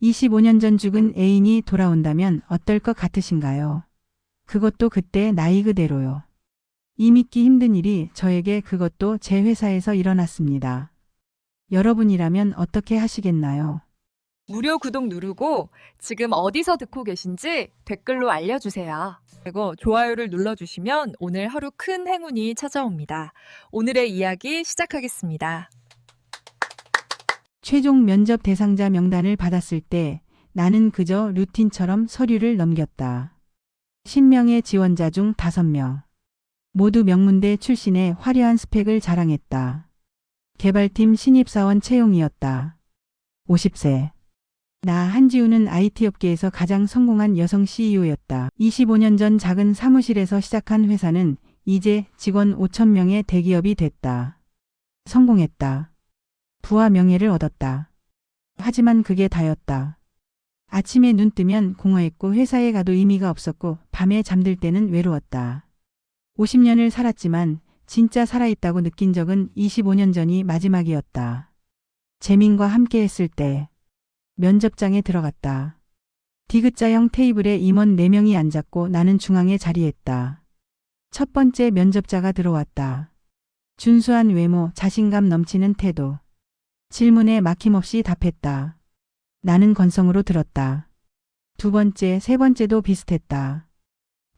25년 전 죽은 애인이 돌아온다면 어떨 것 같으신가요? 그것도 그때 나이 그대로요. 이 믿기 힘든 일이 저에게 그것도 제 회사에서 일어났습니다. 여러분이라면 어떻게 하시겠나요? 무료 구독 누르고 지금 어디서 듣고 계신지 댓글로 알려주세요. 그리고 좋아요를 눌러주시면 오늘 하루 큰 행운이 찾아옵니다. 오늘의 이야기 시작하겠습니다. 최종 면접 대상자 명단을 받았을 때 나는 그저 루틴처럼 서류를 넘겼다. 10명의 지원자 중 5명. 모두 명문대 출신의 화려한 스펙을 자랑했다. 개발팀 신입사원 채용이었다. 50세. 나 한지우는 IT 업계에서 가장 성공한 여성 CEO였다. 25년 전 작은 사무실에서 시작한 회사는 이제 직원 5,000명의 대기업이 됐다. 성공했다. 부와 명예를 얻었다. 하지만 그게 다였다. 아침에 눈 뜨면 공허했고 회사에 가도 의미가 없었고 밤에 잠들 때는 외로웠다. 50년을 살았지만 진짜 살아있다고 느낀 적은 25년 전이 마지막이었다. 재민과 함께 했을 때 면접장에 들어갔다. 디귿자형 테이블에 임원 4명이 앉았고 나는 중앙에 자리했다. 첫 번째 면접자가 들어왔다. 준수한 외모, 자신감 넘치는 태도. 질문에 막힘없이 답했다. 나는 건성으로 들었다. 두 번째, 세 번째도 비슷했다.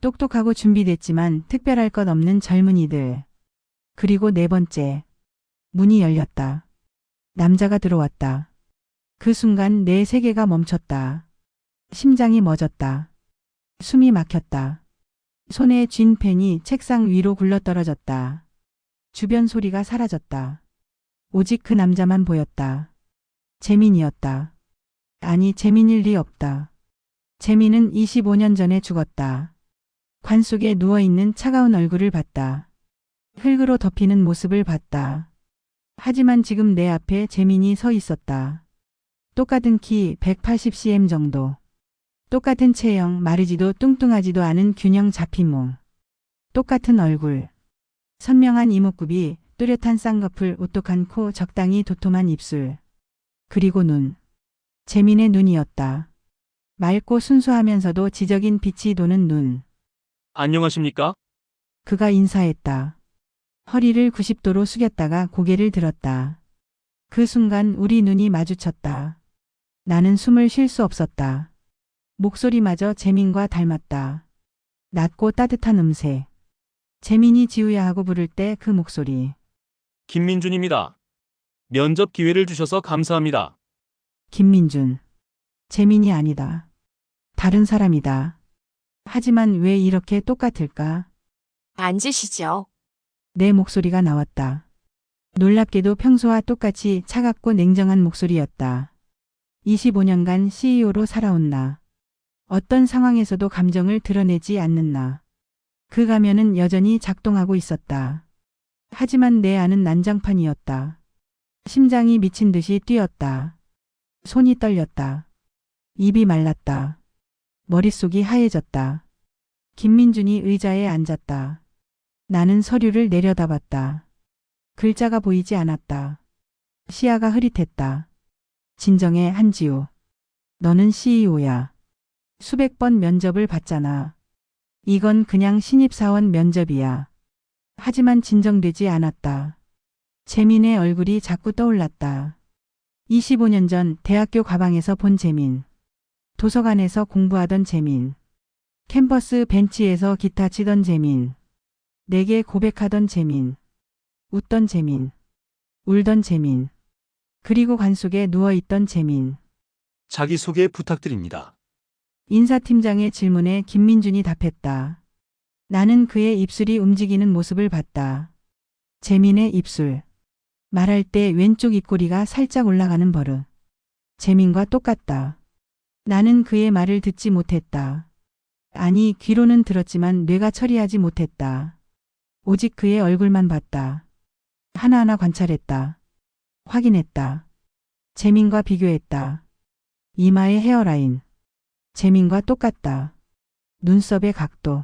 똑똑하고 준비됐지만 특별할 것 없는 젊은이들. 그리고 네 번째. 문이 열렸다. 남자가 들어왔다. 그 순간 내 세계가 멈췄다. 심장이 멎었다. 숨이 막혔다. 손에 쥔 펜이 책상 위로 굴러떨어졌다. 주변 소리가 사라졌다. 오직 그 남자만 보였다. 재민이었다. 아니, 재민일 리 없다. 재민은 25년 전에 죽었다. 관 속에 누워있는 차가운 얼굴을 봤다. 흙으로 덮이는 모습을 봤다. 하지만 지금 내 앞에 재민이 서 있었다. 똑같은 키 180cm 정도. 똑같은 체형, 마르지도 뚱뚱하지도 않은 균형 잡힌 몸. 똑같은 얼굴. 선명한 이목구비, 뚜렷한 쌍꺼풀, 오똑한 코, 적당히 도톰한 입술. 그리고 눈. 재민의 눈이었다. 맑고 순수하면서도 지적인 빛이 도는 눈. 안녕하십니까? 그가 인사했다. 허리를 90도로 숙였다가 고개를 들었다. 그 순간 우리 눈이 마주쳤다. 나는 숨을 쉴 수 없었다. 목소리마저 재민과 닮았다. 낮고 따뜻한 음색. 재민이 지우야 하고 부를 때 그 목소리. 김민준입니다. 면접 기회를 주셔서 감사합니다. 김민준. 재민이 아니다. 다른 사람이다. 하지만 왜 이렇게 똑같을까? 앉으시죠. 내 목소리가 나왔다. 놀랍게도 평소와 똑같이 차갑고 냉정한 목소리였다. 25년간 CEO로 살아온 나. 어떤 상황에서도 감정을 드러내지 않는 나. 그 가면은 여전히 작동하고 있었다. 하지만 내 안은 난장판이었다. 심장이 미친 듯이 뛰었다. 손이 떨렸다. 입이 말랐다. 머릿속이 하얘졌다. 김민준이 의자에 앉았다. 나는 서류를 내려다봤다. 글자가 보이지 않았다. 시야가 흐릿했다. 진정해, 한지우. 너는 CEO야. 수백 번 면접을 봤잖아. 이건 그냥 신입사원 면접이야. 하지만 진정되지 않았다. 재민의 얼굴이 자꾸 떠올랐다. 25년 전 대학교 가방에서 본 재민. 도서관에서 공부하던 재민. 캠퍼스 벤치에서 기타 치던 재민. 내게 고백하던 재민. 웃던 재민. 울던 재민. 그리고 관 속에 누워있던 재민. 자기소개 부탁드립니다. 인사팀장의 질문에 김민준이 답했다. 나는 그의 입술이 움직이는 모습을 봤다. 재민의 입술. 말할 때 왼쪽 입꼬리가 살짝 올라가는 버릇. 재민과 똑같다. 나는 그의 말을 듣지 못했다. 아니, 귀로는 들었지만 뇌가 처리하지 못했다. 오직 그의 얼굴만 봤다. 하나하나 관찰했다. 확인했다. 재민과 비교했다. 이마의 헤어라인. 재민과 똑같다. 눈썹의 각도.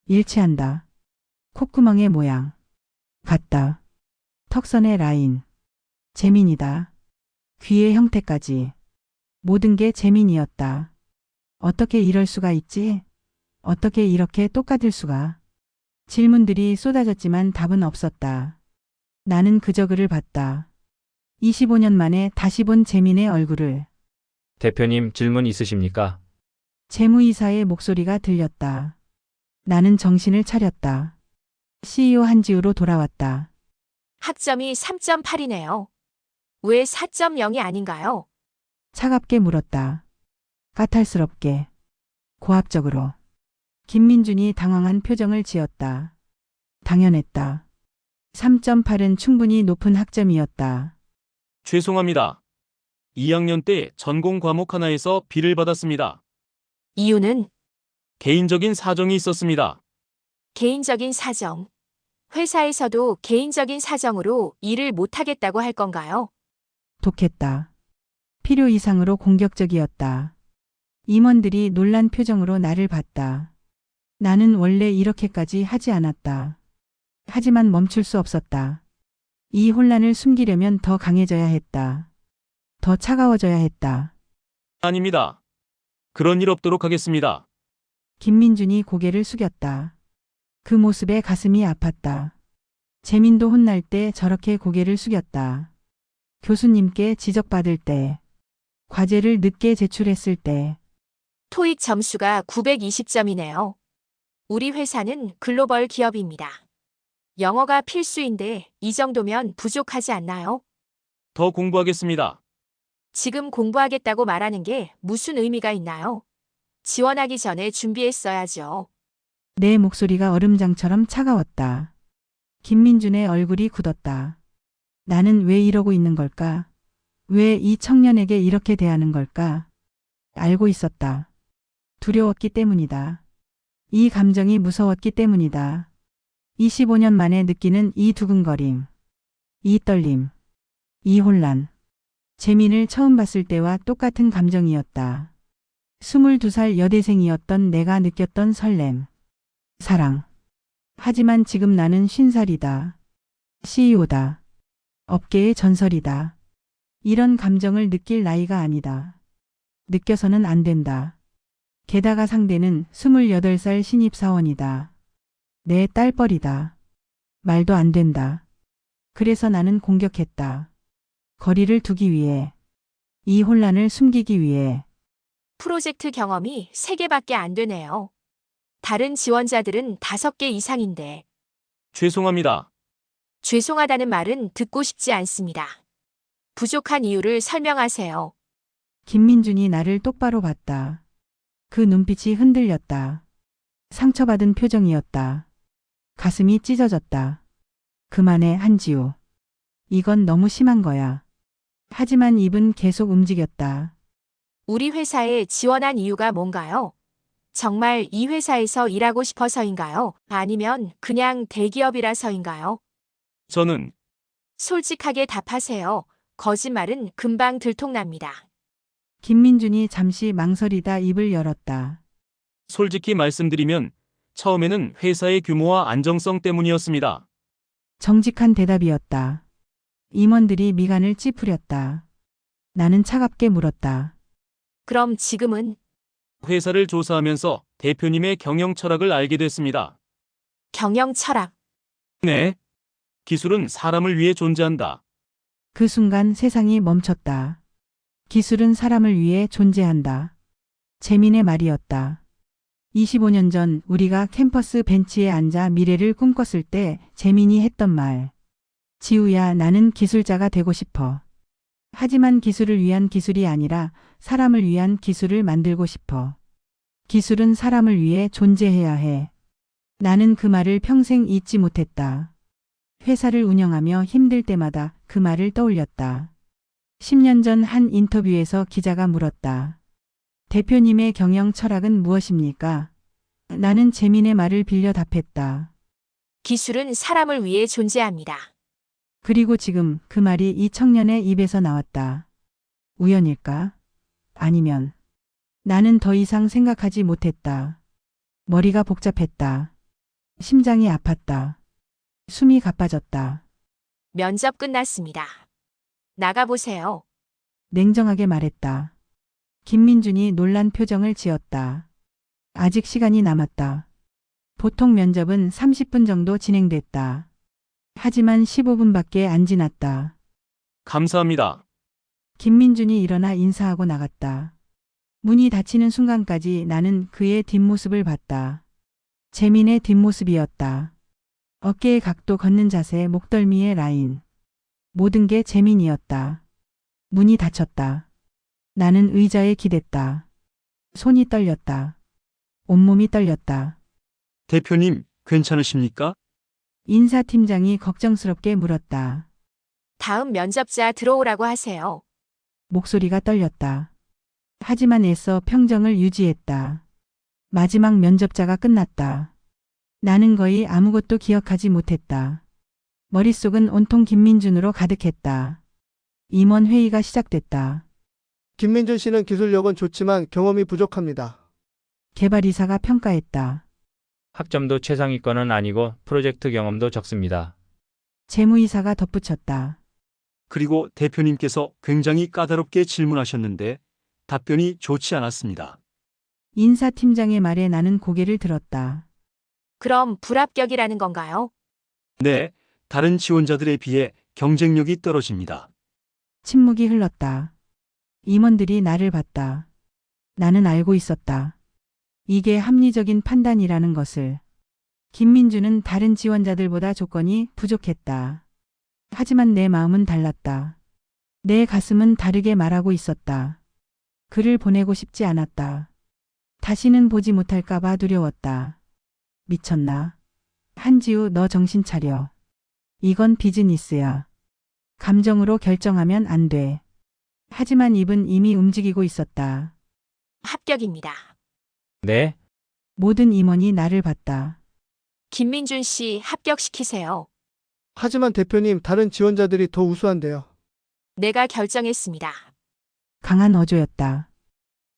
일치한다. 콧구멍의 모양. 같다. 턱선의 라인. 재민이다. 귀의 형태까지. 모든 게 재민이었다. 어떻게 이럴 수가 있지? 어떻게 이렇게 똑같을 수가? 질문들이 쏟아졌지만 답은 없었다. 나는 그저 그를 봤다. 25년 만에 다시 본 재민의 얼굴을. 대표님 질문 있으십니까? 재무이사의 목소리가 들렸다. 나는 정신을 차렸다. CEO 한지우로 돌아왔다. 학점이 3.8이네요. 왜 4.0이 아닌가요? 차갑게 물었다. 까탈스럽게. 고압적으로. 김민준이 당황한 표정을 지었다. 당연했다. 3.8은 충분히 높은 학점이었다. 죄송합니다. 2학년 때 전공 과목 하나에서 B를 받았습니다. 이유는 개인적인 사정이 있었습니다. 개인적인 사정. 회사에서도 개인적인 사정으로 일을 못하겠다고 할 건가요? 독했다. 필요 이상으로 공격적이었다. 임원들이 놀란 표정으로 나를 봤다. 나는 원래 이렇게까지 하지 않았다. 하지만 멈출 수 없었다. 이 혼란을 숨기려면 더 강해져야 했다. 더 차가워져야 했다. 아닙니다. 그런 일 없도록 하겠습니다. 김민준이 고개를 숙였다. 그 모습에 가슴이 아팠다. 재민도 혼날 때 저렇게 고개를 숙였다. 교수님께 지적받을 때, 과제를 늦게 제출했을 때, 토익 점수가 920점이네요. 우리 회사는 글로벌 기업입니다. 영어가 필수인데 이 정도면 부족하지 않나요? 더 공부하겠습니다. 지금 공부하겠다고 말하는 게 무슨 의미가 있나요? 지원하기 전에 준비했어야죠. 내 목소리가 얼음장처럼 차가웠다. 김민준의 얼굴이 굳었다. 나는 왜 이러고 있는 걸까? 왜 이 청년에게 이렇게 대하는 걸까? 알고 있었다. 두려웠기 때문이다. 이 감정이 무서웠기 때문이다. 25년 만에 느끼는 이 두근거림, 이 떨림, 이 혼란. 재민을 처음 봤을 때와 똑같은 감정이었다. 22살 여대생이었던 내가 느꼈던 설렘, 사랑. 하지만 지금 나는 50살이다. CEO다. 업계의 전설이다. 이런 감정을 느낄 나이가 아니다. 느껴서는 안 된다. 게다가 상대는 28살 신입사원이다. 내 딸뻘이다. 말도 안 된다. 그래서 나는 공격했다. 거리를 두기 위해. 이 혼란을 숨기기 위해. 프로젝트 경험이 3개밖에 안 되네요. 다른 지원자들은 5개 이상인데 죄송합니다. 죄송하다는 말은 듣고 싶지 않습니다. 부족한 이유를 설명하세요. 김민준이 나를 똑바로 봤다. 그 눈빛이 흔들렸다. 상처받은 표정이었다. 가슴이 찢어졌다. 그만해, 한지우. 이건 너무 심한 거야. 하지만 입은 계속 움직였다. 우리 회사에 지원한 이유가 뭔가요? 정말 이 회사에서 일하고 싶어서인가요? 아니면 그냥 대기업이라서인가요? 저는 솔직하게 답하세요. 거짓말은 금방 들통납니다. 김민준이 잠시 망설이다 입을 열었다. 솔직히 말씀드리면 처음에는 회사의 규모와 안정성 때문이었습니다. 정직한 대답이었다. 임원들이 미간을 찌푸렸다. 나는 차갑게 물었다. 그럼 지금은 회사를 조사하면서 대표님의 경영 철학을 알게 됐습니다. 경영 철학. 네. 기술은 사람을 위해 존재한다. 그 순간 세상이 멈췄다. 기술은 사람을 위해 존재한다. 재민의 말이었다. 25년 전 우리가 캠퍼스 벤치에 앉아 미래를 꿈꿨을 때 재민이 했던 말. 지우야, 나는 기술자가 되고 싶어. 하지만 기술을 위한 기술이 아니라 사람을 위한 기술을 만들고 싶어. 기술은 사람을 위해 존재해야 해. 나는 그 말을 평생 잊지 못했다. 회사를 운영하며 힘들 때마다 그 말을 떠올렸다. 10년 전 한 인터뷰에서 기자가 물었다. 대표님의 경영 철학은 무엇입니까? 나는 재민의 말을 빌려 답했다. 기술은 사람을 위해 존재합니다. 그리고 지금 그 말이 이 청년의 입에서 나왔다. 우연일까? 아니면 나는 더 이상 생각하지 못했다. 머리가 복잡했다. 심장이 아팠다. 숨이 가빠졌다. 면접 끝났습니다. 나가보세요. 냉정하게 말했다. 김민준이 놀란 표정을 지었다. 아직 시간이 남았다. 보통 면접은 30분 정도 진행됐다. 하지만 15분밖에 안 지났다. 감사합니다. 김민준이 일어나 인사하고 나갔다. 문이 닫히는 순간까지 나는 그의 뒷모습을 봤다. 재민의 뒷모습이었다. 어깨의 각도, 걷는 자세, 목덜미의 라인. 모든 게 재민이었다. 문이 닫혔다. 나는 의자에 기댔다. 손이 떨렸다. 온몸이 떨렸다. 대표님, 괜찮으십니까? 인사팀장이 걱정스럽게 물었다. 다음 면접자 들어오라고 하세요. 목소리가 떨렸다. 하지만 애써 평정을 유지했다. 마지막 면접자가 끝났다. 나는 거의 아무것도 기억하지 못했다. 머릿속은 온통 김민준으로 가득했다. 임원 회의가 시작됐다. 김민준 씨는 기술력은 좋지만 경험이 부족합니다. 개발이사가 평가했다. 학점도 최상위권은 아니고 프로젝트 경험도 적습니다. 재무이사가 덧붙였다. 그리고 대표님께서 굉장히 까다롭게 질문하셨는데 답변이 좋지 않았습니다. 인사팀장의 말에 나는 고개를 들었다. 그럼 불합격이라는 건가요? 네, 다른 지원자들에 비해 경쟁력이 떨어집니다. 침묵이 흘렀다. 임원들이 나를 봤다. 나는 알고 있었다. 이게 합리적인 판단이라는 것을. 김민준은 다른 지원자들보다 조건이 부족했다. 하지만 내 마음은 달랐다. 내 가슴은 다르게 말하고 있었다. 그를 보내고 싶지 않았다. 다시는 보지 못할까봐 두려웠다. 미쳤나? 한지우, 너 정신 차려. 이건 비즈니스야. 감정으로 결정하면 안 돼. 하지만 입은 이미 움직이고 있었다. 합격입니다. 네? 모든 임원이 나를 봤다. 김민준 씨 합격시키세요. 하지만 대표님, 다른 지원자들이 더 우수한데요. 내가 결정했습니다. 강한 어조였다.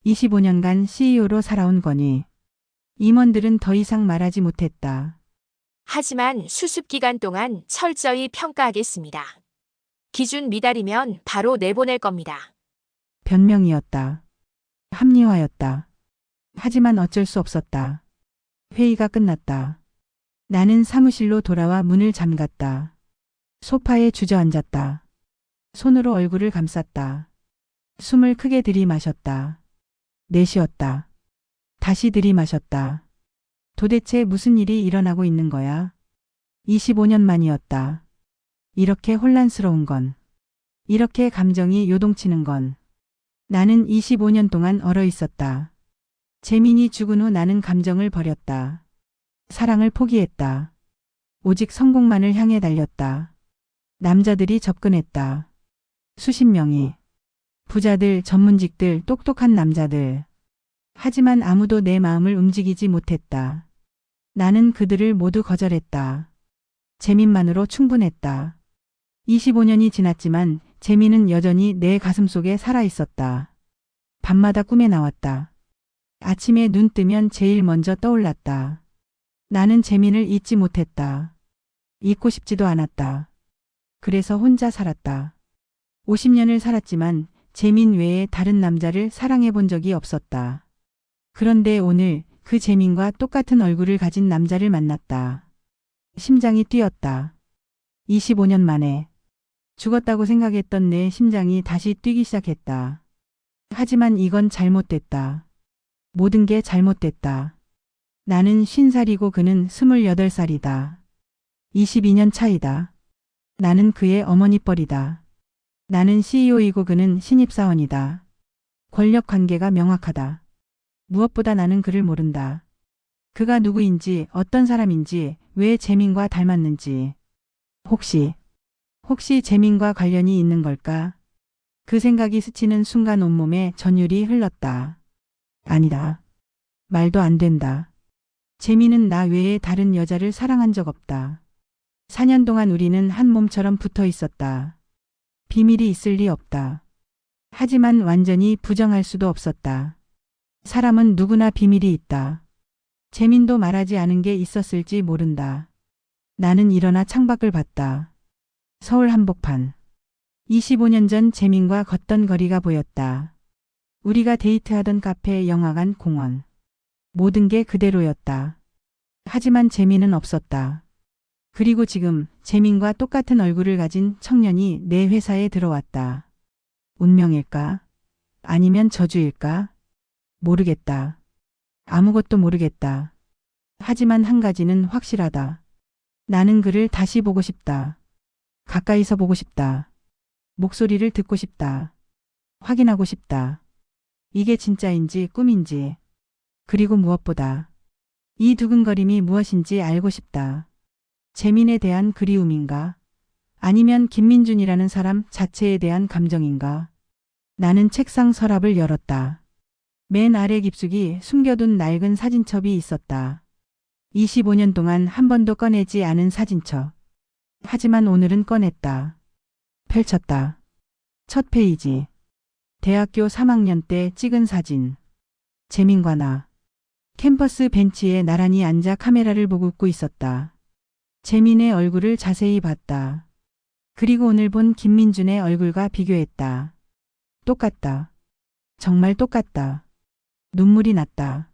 25년간 CEO로 살아온 거니. 임원들은 더 이상 말하지 못했다. 하지만 수습 기간 동안 철저히 평가하겠습니다. 기준 미달이면 바로 내보낼 겁니다. 변명이었다. 합리화였다. 하지만 어쩔 수 없었다. 회의가 끝났다. 나는 사무실로 돌아와 문을 잠갔다. 소파에 주저앉았다. 손으로 얼굴을 감쌌다. 숨을 크게 들이마셨다. 내쉬었다. 다시 들이마셨다. 도대체 무슨 일이 일어나고 있는 거야? 25년 만이었다. 이렇게 혼란스러운 건, 이렇게 감정이 요동치는 건. 나는 25년 동안 얼어 있었다. 재민이 죽은 후 나는 감정을 버렸다. 사랑을 포기했다. 오직 성공만을 향해 달렸다. 남자들이 접근했다. 수십 명이. 부자들, 전문직들, 똑똑한 남자들. 하지만 아무도 내 마음을 움직이지 못했다. 나는 그들을 모두 거절했다. 재민만으로 충분했다. 25년이 지났지만 재민은 여전히 내 가슴 속에 살아 있었다. 밤마다 꿈에 나왔다. 아침에 눈 뜨면 제일 먼저 떠올랐다. 나는 재민을 잊지 못했다. 잊고 싶지도 않았다. 그래서 혼자 살았다. 50년을 살았지만 재민 외에 다른 남자를 사랑해 본 적이 없었다. 그런데 오늘 그 재민과 똑같은 얼굴을 가진 남자를 만났다. 심장이 뛰었다. 25년 만에 죽었다고 생각했던 내 심장이 다시 뛰기 시작했다. 하지만 이건 잘못됐다. 모든 게 잘못됐다. 나는 50살이고 그는 28살이다. 22년 차이다. 나는 그의 어머니뻘이다. 나는 CEO이고 그는 신입사원이다. 권력 관계가 명확하다. 무엇보다 나는 그를 모른다. 그가 누구인지, 어떤 사람인지, 왜 재민과 닮았는지. 혹시 재민과 관련이 있는 걸까? 그 생각이 스치는 순간 온몸에 전율이 흘렀다. 아니다. 말도 안 된다. 재민은 나 외에 다른 여자를 사랑한 적 없다. 4년 동안 우리는 한 몸처럼 붙어 있었다. 비밀이 있을 리 없다. 하지만 완전히 부정할 수도 없었다. 사람은 누구나 비밀이 있다. 재민도 말하지 않은 게 있었을지 모른다. 나는 일어나 창밖을 봤다. 서울 한복판. 25년 전 재민과 걷던 거리가 보였다. 우리가 데이트하던 카페, 영화관, 공원. 모든 게 그대로였다. 하지만 재민은 없었다. 그리고 지금 재민과 똑같은 얼굴을 가진 청년이 내 회사에 들어왔다. 운명일까? 아니면 저주일까? 모르겠다. 아무것도 모르겠다. 하지만 한 가지는 확실하다. 나는 그를 다시 보고 싶다. 가까이서 보고 싶다. 목소리를 듣고 싶다. 확인하고 싶다. 이게 진짜인지 꿈인지. 그리고 무엇보다 이 두근거림이 무엇인지 알고 싶다. 재민에 대한 그리움인가? 아니면 김민준이라는 사람 자체에 대한 감정인가? 나는 책상 서랍을 열었다. 맨 아래 깊숙이 숨겨둔 낡은 사진첩이 있었다. 25년 동안 한 번도 꺼내지 않은 사진첩. 하지만 오늘은 꺼냈다. 펼쳤다. 첫 페이지. 대학교 3학년 때 찍은 사진. 재민과 나. 캠퍼스 벤치에 나란히 앉아 카메라를 보고 웃고 있었다. 재민의 얼굴을 자세히 봤다. 그리고 오늘 본 김민준의 얼굴과 비교했다. 똑같다. 정말 똑같다. 눈물이 났다.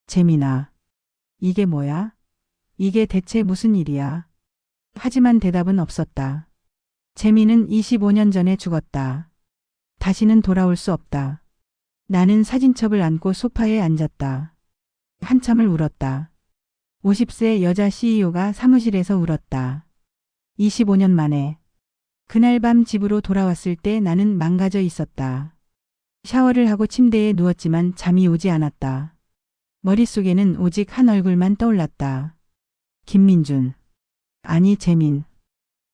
재민아. 이게 뭐야? 이게 대체 무슨 일이야? 하지만 대답은 없었다. 재민은 25년 전에 죽었다. 다시는 돌아올 수 없다. 나는 사진첩을 안고 소파에 앉았다. 한참을 울었다. 50세 여자 CEO가 사무실에서 울었다. 25년 만에. 그날 밤 집으로 돌아왔을 때 나는 망가져 있었다. 샤워를 하고 침대에 누웠지만 잠이 오지 않았다. 머릿속에는 오직 한 얼굴만 떠올랐다. 김민준. 아니 재민.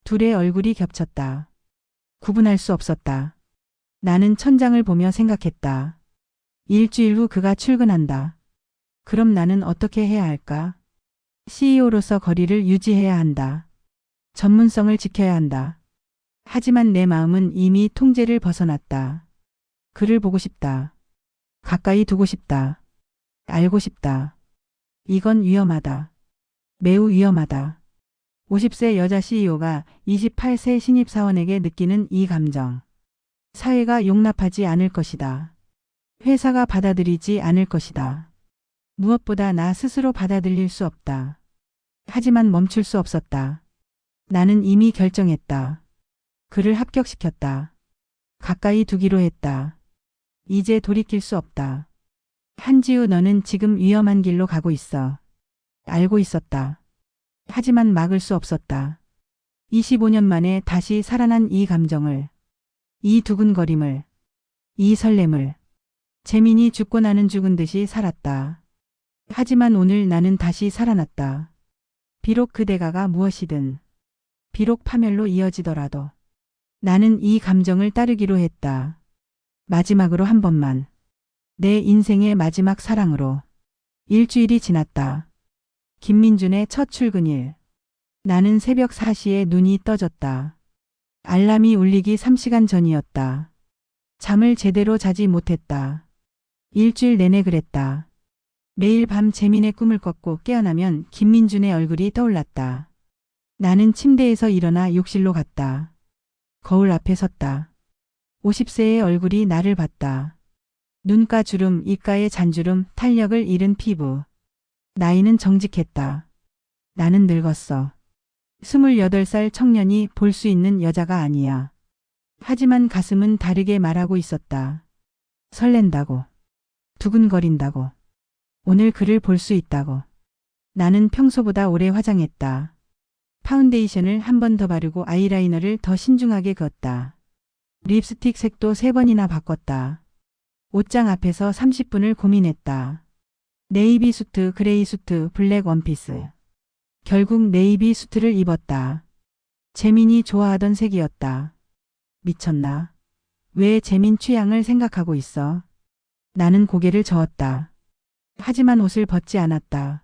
둘의 얼굴이 겹쳤다. 구분할 수 없었다. 나는 천장을 보며 생각했다. 일주일 후 그가 출근한다. 그럼 나는 어떻게 해야 할까? CEO로서 거리를 유지해야 한다. 전문성을 지켜야 한다. 하지만 내 마음은 이미 통제를 벗어났다. 그를 보고 싶다. 가까이 두고 싶다. 알고 싶다. 이건 위험하다. 매우 위험하다. 50세 여자 CEO가 28세 신입사원에게 느끼는 이 감정. 사회가 용납하지 않을 것이다. 회사가 받아들이지 않을 것이다. 무엇보다 나 스스로 받아들일 수 없다. 하지만 멈출 수 없었다. 나는 이미 결정했다. 그를 합격시켰다. 가까이 두기로 했다. 이제 돌이킬 수 없다. 한지우, 너는 지금 위험한 길로 가고 있어. 알고 있었다. 하지만 막을 수 없었다. 25년 만에 다시 살아난 이 감정을, 이 두근거림을, 이 설렘을. 재민이 죽고 나는 죽은 듯이 살았다. 하지만 오늘 나는 다시 살아났다. 비록 그 대가가 무엇이든, 비록 파멸로 이어지더라도 나는 이 감정을 따르기로 했다. 마지막으로 한 번만. 내 인생의 마지막 사랑으로. 일주일이 지났다. 김민준의 첫 출근일. 나는 새벽 4시에 눈이 떠졌다. 알람이 울리기 3시간 전이었다. 잠을 제대로 자지 못했다. 일주일 내내 그랬다. 매일 밤 재민의 꿈을 꿨고 깨어나면 김민준의 얼굴이 떠올랐다. 나는 침대에서 일어나 욕실로 갔다. 거울 앞에 섰다. 50세의 얼굴이 나를 봤다. 눈가 주름, 입가에 잔주름, 탄력을 잃은 피부. 나이는 정직했다. 나는 늙었어. 28살 청년이 볼 수 있는 여자가 아니야. 하지만 가슴은 다르게 말하고 있었다. 설렌다고. 두근거린다고. 오늘 그를 볼 수 있다고. 나는 평소보다 오래 화장했다. 파운데이션을 한 번 더 바르고 아이라이너를 더 신중하게 그었다. 립스틱 색도 3번이나 바꿨다. 옷장 앞에서 30분을 고민했다. 네이비 수트, 그레이 수트, 블랙 원피스. 결국 네이비 수트를 입었다. 재민이 좋아하던 색이었다. 미쳤나? 왜 재민 취향을 생각하고 있어? 나는 고개를 저었다. 하지만 옷을 벗지 않았다.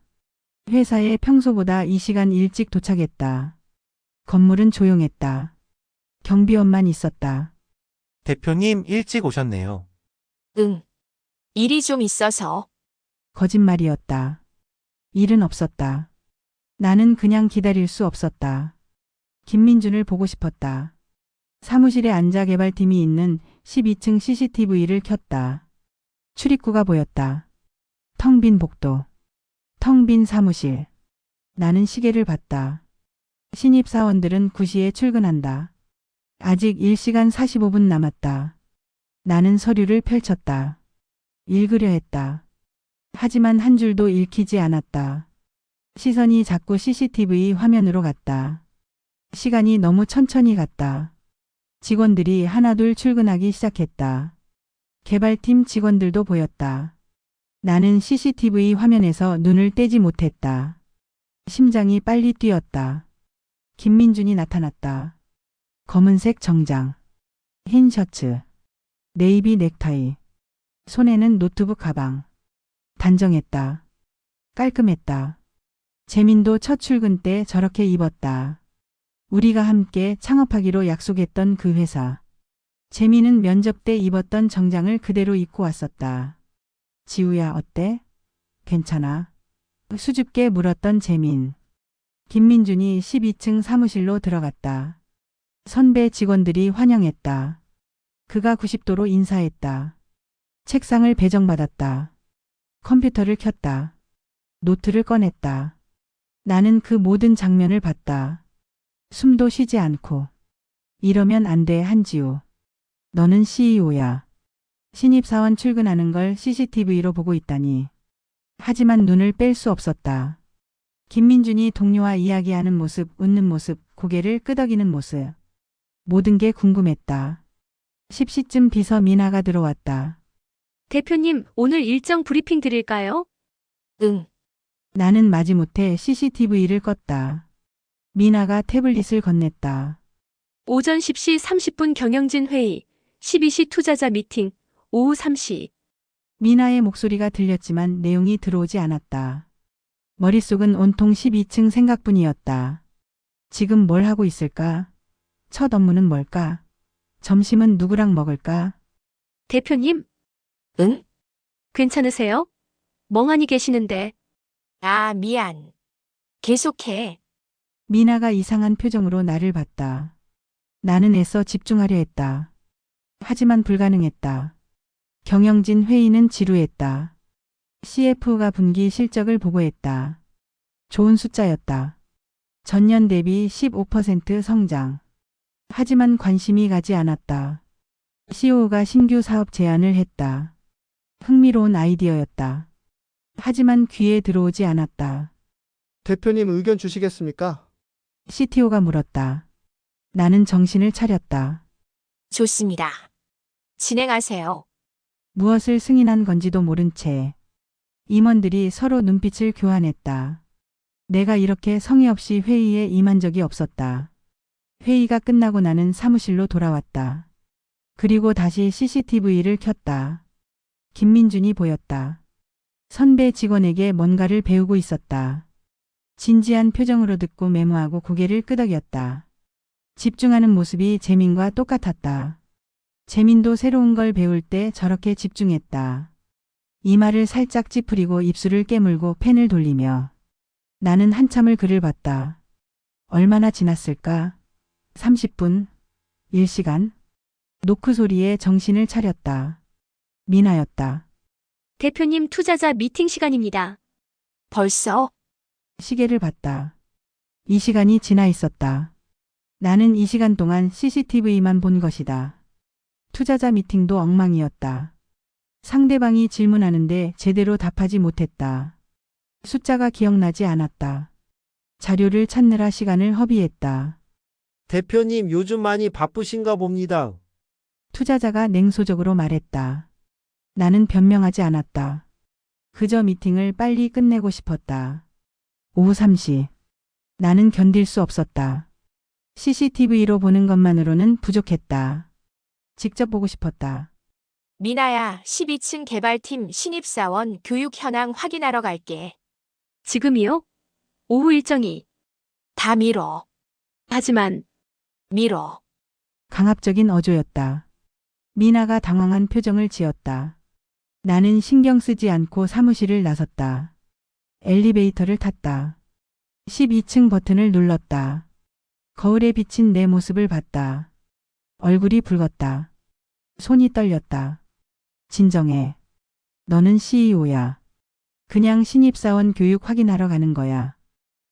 회사에 평소보다 2시간 일찍 도착했다. 건물은 조용했다. 경비원만 있었다. 대표님 일찍 오셨네요. 응. 일이 좀 있어서. 거짓말이었다. 일은 없었다. 나는 그냥 기다릴 수 없었다. 김민준을 보고 싶었다. 사무실에 앉아 개발팀이 있는 12층 CCTV를 켰다. 출입구가 보였다. 텅 빈 복도. 텅 빈 사무실. 나는 시계를 봤다. 신입사원들은 9시에 출근한다. 아직 1시간 45분 남았다. 나는 서류를 펼쳤다. 읽으려 했다. 하지만 한 줄도 읽히지 않았다. 시선이 자꾸 CCTV 화면으로 갔다. 시간이 너무 천천히 갔다. 직원들이 하나둘 출근하기 시작했다. 개발팀 직원들도 보였다. 나는 CCTV 화면에서 눈을 떼지 못했다. 심장이 빨리 뛰었다. 김민준이 나타났다. 검은색 정장, 흰 셔츠, 네이비 넥타이, 손에는 노트북 가방. 단정했다. 깔끔했다. 재민도 첫 출근 때 저렇게 입었다. 우리가 함께 창업하기로 약속했던 그 회사. 재민은 면접 때 입었던 정장을 그대로 입고 왔었다. 지우야, 어때? 괜찮아? 수줍게 물었던 재민. 김민준이 12층 사무실로 들어갔다. 선배 직원들이 환영했다. 그가 90도로 인사했다. 책상을 배정받았다. 컴퓨터를 켰다. 노트를 꺼냈다. 나는 그 모든 장면을 봤다. 숨도 쉬지 않고. 이러면 안 돼, 한지우. 너는 CEO야. 신입사원 출근하는 걸 CCTV로 보고 있다니. 하지만 눈을 뺄 수 없었다. 김민준이 동료와 이야기하는 모습, 웃는 모습, 고개를 끄덕이는 모습. 모든 게 궁금했다. 10시쯤 비서 미나가 들어왔다. 대표님, 오늘 일정 브리핑 드릴까요? 응. 나는 마지못해 CCTV를 껐다. 미나가 태블릿을 건넸다. 오전 10시 30분 경영진 회의, 12시 투자자 미팅, 오후 3시. 미나의 목소리가 들렸지만 내용이 들어오지 않았다. 머릿속은 온통 12층 생각뿐이었다. 지금 뭘 하고 있을까? 첫 업무는 뭘까? 점심은 누구랑 먹을까? 대표님, 응? 괜찮으세요? 멍하니 계시는데. 아, 미안. 계속해. 미나가 이상한 표정으로 나를 봤다. 나는 애써 집중하려 했다. 하지만 불가능했다. 경영진 회의는 지루했다. CFO가 분기 실적을 보고했다. 좋은 숫자였다. 전년 대비 15% 성장. 하지만 관심이 가지 않았다. CEO가 신규 사업 제안을 했다. 흥미로운 아이디어였다. 하지만 귀에 들어오지 않았다. 대표님 의견 주시겠습니까? CTO가 물었다. 나는 정신을 차렸다. 좋습니다. 진행하세요. 무엇을 승인한 건지도 모른 채 임원들이 서로 눈빛을 교환했다. 내가 이렇게 성의 없이 회의에 임한 적이 없었다. 회의가 끝나고 나는 사무실로 돌아왔다. 그리고 다시 CCTV를 켰다. 김민준이 보였다. 선배 직원에게 뭔가를 배우고 있었다. 진지한 표정으로 듣고 메모하고 고개를 끄덕였다. 집중하는 모습이 재민과 똑같았다. 재민도 새로운 걸 배울 때 저렇게 집중했다. 이마를 살짝 찌푸리고 입술을 깨물고 펜을 돌리며. 나는 한참을 그를 봤다. 얼마나 지났을까? 30분? 1시간? 노크 소리에 정신을 차렸다. 미나였다. 대표님 투자자 미팅 시간입니다. 벌써? 시계를 봤다. 이 시간이 지나 있었다. 나는 이 시간 동안 CCTV만 본 것이다. 투자자 미팅도 엉망이었다. 상대방이 질문하는데 제대로 답하지 못했다. 숫자가 기억나지 않았다. 자료를 찾느라 시간을 허비했다. 대표님 요즘 많이 바쁘신가 봅니다. 투자자가 냉소적으로 말했다. 나는 변명하지 않았다. 그저 미팅을 빨리 끝내고 싶었다. 오후 3시. 나는 견딜 수 없었다. CCTV로 보는 것만으로는 부족했다. 직접 보고 싶었다. 미나야, 12층 개발팀 신입사원 교육 현황 확인하러 갈게. 지금이요? 오후 일정이. 다 미뤄. 하지만 미뤄. 강압적인 어조였다. 미나가 당황한 표정을 지었다. 나는 신경 쓰지 않고 사무실을 나섰다. 엘리베이터를 탔다. 12층 버튼을 눌렀다. 거울에 비친 내 모습을 봤다. 얼굴이 붉었다. 손이 떨렸다. 진정해. 너는 CEO야. 그냥 신입사원 교육 확인하러 가는 거야.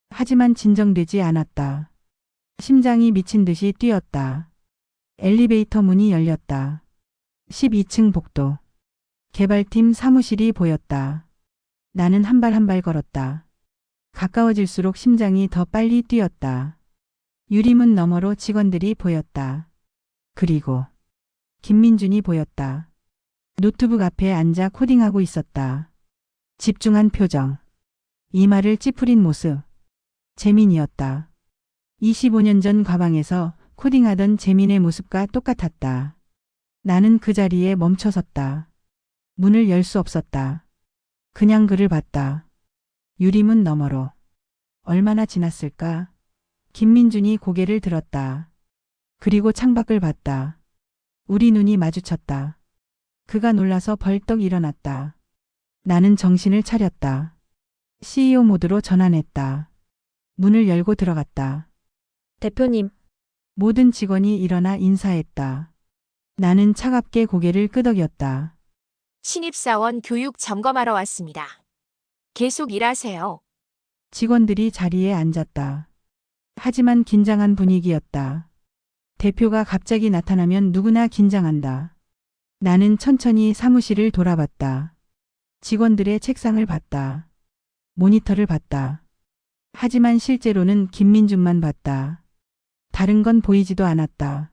하지만 진정되지 않았다. 심장이 미친 듯이 뛰었다. 엘리베이터 문이 열렸다. 12층 복도. 개발팀 사무실이 보였다. 나는 한 발 한 발 걸었다. 가까워질수록 심장이 더 빨리 뛰었다. 유리문 너머로 직원들이 보였다. 그리고 김민준이 보였다. 노트북 앞에 앉아 코딩하고 있었다. 집중한 표정. 이마를 찌푸린 모습. 재민이었다. 25년 전 가방에서 코딩하던 재민의 모습과 똑같았다. 나는 그 자리에 멈춰섰다. 문을 열 수 없었다. 그냥 그를 봤다. 유리문 너머로. 얼마나 지났을까? 김민준이 고개를 들었다. 그리고 창밖을 봤다. 우리 눈이 마주쳤다. 그가 놀라서 벌떡 일어났다. 나는 정신을 차렸다. CEO 모드로 전환했다. 문을 열고 들어갔다. 대표님, 모든 직원이 일어나 인사했다. 나는 차갑게 고개를 끄덕였다. 신입사원 교육 점검하러 왔습니다. 계속 일하세요. 직원들이 자리에 앉았다. 하지만 긴장한 분위기였다. 대표가 갑자기 나타나면 누구나 긴장한다. 나는 천천히 사무실을 돌아봤다. 직원들의 책상을 봤다. 모니터를 봤다. 하지만 실제로는 김민준만 봤다. 다른 건 보이지도 않았다.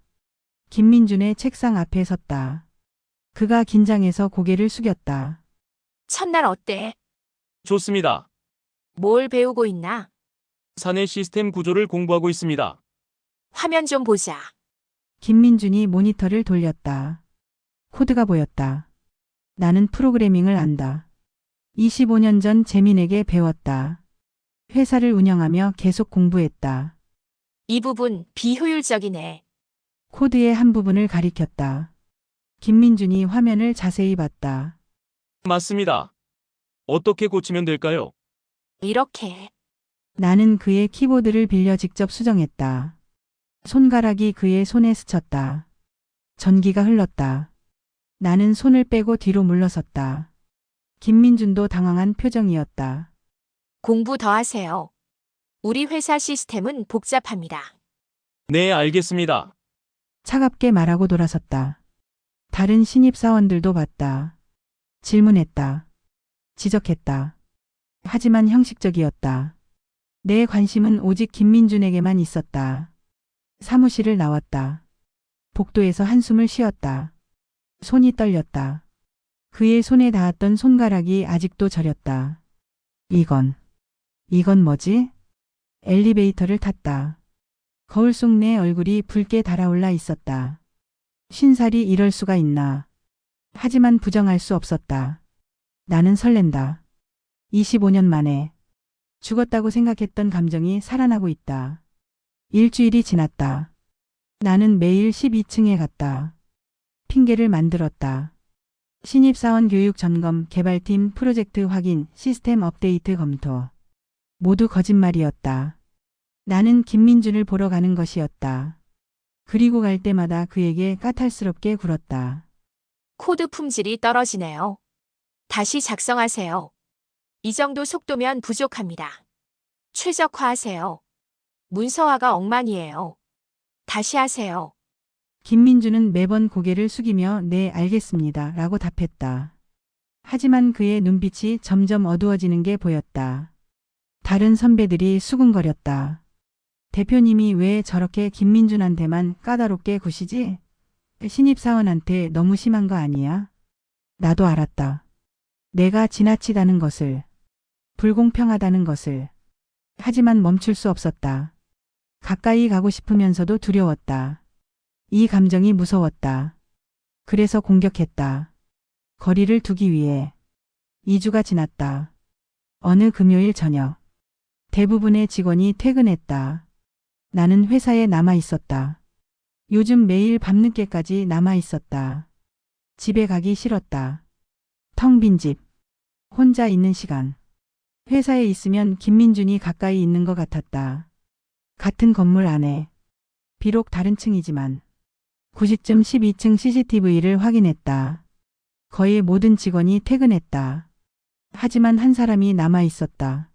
김민준의 책상 앞에 섰다. 그가 긴장해서 고개를 숙였다. 첫날 어때? 좋습니다. 뭘 배우고 있나? 사내 시스템 구조를 공부하고 있습니다. 화면 좀 보자. 김민준이 모니터를 돌렸다. 코드가 보였다. 나는 프로그래밍을 안다. 25년 전 재민에게 배웠다. 회사를 운영하며 계속 공부했다. 이 부분 비효율적이네. 코드의 한 부분을 가리켰다. 김민준이 화면을 자세히 봤다. 맞습니다. 어떻게 고치면 될까요? 이렇게. 나는 그의 키보드를 빌려 직접 수정했다. 손가락이 그의 손에 스쳤다. 전기가 흘렀다. 나는 손을 빼고 뒤로 물러섰다. 김민준도 당황한 표정이었다. 공부 더 하세요. 우리 회사 시스템은 복잡합니다. 네, 알겠습니다. 차갑게 말하고 돌아섰다. 다른 신입사원들도 봤다. 질문했다. 지적했다. 하지만 형식적이었다. 내 관심은 오직 김민준에게만 있었다. 사무실을 나왔다. 복도에서 한숨을 쉬었다. 손이 떨렸다. 그의 손에 닿았던 손가락이 아직도 저렸다. 이건 뭐지? 엘리베이터를 탔다. 거울 속 내 얼굴이 붉게 달아올라 있었다. 신살이 이럴 수가 있나. 하지만 부정할 수 없었다. 나는 설렌다. 25년 만에 죽었다고 생각했던 감정이 살아나고 있다. 일주일이 지났다. 나는 매일 12층에 갔다. 핑계를 만들었다. 신입사원 교육 점검, 개발팀 프로젝트 확인, 시스템 업데이트 검토. 모두 거짓말이었다. 나는 김민준을 보러 가는 것이었다. 그리고 갈 때마다 그에게 까탈스럽게 굴었다. 코드 품질이 떨어지네요. 다시 작성하세요. 이 정도 속도면 부족합니다. 최적화하세요. 문서화가 엉망이에요. 다시 하세요. 김민준은 매번 고개를 숙이며 네, 알겠습니다. 라고 답했다. 하지만 그의 눈빛이 점점 어두워지는 게 보였다. 다른 선배들이 수군거렸다. 대표님이 왜 저렇게 김민준한테만 까다롭게 구시지? 신입사원한테 너무 심한 거 아니야? 나도 알았다. 내가 지나치다는 것을, 불공평하다는 것을. 하지만 멈출 수 없었다. 가까이 가고 싶으면서도 두려웠다. 이 감정이 무서웠다. 그래서 공격했다. 거리를 두기 위해. 2주가 지났다. 어느 금요일 저녁. 대부분의 직원이 퇴근했다. 나는 회사에 남아 있었다. 요즘 매일 밤늦게까지 남아 있었다. 집에 가기 싫었다. 텅 빈 집. 혼자 있는 시간. 회사에 있으면 김민준이 가까이 있는 것 같았다. 같은 건물 안에. 비록 다른 층이지만. 90점 12층 CCTV를 확인했다. 거의 모든 직원이 퇴근했다. 하지만 한 사람이 남아 있었다.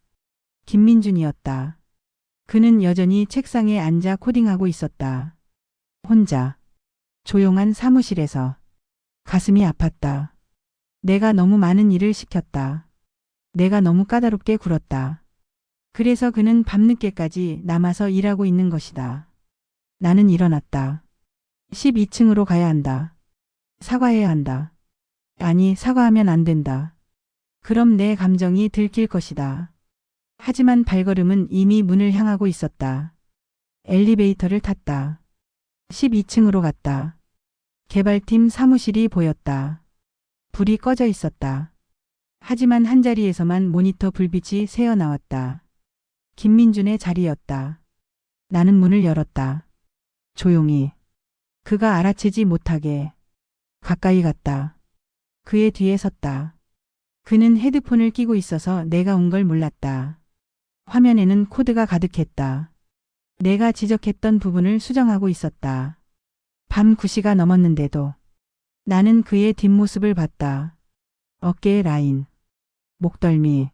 김민준이었다. 그는 여전히 책상에 앉아 코딩하고 있었다. 혼자. 조용한 사무실에서. 가슴이 아팠다. 내가 너무 많은 일을 시켰다. 내가 너무 까다롭게 굴었다. 그래서 그는 밤늦게까지 남아서 일하고 있는 것이다. 나는 일어났다. 12층으로 가야 한다. 사과해야 한다. 아니, 사과하면 안 된다. 그럼 내 감정이 들킬 것이다. 하지만 발걸음은 이미 문을 향하고 있었다. 엘리베이터를 탔다. 12층으로 갔다. 개발팀 사무실이 보였다. 불이 꺼져 있었다. 하지만 한자리에서만 모니터 불빛이 새어나왔다. 김민준의 자리였다. 나는 문을 열었다. 조용히. 그가 알아채지 못하게. 가까이 갔다. 그의 뒤에 섰다. 그는 헤드폰을 끼고 있어서 내가 온 걸 몰랐다. 화면에는 코드가 가득했다. 내가 지적했던 부분을 수정하고 있었다. 밤 9시가 넘었는데도 나는 그의 뒷모습을 봤다. 어깨의 라인, 목덜미,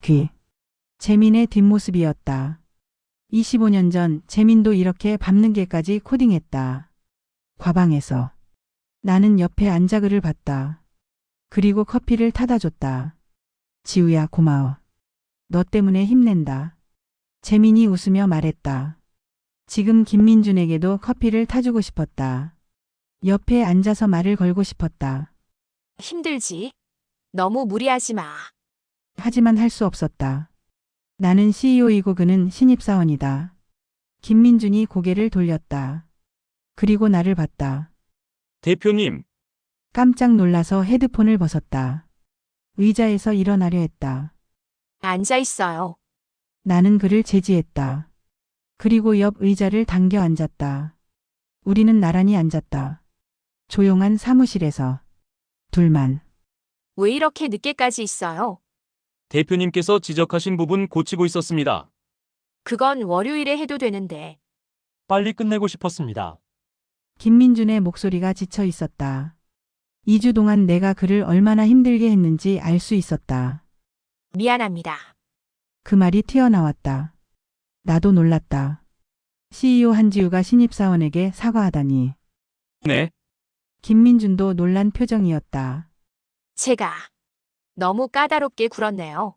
귀. 재민의 뒷모습이었다. 25년 전 재민도 이렇게 밤늦게까지 코딩했다. 과방에서. 나는 옆에 앉아 그를 봤다. 그리고 커피를 타다 줬다. 지우야, 고마워. 너 때문에 힘낸다. 재민이 웃으며 말했다. 지금 김민준에게도 커피를 타주고 싶었다. 옆에 앉아서 말을 걸고 싶었다. 힘들지? 너무 무리하지 마. 하지만 할 수 없었다. 나는 CEO이고 그는 신입사원이다. 김민준이 고개를 돌렸다. 그리고 나를 봤다. 대표님, 깜짝 놀라서 헤드폰을 벗었다. 의자에서 일어나려 했다. 앉아 있어요. 나는 그를 제지했다. 그리고 옆 의자를 당겨 앉았다. 우리는 나란히 앉았다. 조용한 사무실에서. 둘만. 왜 이렇게 늦게까지 있어요? 대표님께서 지적하신 부분 고치고 있었습니다. 그건 월요일에 해도 되는데. 빨리 끝내고 싶었습니다. 김민준의 목소리가 지쳐 있었다. 2주 동안 내가 그를 얼마나 힘들게 했는지 알 수 있었다. 미안합니다. 그 말이 튀어나왔다. 나도 놀랐다. CEO 한지우가 신입사원에게 사과하다니. 네, 김민준도 놀란 표정이었다. 제가 너무 까다롭게 굴었네요.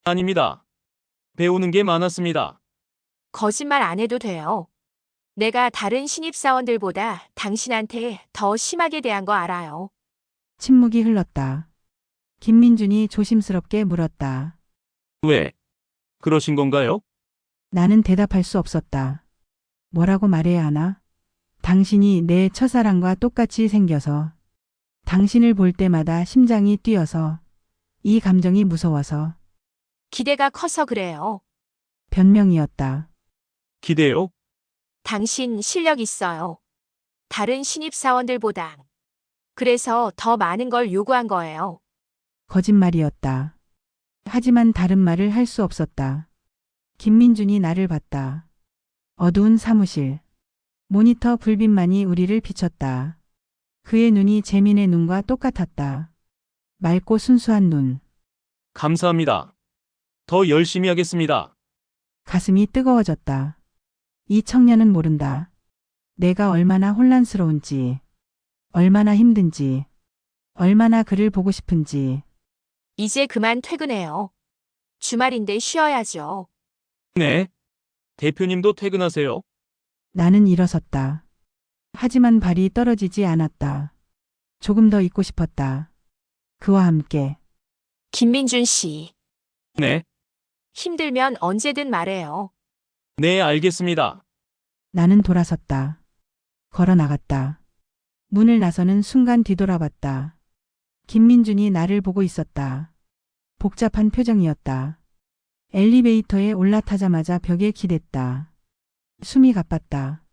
아닙니다. 배우는 게 많았습니다. 거짓말 안 해도 돼요. 내가 다른 신입사원들보다 당신한테 더 심하게 대한 거 알아요. 침묵이 흘렀다. 김민준이 조심스럽게 물었다. 왜? 그러신 건가요? 나는 대답할 수 없었다. 뭐라고 말해야 하나? 당신이 내 첫사랑과 똑같이 생겨서, 당신을 볼 때마다 심장이 뛰어서, 이 감정이 무서워서. 기대가 커서 그래요. 변명이었다. 기대요? 당신 실력 있어요. 다른 신입사원들보다. 그래서 더 많은 걸 요구한 거예요. 거짓말이었다. 하지만 다른 말을 할 수 없었다. 김민준이 나를 봤다. 어두운 사무실. 모니터 불빛만이 우리를 비췄다. 그의 눈이 재민의 눈과 똑같았다. 맑고 순수한 눈. 감사합니다. 더 열심히 하겠습니다. 가슴이 뜨거워졌다. 이 청년은 모른다. 내가 얼마나 혼란스러운지, 얼마나 힘든지, 얼마나 그를 보고 싶은지. 이제 그만 퇴근해요. 주말인데 쉬어야죠. 네. 대표님도 퇴근하세요. 나는 일어섰다. 하지만 발이 떨어지지 않았다. 조금 더 있고 싶었다. 그와 함께. 김민준 씨, 네. 힘들면 언제든 말해요. 네, 알겠습니다. 나는 돌아섰다. 걸어 나갔다. 문을 나서는 순간 뒤돌아봤다. 김민준이 나를 보고 있었다. 복잡한 표정이었다. 엘리베이터에 올라타자마자 벽에 기댔다. 숨이 가빴다.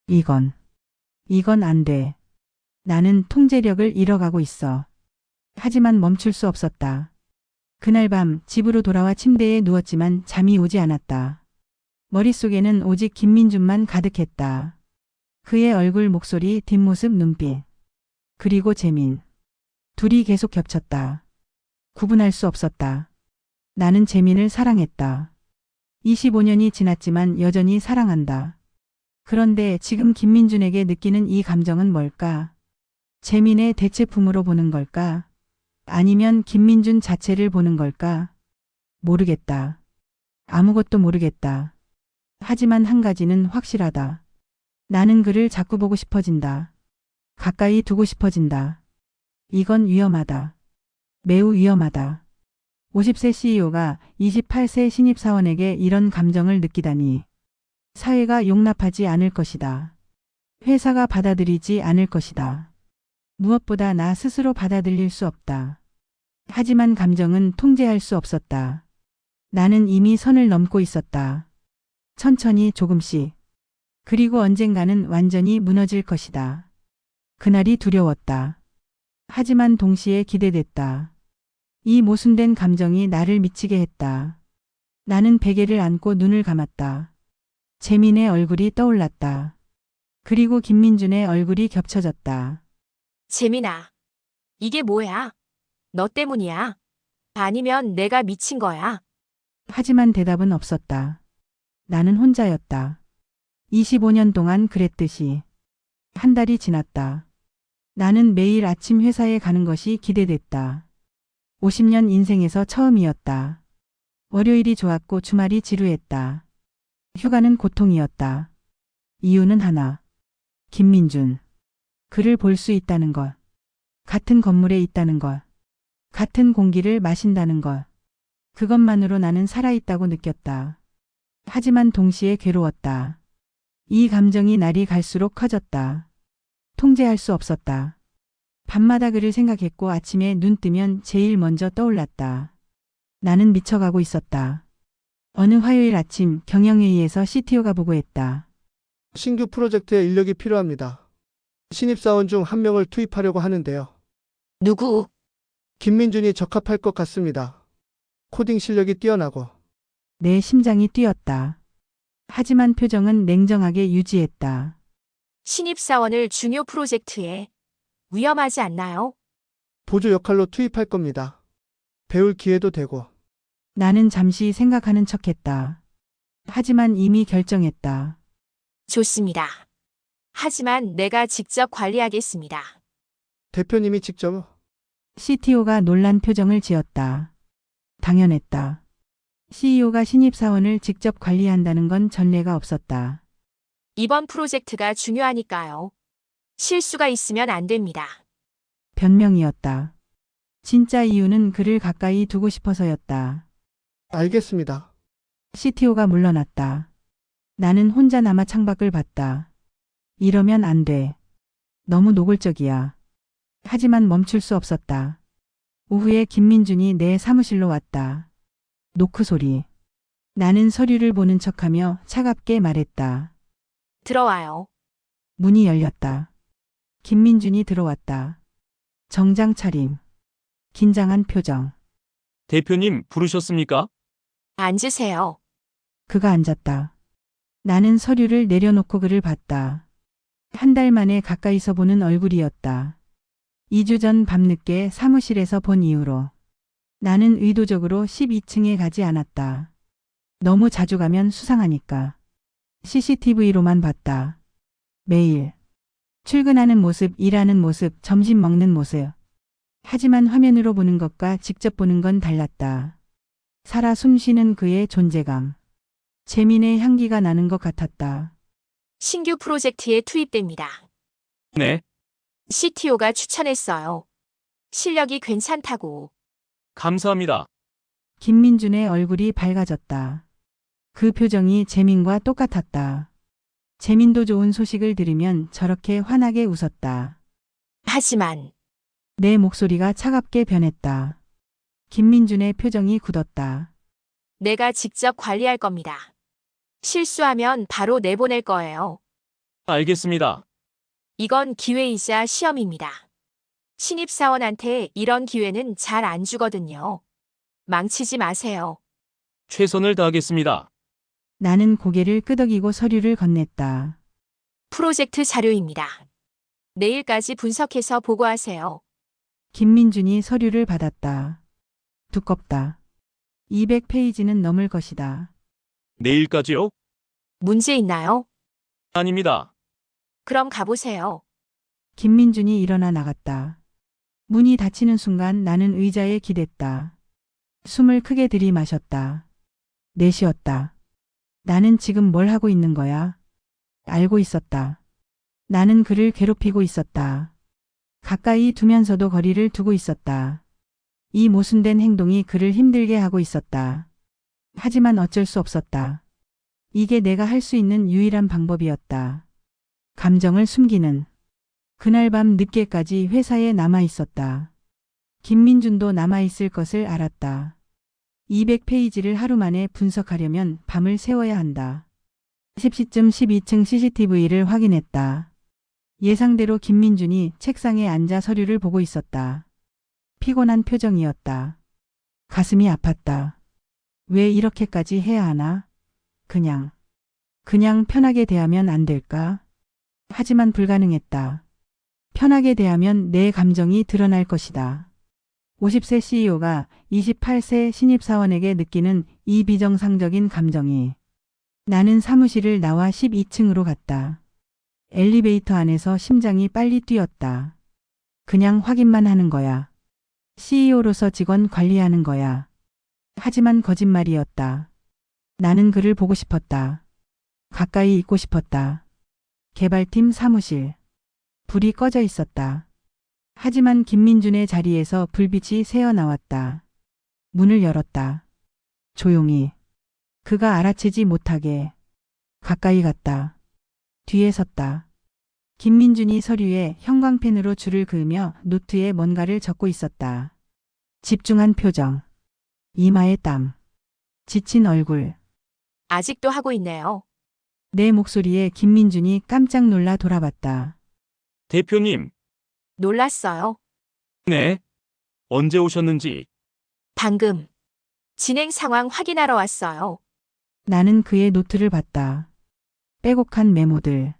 이건 안 돼. 나는 통제력을 잃어가고 있어. 하지만 멈출 수 없었다. 그날 밤 집으로 돌아와 침대에 누웠지만 잠이 오지 않았다. 머릿속에는 오직 김민준만 가득했다. 그의 얼굴, 목소리, 뒷모습, 눈빛. 그리고 재민. 둘이 계속 겹쳤다. 구분할 수 없었다. 나는 재민을 사랑했다. 25년이 지났지만 여전히 사랑한다. 그런데 지금 김민준에게 느끼는 이 감정은 뭘까? 재민의 대체품으로 보는 걸까? 아니면 김민준 자체를 보는 걸까? 모르겠다. 아무것도 모르겠다. 하지만 한 가지는 확실하다. 나는 그를 자꾸 보고 싶어진다. 가까이 두고 싶어진다. 이건 위험하다. 매우 위험하다. 50세 CEO가 28세 신입사원에게 이런 감정을 느끼다니. 사회가 용납하지 않을 것이다. 회사가 받아들이지 않을 것이다. 무엇보다 나 스스로 받아들일 수 없다. 하지만 감정은 통제할 수 없었다. 나는 이미 선을 넘고 있었다. 천천히 조금씩. 그리고 언젠가는 완전히 무너질 것이다. 그날이 두려웠다. 하지만 동시에 기대됐다. 이 모순된 감정이 나를 미치게 했다. 나는 베개를 안고 눈을 감았다. 재민의 얼굴이 떠올랐다. 그리고 김민준의 얼굴이 겹쳐졌다. 재민아, 이게 뭐야? 너 때문이야? 아니면 내가 미친 거야? 하지만 대답은 없었다. 나는 혼자였다. 25년 동안 그랬듯이. 한 달이 지났다. 나는 매일 아침 회사에 가는 것이 기대됐다. 50년 인생에서 처음이었다. 월요일이 좋았고 주말이 지루했다. 휴가는 고통이었다. 이유는 하나. 김민준. 그를 볼 수 있다는 것. 같은 건물에 있다는 것. 같은 공기를 마신다는 것. 그것만으로 나는 살아있다고 느꼈다. 하지만 동시에 괴로웠다. 이 감정이 날이 갈수록 커졌다. 통제할 수 없었다. 밤마다 그를 생각했고 아침에 눈 뜨면 제일 먼저 떠올랐다. 나는 미쳐가고 있었다. 어느 화요일 아침 경영회의에서 CTO가 보고했다. 신규 프로젝트에 인력이 필요합니다. 신입사원 중 한 명을 투입하려고 하는데요. 누구? 김민준이 적합할 것 같습니다. 코딩 실력이 뛰어나고. 내 심장이 뛰었다. 하지만 표정은 냉정하게 유지했다. 신입사원을 중요 프로젝트에 위험하지 않나요? 보조 역할로 투입할 겁니다. 배울 기회도 되고. 나는 잠시 생각하는 척했다. 하지만 이미 결정했다. 좋습니다. 하지만 내가 직접 관리하겠습니다. 대표님이 직접. CTO가 놀란 표정을 지었다. 당연했다. CEO가 신입사원을 직접 관리한다는 건 전례가 없었다. 이번 프로젝트가 중요하니까요. 실수가 있으면 안 됩니다. 변명이었다. 진짜 이유는 그를 가까이 두고 싶어서였다. 알겠습니다. CTO가 물러났다. 나는 혼자 남아 창밖을 봤다. 이러면 안 돼. 너무 노골적이야. 하지만 멈출 수 없었다. 오후에 김민준이 내 사무실로 왔다. 노크 소리. 나는 서류를 보는 척하며 차갑게 말했다. 들어와요. 문이 열렸다. 김민준이 들어왔다. 정장 차림. 긴장한 표정. 대표님 부르셨습니까? 앉으세요. 그가 앉았다. 나는 서류를 내려놓고 그를 봤다. 한 달 만에 가까이서 보는 얼굴이었다. 2주 전 밤늦게 사무실에서 본 이후로. 나는 의도적으로 12층에 가지 않았다. 너무 자주 가면 수상하니까. CCTV로만 봤다. 매일. 출근하는 모습, 일하는 모습, 점심 먹는 모습. 하지만 화면으로 보는 것과 직접 보는 건 달랐다. 살아 숨쉬는 그의 존재감. 재민의 향기가 나는 것 같았다. 신규 프로젝트에 투입됩니다. 네. CTO가 추천했어요. 실력이 괜찮다고. 감사합니다. 김민준의 얼굴이 밝아졌다. 그 표정이 재민과 똑같았다. 재민도 좋은 소식을 들으면 저렇게 환하게 웃었다. 하지만 내 목소리가 차갑게 변했다. 김민준의 표정이 굳었다. 내가 직접 관리할 겁니다. 실수하면 바로 내보낼 거예요. 알겠습니다. 이건 기회이자 시험입니다. 신입사원한테 이런 기회는 잘 안 주거든요. 망치지 마세요. 최선을 다하겠습니다. 나는 고개를 끄덕이고 서류를 건넸다. 프로젝트 자료입니다. 내일까지 분석해서 보고하세요. 김민준이 서류를 받았다. 두껍다. 200페이지는 넘을 것이다. 내일까지요? 문제 있나요? 아닙니다. 그럼 가보세요. 김민준이 일어나 나갔다. 문이 닫히는 순간 나는 의자에 기댔다. 숨을 크게 들이마셨다. 내쉬었다. 나는 지금 뭘 하고 있는 거야? 알고 있었다. 나는 그를 괴롭히고 있었다. 가까이 두면서도 거리를 두고 있었다. 이 모순된 행동이 그를 힘들게 하고 있었다. 하지만 어쩔 수 없었다. 이게 내가 할 수 있는 유일한 방법이었다. 감정을 숨기는. 그날 밤 늦게까지 회사에 남아 있었다. 김민준도 남아 있을 것을 알았다. 200페이지를 하루 만에 분석하려면 밤을 새워야 한다. 10시쯤 12층 CCTV를 확인했다. 예상대로 김민준이 책상에 앉아 서류를 보고 있었다. 피곤한 표정이었다. 가슴이 아팠다. 왜 이렇게까지 해야 하나? 그냥 편하게 대하면 안 될까? 하지만 불가능했다. 편하게 대하면 내 감정이 드러날 것이다. 50세 CEO가 28세 신입사원에게 느끼는 이 비정상적인 감정이. 나는 사무실을 나와 12층으로 갔다. 엘리베이터 안에서 심장이 빨리 뛰었다. 그냥 확인만 하는 거야. CEO로서 직원 관리하는 거야. 하지만 거짓말이었다. 나는 그를 보고 싶었다. 가까이 있고 싶었다. 개발팀 사무실. 불이 꺼져 있었다. 하지만 김민준의 자리에서 불빛이 새어나왔다. 문을 열었다. 조용히. 그가 알아채지 못하게. 가까이 갔다. 뒤에 섰다. 김민준이 서류에 형광펜으로 줄을 그으며 노트에 뭔가를 적고 있었다. 집중한 표정. 이마에 땀. 지친 얼굴. 아직도 하고 있네요. 내 목소리에 김민준이 깜짝 놀라 돌아봤다. 대표님, 놀랐어요. 네. 언제 오셨는지. 방금. 진행 상황 확인하러 왔어요. 나는 그의 노트를 봤다. 빼곡한 메모들.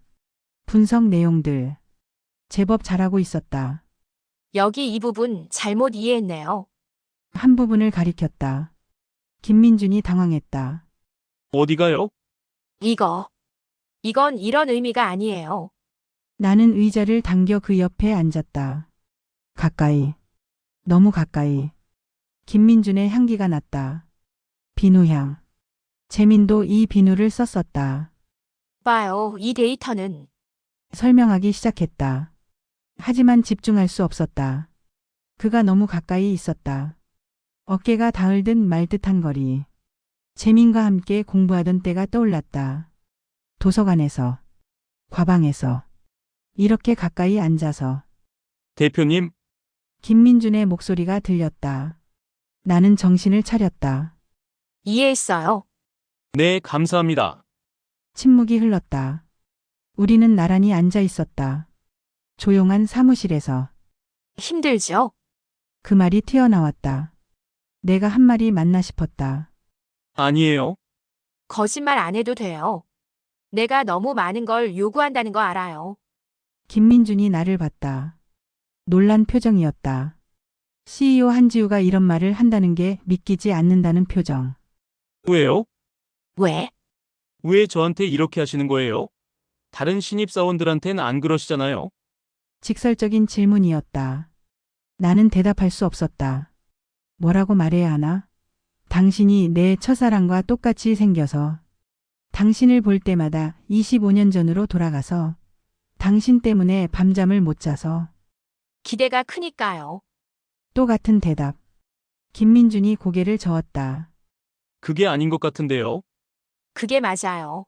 분석 내용들. 제법 잘하고 있었다. 여기 이 부분 잘못 이해했네요. 한 부분을 가리켰다. 김민준이 당황했다. 어디가요? 이건 이런 의미가 아니에요. 나는 의자를 당겨 그 옆에 앉았다. 가까이. 너무 가까이. 김민준의 향기가 났다. 비누향. 재민도 이 비누를 썼었다. 봐요, 이 데이터는. 설명하기 시작했다. 하지만 집중할 수 없었다. 그가 너무 가까이 있었다. 어깨가 닿을 듯 말 듯한 거리. 재민과 함께 공부하던 때가 떠올랐다. 도서관에서. 과방에서. 이렇게 가까이 앉아서. 대표님, 김민준의 목소리가 들렸다. 나는 정신을 차렸다. 이해했어요. 네, 감사합니다. 침묵이 흘렀다. 우리는 나란히 앉아 있었다. 조용한 사무실에서. 힘들죠? 그 말이 튀어나왔다. 내가 한 말이 맞나 싶었다. 아니에요. 거짓말 안 해도 돼요. 내가 너무 많은 걸 요구한다는 거 알아요. 김민준이 나를 봤다. 놀란 표정이었다. CEO 한지우가 이런 말을 한다는 게 믿기지 않는다는 표정. 왜요? 왜? 왜 저한테 이렇게 하시는 거예요? 다른 신입사원들한텐 안 그러시잖아요. 직설적인 질문이었다. 나는 대답할 수 없었다. 뭐라고 말해야 하나? 당신이 내 첫사랑과 똑같이 생겨서. 당신을 볼 때마다 25년 전으로 돌아가서. 당신 때문에 밤잠을 못 자서. 기대가 크니까요. 또 같은 대답. 김민준이 고개를 저었다. 그게 아닌 것 같은데요. 그게 맞아요.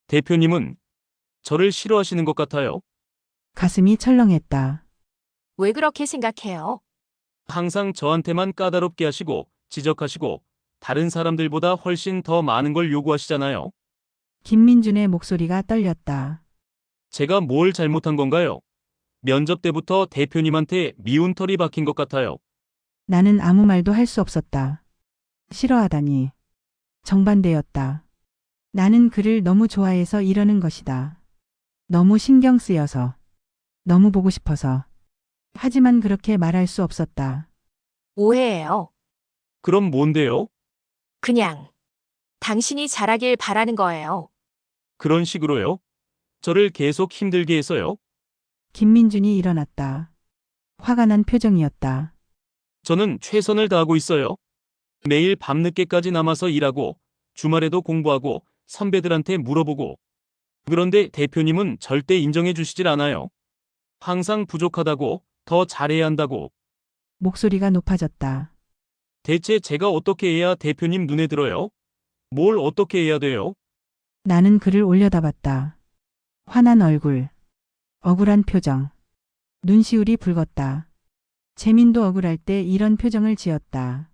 대표님은 저를 싫어하시는 것 같아요. 가슴이 철렁했다. 왜 그렇게 생각해요? 항상 저한테만 까다롭게 하시고 지적하시고 다른 사람들보다 훨씬 더 많은 걸 요구하시잖아요. 김민준의 목소리가 떨렸다. 제가 뭘 잘못한 건가요? 면접 때부터 대표님한테 미운 털이 박힌 것 같아요. 나는 아무 말도 할 수 없었다. 싫어하다니. 정반대였다. 나는 그를 너무 좋아해서 이러는 것이다. 너무 신경 쓰여서. 너무 보고 싶어서. 하지만 그렇게 말할 수 없었다. 오해예요. 그럼 뭔데요? 그냥 당신이 잘하길 바라는 거예요. 그런 식으로요? 저를 계속 힘들게 해서요? 김민준이 일어났다. 화가 난 표정이었다. 저는 최선을 다하고 있어요. 매일 밤늦게까지 남아서 일하고 주말에도 공부하고 선배들한테 물어보고. 그런데 대표님은 절대 인정해 주시질 않아요. 항상 부족하다고, 더 잘해야 한다고. 목소리가 높아졌다. 대체 제가 어떻게 해야 대표님 눈에 들어요? 뭘 어떻게 해야 돼요? 나는 그를 올려다봤다. 화난 얼굴. 억울한 표정. 눈시울이 붉었다. 재민도 억울할 때 이런 표정을 지었다.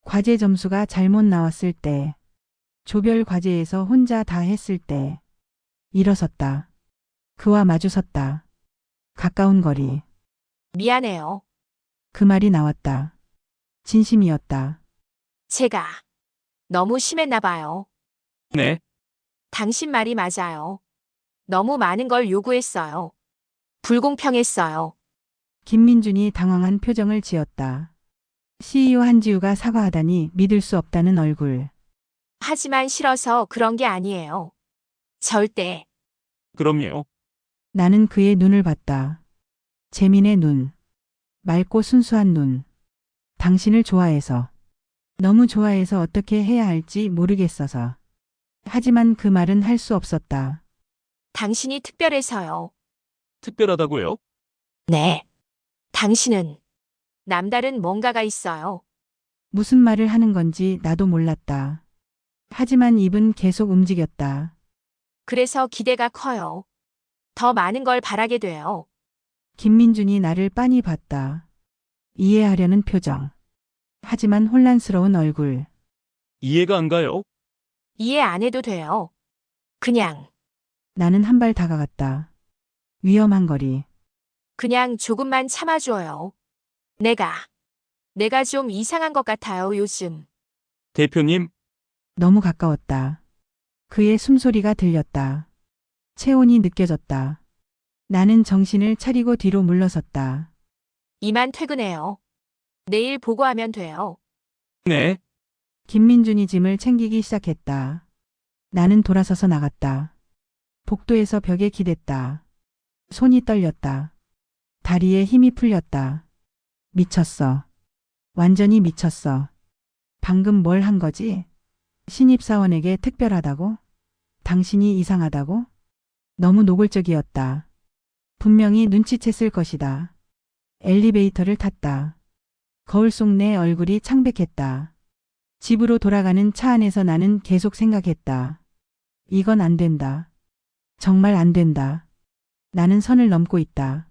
과제 점수가 잘못 나왔을 때. 조별 과제에서 혼자 다 했을 때. 일어섰다. 그와 마주섰다. 가까운 거리. 미안해요. 그 말이 나왔다. 진심이었다. 제가 너무 심했나 봐요. 네, 당신 말이 맞아요. 너무 많은 걸 요구했어요. 불공평했어요. 김민준이 당황한 표정을 지었다. CEO 한지우가 사과하다니 믿을 수 없다는 얼굴. 하지만 싫어서 그런 게 아니에요. 절대. 그럼요. 나는 그의 눈을 봤다. 재민의 눈. 맑고 순수한 눈. 당신을 좋아해서. 너무 좋아해서 어떻게 해야 할지 모르겠어서. 하지만 그 말은 할 수 없었다. 당신이 특별해서요. 특별하다고요? 네. 당신은 남다른 뭔가가 있어요. 무슨 말을 하는 건지 나도 몰랐다. 하지만 입은 계속 움직였다. 그래서 기대가 커요. 더 많은 걸 바라게 돼요. 김민준이 나를 빤히 봤다. 이해하려는 표정. 하지만 혼란스러운 얼굴. 이해가 안 가요? 이해 안 해도 돼요. 그냥, 나는 한 발 다가갔다. 위험한 거리. 그냥 조금만 참아줘요. 내가 좀 이상한 것 같아요, 요즘. 대표님, 너무 가까웠다. 그의 숨소리가 들렸다. 체온이 느껴졌다. 나는 정신을 차리고 뒤로 물러섰다. 이만 퇴근해요. 내일 보고하면 돼요. 네, 김민준이 짐을 챙기기 시작했다. 나는 돌아서서 나갔다. 복도에서 벽에 기댔다. 손이 떨렸다. 다리에 힘이 풀렸다. 미쳤어. 완전히 미쳤어. 방금 뭘 한 거지? 신입사원에게 특별하다고? 당신이 이상하다고? 너무 노골적이었다. 분명히 눈치챘을 것이다. 엘리베이터를 탔다. 거울 속 내 얼굴이 창백했다. 집으로 돌아가는 차 안에서 나는 계속 생각했다. 이건 안 된다. 정말 안 된다. 나는 선을 넘고 있다.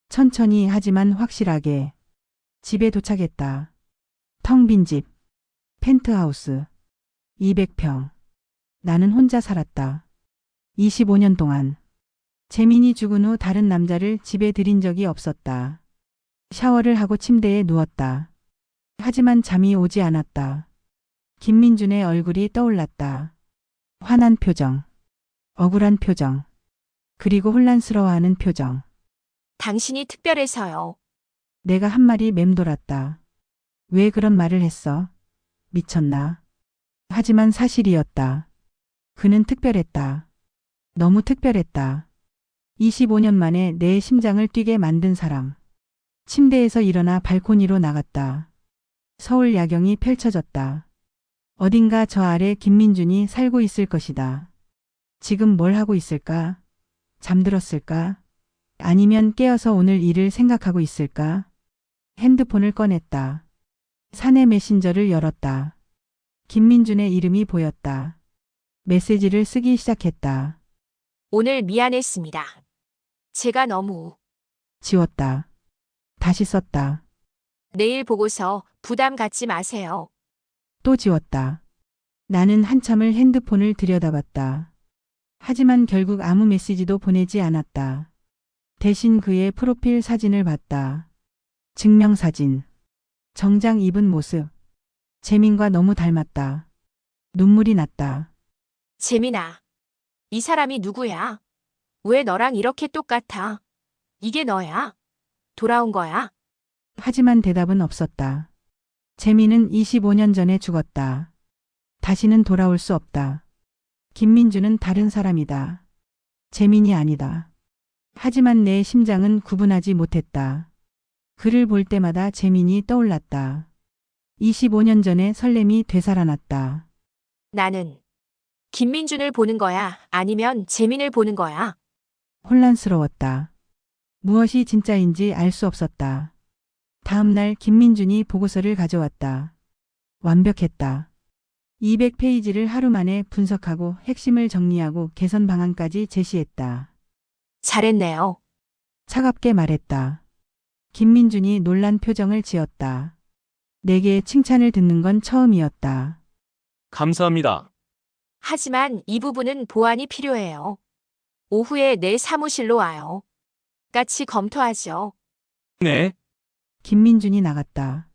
천천히 하지만 확실하게. 집에 도착했다. 텅 빈 집. 펜트하우스. 200평. 나는 혼자 살았다. 25년 동안. 재민이 죽은 후 다른 남자를 집에 들인 적이 없었다. 샤워를 하고 침대에 누웠다. 하지만 잠이 오지 않았다. 김민준의 얼굴이 떠올랐다. 화난 표정. 억울한 표정. 그리고 혼란스러워하는 표정. 당신이 특별해서요. 내가 한 말이 맴돌았다. 왜 그런 말을 했어? 미쳤나? 하지만 사실이었다. 그는 특별했다. 너무 특별했다. 25년 만에 내 심장을 뛰게 만든 사람. 침대에서 일어나 발코니로 나갔다. 서울 야경이 펼쳐졌다. 어딘가 저 아래 김민준이 살고 있을 것이다. 지금 뭘 하고 있을까? 잠들었을까? 아니면 깨어서 오늘 일을 생각하고 있을까? 핸드폰을 꺼냈다. 사내 메신저를 열었다. 김민준의 이름이 보였다. 메시지를 쓰기 시작했다. 오늘 미안했습니다. 제가 너무 지웠다. 다시 썼다. 내일 보고서 부담 갖지 마세요. 또 지웠다. 나는 한참을 핸드폰을 들여다봤다. 하지만 결국 아무 메시지도 보내지 않았다. 대신 그의 프로필 사진을 봤다. 증명사진. 정장 입은 모습. 재민과 너무 닮았다. 눈물이 났다. 재민아, 이 사람이 누구야? 왜 너랑 이렇게 똑같아? 이게 너야? 돌아온 거야? 하지만 대답은 없었다. 재민은 25년 전에 죽었다. 다시는 돌아올 수 없다. 김민주는 다른 사람이다. 재민이 아니다. 하지만 내 심장은 구분하지 못했다. 그를 볼 때마다 재민이 떠올랐다. 25년 전의 설렘이 되살아났다. 나는 김민준을 보는 거야? 아니면 재민을 보는 거야? 혼란스러웠다. 무엇이 진짜인지 알 수 없었다. 다음 날 김민준이 보고서를 가져왔다. 완벽했다. 200페이지를 하루 만에 분석하고 핵심을 정리하고 개선 방안까지 제시했다. 잘했네요. 차갑게 말했다. 김민준이 놀란 표정을 지었다. 내게 칭찬을 듣는 건 처음이었다. 감사합니다. 하지만 이 부분은 보완이 필요해요. 오후에 내 사무실로 와요. 같이 검토하죠. 네. 김민준이 나갔다.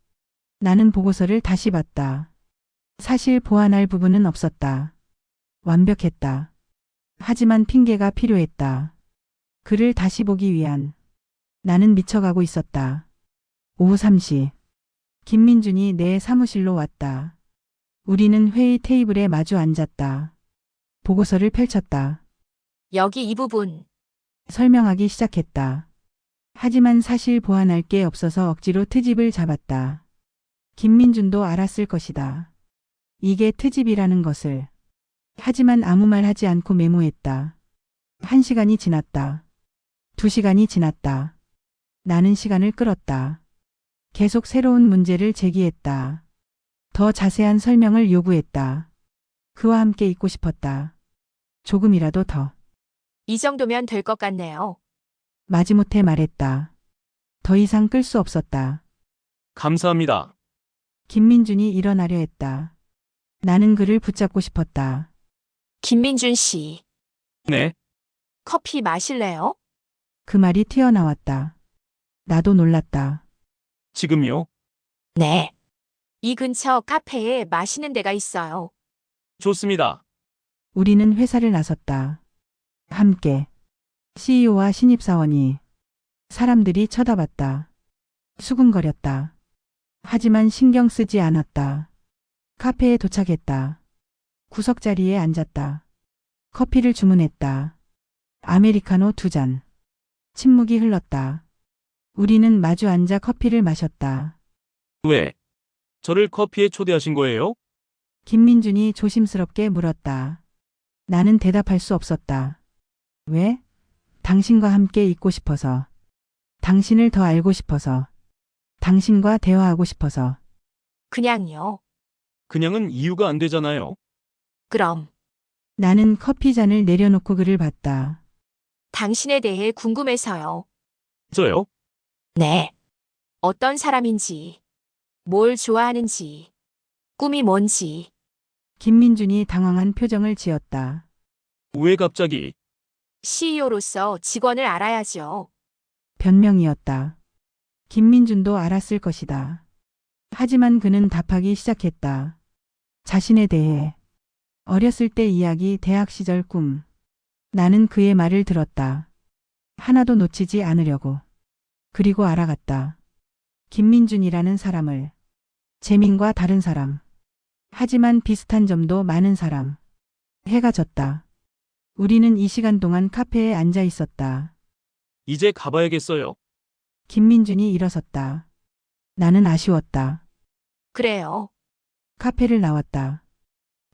나는 보고서를 다시 봤다. 사실 보완할 부분은 없었다. 완벽했다. 하지만 핑계가 필요했다. 그를 다시 보기 위한. 나는 미쳐가고 있었다. 오후 3시. 김민준이 내 사무실로 왔다. 우리는 회의 테이블에 마주 앉았다. 보고서를 펼쳤다. 여기 이 부분. 설명하기 시작했다. 하지만 사실 보완할 게 없어서 억지로 트집을 잡았다. 김민준도 알았을 것이다. 이게 트집이라는 것을. 하지만 아무 말 하지 않고 메모했다. 1시간이 지났다. 2시간이 지났다. 나는 시간을 끌었다. 계속 새로운 문제를 제기했다. 더 자세한 설명을 요구했다. 그와 함께 있고 싶었다. 조금이라도 더. 이 정도면 될 것 같네요. 마지못해 말했다. 더 이상 끌 수 없었다. 감사합니다. 김민준이 일어나려 했다. 나는 그를 붙잡고 싶었다. 김민준 씨, 네. 커피 마실래요? 그 말이 튀어나왔다. 나도 놀랐다. 지금요? 네. 이 근처 카페에 마시는 데가 있어요. 좋습니다. 우리는 회사를 나섰다. 함께. CEO와 신입사원이. 사람들이 쳐다봤다. 수군거렸다. 하지만 신경 쓰지 않았다. 카페에 도착했다. 구석자리에 앉았다. 커피를 주문했다. 아메리카노 2잔. 침묵이 흘렀다. 우리는 마주 앉아 커피를 마셨다. 왜? 저를 커피에 초대하신 거예요? 김민준이 조심스럽게 물었다. 나는 대답할 수 없었다. 왜? 당신과 함께 있고 싶어서. 당신을 더 알고 싶어서. 당신과 대화하고 싶어서. 그냥요. 그냥은 이유가 안 되잖아요. 그럼 나는 커피 잔을 내려놓고 그를 봤다. 당신에 대해 궁금해서요. 저요? 네. 어떤 사람인지, 뭘 좋아하는지, 꿈이 뭔지. 김민준이 당황한 표정을 지었다. 왜 갑자기? CEO로서 직원을 알아야죠. 변명이었다. 김민준도 알았을 것이다. 하지만 그는 답하기 시작했다. 자신에 대해. 어렸을 때 이야기, 대학 시절 꿈. 나는 그의 말을 들었다. 하나도 놓치지 않으려고. 그리고 알아갔다. 김민준이라는 사람을. 재민과 다른 사람. 하지만 비슷한 점도 많은 사람. 해가 졌다. 우리는 이 시간 동안 카페에 앉아 있었다. 이제 가봐야겠어요. 김민준이 일어섰다. 나는 아쉬웠다. 그래요. 카페를 나왔다.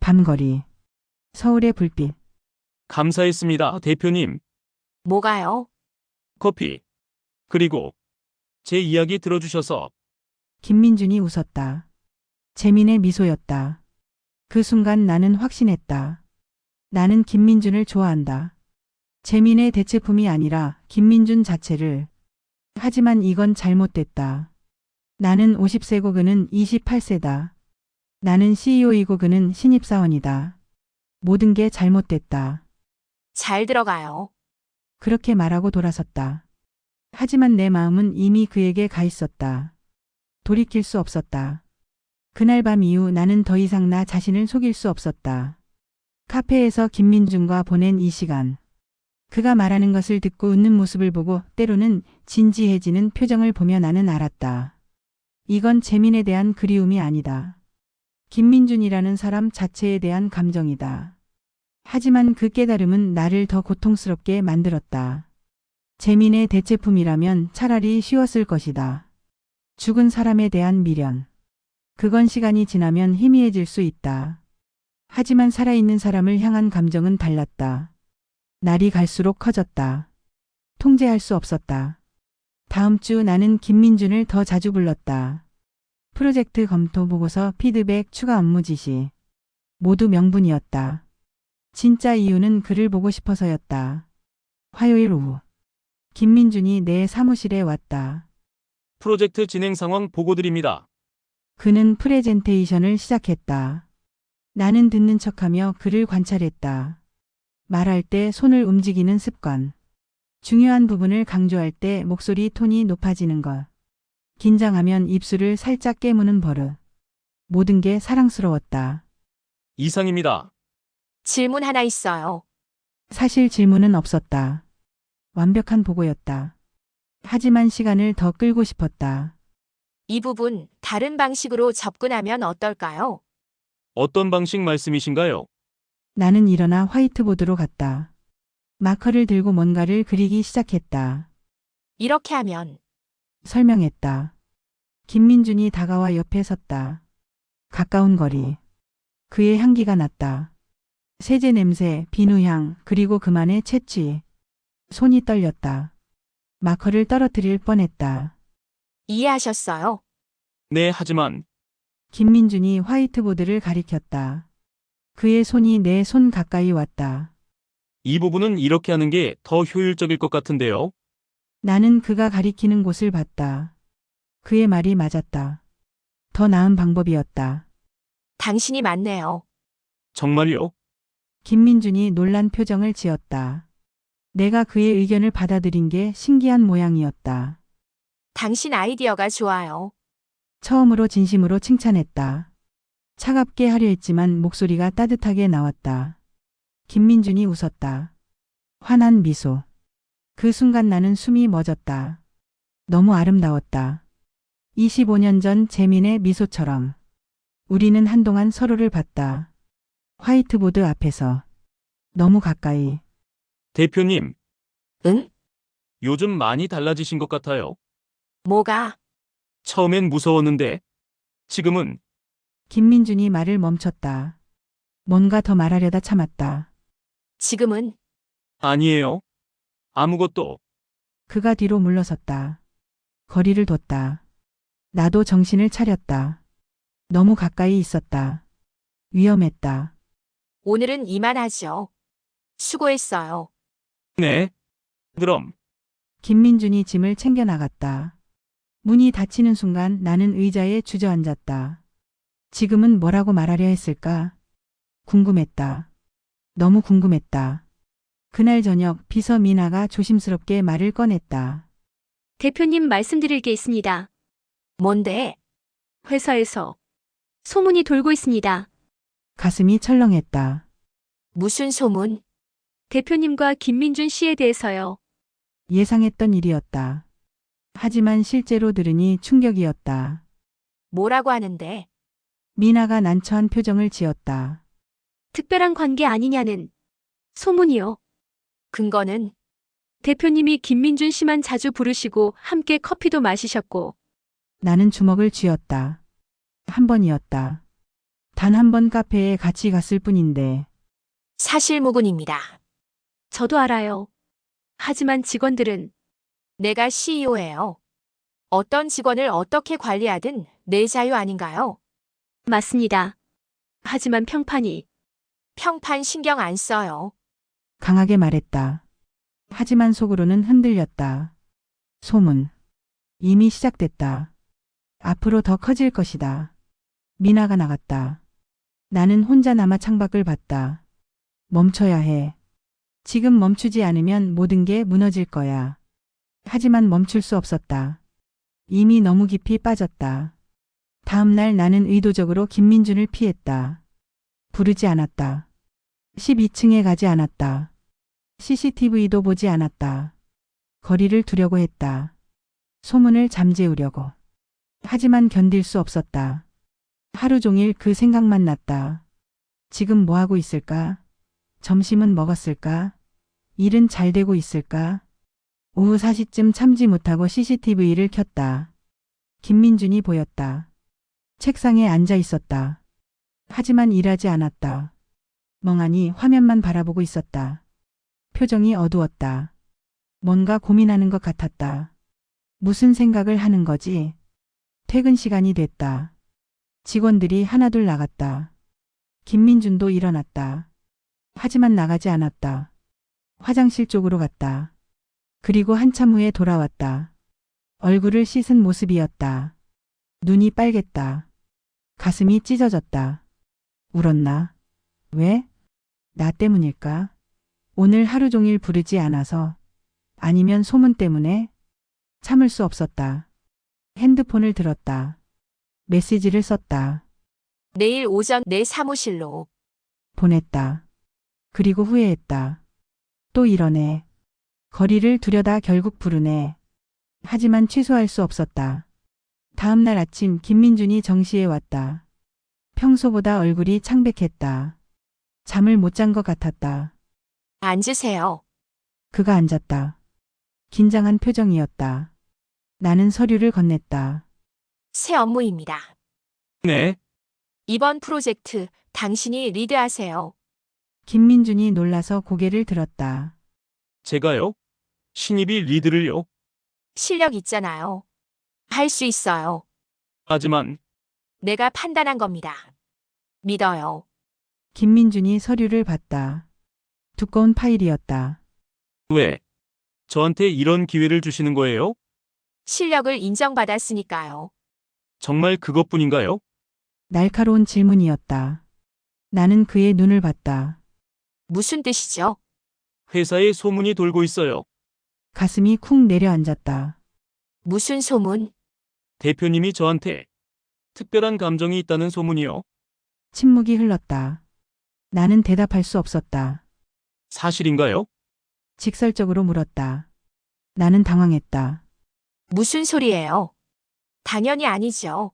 밤거리. 서울의 불빛. 감사했습니다, 대표님. 뭐가요? 커피. 그리고 제 이야기 들어주셔서. 김민준이 웃었다. 재민의 미소였다. 그 순간 나는 확신했다. 나는 김민준을 좋아한다. 재민의 대체품이 아니라 김민준 자체를. 하지만 이건 잘못됐다. 나는 50세고 그는 28세다. 나는 CEO이고 그는 신입사원이다. 모든 게 잘못됐다. 잘 들어가요. 그렇게 말하고 돌아섰다. 하지만 내 마음은 이미 그에게 가 있었다. 돌이킬 수 없었다. 그날 밤 이후 나는 더 이상 나 자신을 속일 수 없었다. 카페에서 김민준과 보낸 이 시간. 그가 말하는 것을 듣고 웃는 모습을 보고 때로는 진지해지는 표정을 보며 나는 알았다. 이건 재민에 대한 그리움이 아니다. 김민준이라는 사람 자체에 대한 감정이다. 하지만 그 깨달음은 나를 더 고통스럽게 만들었다. 재민의 대체품이라면 차라리 쉬웠을 것이다. 죽은 사람에 대한 미련. 그건 시간이 지나면 희미해질 수 있다. 하지만 살아있는 사람을 향한 감정은 달랐다. 날이 갈수록 커졌다. 통제할 수 없었다. 다음 주 나는 김민준을 더 자주 불렀다. 프로젝트 검토 보고서 피드백 추가 업무 지시. 모두 명분이었다. 진짜 이유는 그를 보고 싶어서였다. 화요일 오후. 김민준이 내 사무실에 왔다. 프로젝트 진행 상황 보고드립니다. 그는 프레젠테이션을 시작했다. 나는 듣는 척하며 그를 관찰했다. 말할 때 손을 움직이는 습관. 중요한 부분을 강조할 때 목소리 톤이 높아지는 것. 긴장하면 입술을 살짝 깨무는 버릇. 모든 게 사랑스러웠다. 이상입니다. 질문 하나 있어요. 사실 질문은 없었다. 완벽한 보고였다. 하지만 시간을 더 끌고 싶었다. 이 부분 다른 방식으로 접근하면 어떨까요? 어떤 방식 말씀이신가요? 나는 일어나 화이트보드로 갔다. 마커를 들고 뭔가를 그리기 시작했다. 이렇게 하면 설명했다. 김민준이 다가와 옆에 섰다. 가까운 거리. 그의 향기가 났다. 세제 냄새, 비누향, 그리고 그만의 채취. 손이 떨렸다. 마커를 떨어뜨릴 뻔했다. 이해하셨어요? 네, 하지만 김민준이 화이트보드를 가리켰다. 그의 손이 내 손 가까이 왔다. 이 부분은 이렇게 하는 게 더 효율적일 것 같은데요. 나는 그가 가리키는 곳을 봤다. 그의 말이 맞았다. 더 나은 방법이었다. 당신이 맞네요. 정말요? 김민준이 놀란 표정을 지었다. 내가 그의 의견을 받아들인 게 신기한 모양이었다. 당신 아이디어가 좋아요. 처음으로 진심으로 칭찬했다. 차갑게 하려 했지만 목소리가 따뜻하게 나왔다. 김민준이 웃었다. 환한 미소. 그 순간 나는 숨이 멎었다. 너무 아름다웠다. 25년 전 재민의 미소처럼. 우리는 한동안 서로를 봤다. 화이트보드 앞에서. 너무 가까이. 대표님, 응? 요즘 많이 달라지신 것 같아요. 뭐가? 처음엔 무서웠는데 지금은 김민준이 말을 멈췄다. 뭔가 더 말하려다 참았다. 지금은 아니에요. 아무것도. 그가 뒤로 물러섰다. 거리를 뒀다. 나도 정신을 차렸다. 너무 가까이 있었다. 위험했다. 오늘은 이만하죠. 수고했어요. 네. 그럼 김민준이 짐을 챙겨 나갔다. 문이 닫히는 순간 나는 의자에 주저앉았다. 지금은 뭐라고 말하려 했을까? 궁금했다. 너무 궁금했다. 그날 저녁 비서 미나가 조심스럽게 말을 꺼냈다. 대표님 말씀드릴 게 있습니다. 뭔데? 회사에서 소문이 돌고 있습니다. 가슴이 철렁했다. 무슨 소문? 대표님과 김민준 씨에 대해서요. 예상했던 일이었다. 하지만 실제로 들으니 충격이었다. 뭐라고 하는데? 미나가 난처한 표정을 지었다. 특별한 관계 아니냐는 소문이요. 근거는 대표님이 김민준 씨만 자주 부르시고 함께 커피도 마시셨고 나는 주먹을 쥐었다. 한 번이었다. 단 한 번 카페에 같이 갔을 뿐인데. 사실무근입니다. 저도 알아요. 하지만 직원들은 내가 CEO예요. 어떤 직원을 어떻게 관리하든 내 자유 아닌가요? 맞습니다. 하지만 평판이 평판 신경 안 써요. 강하게 말했다. 하지만 속으로는 흔들렸다. 소문. 이미 시작됐다. 앞으로 더 커질 것이다. 미나가 나갔다. 나는 혼자 남아 창밖을 봤다. 멈춰야 해. 지금 멈추지 않으면 모든 게 무너질 거야. 하지만 멈출 수 없었다. 이미 너무 깊이 빠졌다. 다음 날 나는 의도적으로 김민준을 피했다. 부르지 않았다. 12층에 가지 않았다. CCTV도 보지 않았다. 거리를 두려고 했다. 소문을 잠재우려고. 하지만 견딜 수 없었다. 하루 종일 그 생각만 났다. 지금 뭐 하고 있을까? 점심은 먹었을까? 일은 잘 되고 있을까? 오후 4시쯤 참지 못하고 CCTV를 켰다. 김민준이 보였다. 책상에 앉아 있었다. 하지만 일하지 않았다. 멍하니 화면만 바라보고 있었다. 표정이 어두웠다. 뭔가 고민하는 것 같았다. 무슨 생각을 하는 거지? 퇴근 시간이 됐다. 직원들이 하나둘 나갔다. 김민준도 일어났다. 하지만 나가지 않았다. 화장실 쪽으로 갔다. 그리고 한참 후에 돌아왔다. 얼굴을 씻은 모습이었다. 눈이 빨갰다. 가슴이 찢어졌다. 울었나? 왜? 나 때문일까? 오늘 하루 종일 부르지 않아서? 아니면 소문 때문에? 참을 수 없었다. 핸드폰을 들었다. 메시지를 썼다. 내일 오전 내 사무실로. 보냈다. 그리고 후회했다. 또 이러네. 거리를 두려다 결국 부르네. 하지만 취소할 수 없었다. 다음 날 아침 김민준이 정시에 왔다. 평소보다 얼굴이 창백했다. 잠을 못 잔 것 같았다. 앉으세요. 그가 앉았다. 긴장한 표정이었다. 나는 서류를 건넸다. 새 업무입니다. 네, 이번 프로젝트 당신이 리드하세요. 김민준이 놀라서 고개를 들었다. 제가요? 신입이 리드를요? 실력 있잖아요. 할 수 있어요. 하지만 내가 판단한 겁니다. 믿어요. 김민준이 서류를 봤다. 두꺼운 파일이었다. 왜? 저한테 이런 기회를 주시는 거예요? 실력을 인정받았으니까요. 정말 그것뿐인가요? 날카로운 질문이었다. 나는 그의 눈을 봤다. 무슨 뜻이죠? 회사에 소문이 돌고 있어요. 가슴이 쿵 내려앉았다. 무슨 소문? 대표님이 저한테 특별한 감정이 있다는 소문이요. 침묵이 흘렀다. 나는 대답할 수 없었다. 사실인가요? 직설적으로 물었다. 나는 당황했다. 무슨 소리예요? 당연히 아니죠.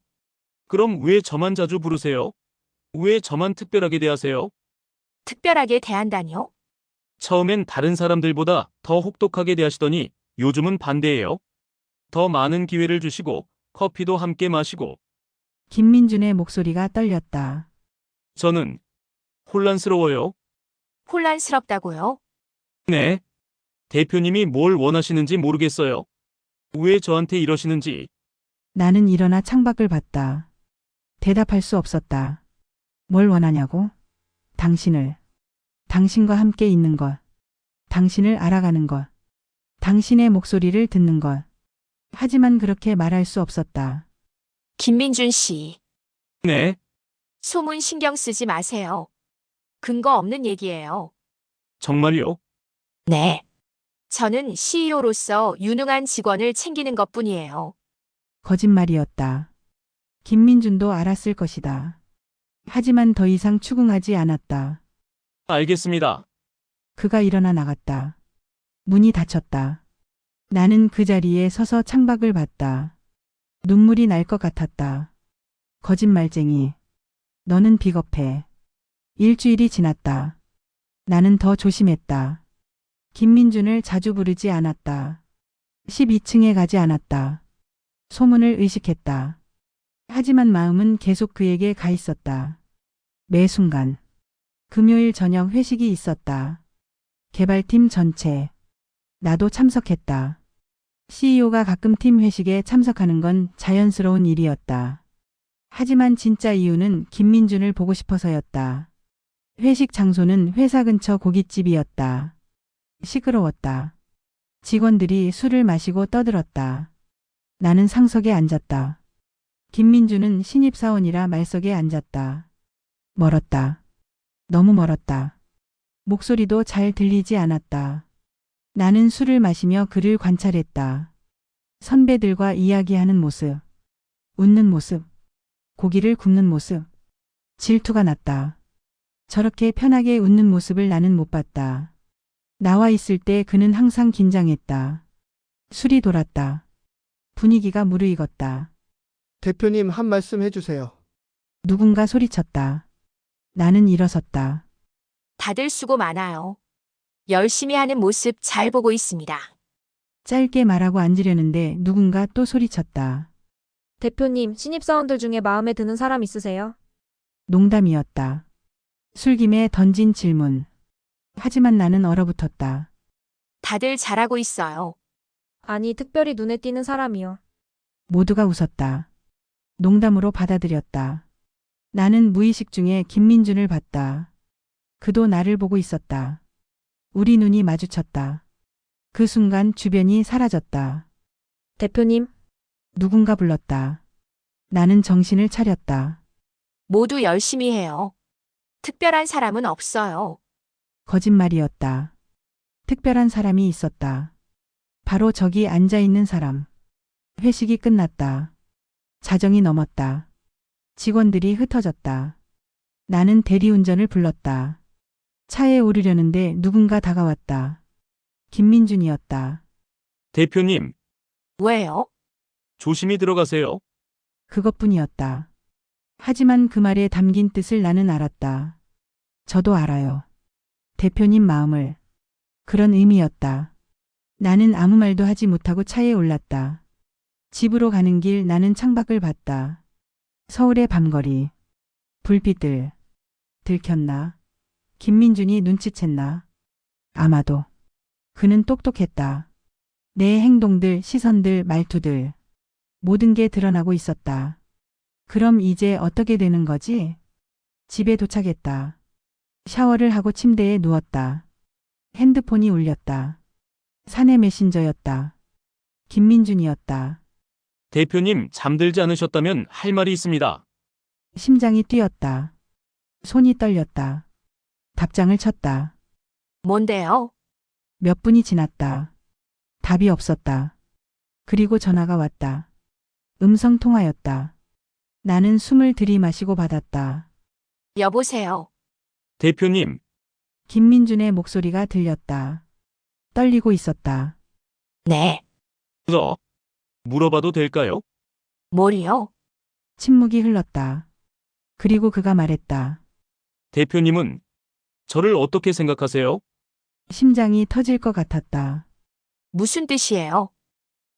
그럼 왜 저만 자주 부르세요? 왜 저만 특별하게 대하세요? 특별하게 대한다뇨? 처음엔 다른 사람들보다 더 혹독하게 대하시더니 요즘은 반대예요. 더 많은 기회를 주시고 커피도 함께 마시고. 김민준의 목소리가 떨렸다. 저는 혼란스러워요. 혼란스럽다고요? 네. 대표님이 뭘 원하시는지 모르겠어요. 왜 저한테 이러시는지. 나는 일어나 창밖을 봤다. 대답할 수 없었다. 뭘 원하냐고? 당신을. 당신과 함께 있는 것. 당신을 알아가는 것. 당신의 목소리를 듣는 것. 하지만 그렇게 말할 수 없었다. 김민준 씨, 네. 소문 신경 쓰지 마세요. 근거 없는 얘기예요. 정말요? 네. 저는 CEO로서 유능한 직원을 챙기는 것뿐이에요. 거짓말이었다. 김민준도 알았을 것이다. 하지만 더 이상 추궁하지 않았다. 알겠습니다. 그가 일어나 나갔다. 문이 닫혔다. 나는 그 자리에 서서 창밖을 봤다. 눈물이 날 것 같았다. 거짓말쟁이. 너는 비겁해. 일주일이 지났다. 나는 더 조심했다. 김민준을 자주 부르지 않았다. 12층에 가지 않았다. 소문을 의식했다. 하지만 마음은 계속 그에게 가 있었다. 매 순간. 금요일 저녁 회식이 있었다. 개발팀 전체. 나도 참석했다. CEO가 가끔 팀 회식에 참석하는 건 자연스러운 일이었다. 하지만 진짜 이유는 김민준을 보고 싶어서였다. 회식 장소는 회사 근처 고깃집이었다. 시끄러웠다. 직원들이 술을 마시고 떠들었다. 나는 상석에 앉았다. 김민준은 신입사원이라 말석에 앉았다. 멀었다. 너무 멀었다. 목소리도 잘 들리지 않았다. 나는 술을 마시며 그를 관찰했다. 선배들과 이야기하는 모습, 웃는 모습, 고기를 굽는 모습. 질투가 났다. 저렇게 편하게 웃는 모습을 나는 못 봤다. 나와 있을 때 그는 항상 긴장했다. 술이 돌았다. 분위기가 무르익었다. 대표님 한 말씀 해주세요. 누군가 소리쳤다. 나는 일어섰다. 다들 수고 많아요. 열심히 하는 모습 잘 보고 있습니다. 짧게 말하고 앉으려는데 누군가 또 소리쳤다. 대표님, 신입사원들 중에 마음에 드는 사람 있으세요? 농담이었다. 술김에 던진 질문. 하지만 나는 얼어붙었다. 다들 잘하고 있어요. 아니, 특별히 눈에 띄는 사람이요. 모두가 웃었다. 농담으로 받아들였다. 나는 무의식 중에 김민준을 봤다. 그도 나를 보고 있었다. 우리 눈이 마주쳤다. 그 순간 주변이 사라졌다. 대표님, 누군가 불렀다. 나는 정신을 차렸다. 모두 열심히 해요. 특별한 사람은 없어요. 거짓말이었다. 특별한 사람이 있었다. 바로 저기 앉아 있는 사람. 회식이 끝났다. 자정이 넘었다. 직원들이 흩어졌다. 나는 대리운전을 불렀다. 차에 오르려는데 누군가 다가왔다. 김민준이었다. 대표님, 왜요? 조심히 들어가세요. 그것뿐이었다. 하지만 그 말에 담긴 뜻을 나는 알았다. 저도 알아요. 대표님 마음을. 그런 의미였다. 나는 아무 말도 하지 못하고 차에 올랐다. 집으로 가는 길 나는 창밖을 봤다. 서울의 밤거리. 불빛들. 들켰나? 김민준이 눈치챘나? 아마도. 그는 똑똑했다. 내 행동들, 시선들, 말투들. 모든 게 드러나고 있었다. 그럼 이제 어떻게 되는 거지? 집에 도착했다. 샤워를 하고 침대에 누웠다. 핸드폰이 울렸다. 사내 메신저였다. 김민준이었다. 대표님, 잠들지 않으셨다면 할 말이 있습니다. 심장이 뛰었다. 손이 떨렸다. 답장을 쳤다. 뭔데요? 몇 분이 지났다. 답이 없었다. 그리고 전화가 왔다. 음성 통화였다. 나는 숨을 들이마시고 받았다. 여보세요. 대표님, 김민준의 목소리가 들렸다. 떨리고 있었다. 네. 물어봐도 될까요? 뭘요? 침묵이 흘렀다. 그리고 그가 말했다. 대표님은 저를 어떻게 생각하세요? 심장이 터질 것 같았다. 무슨 뜻이에요?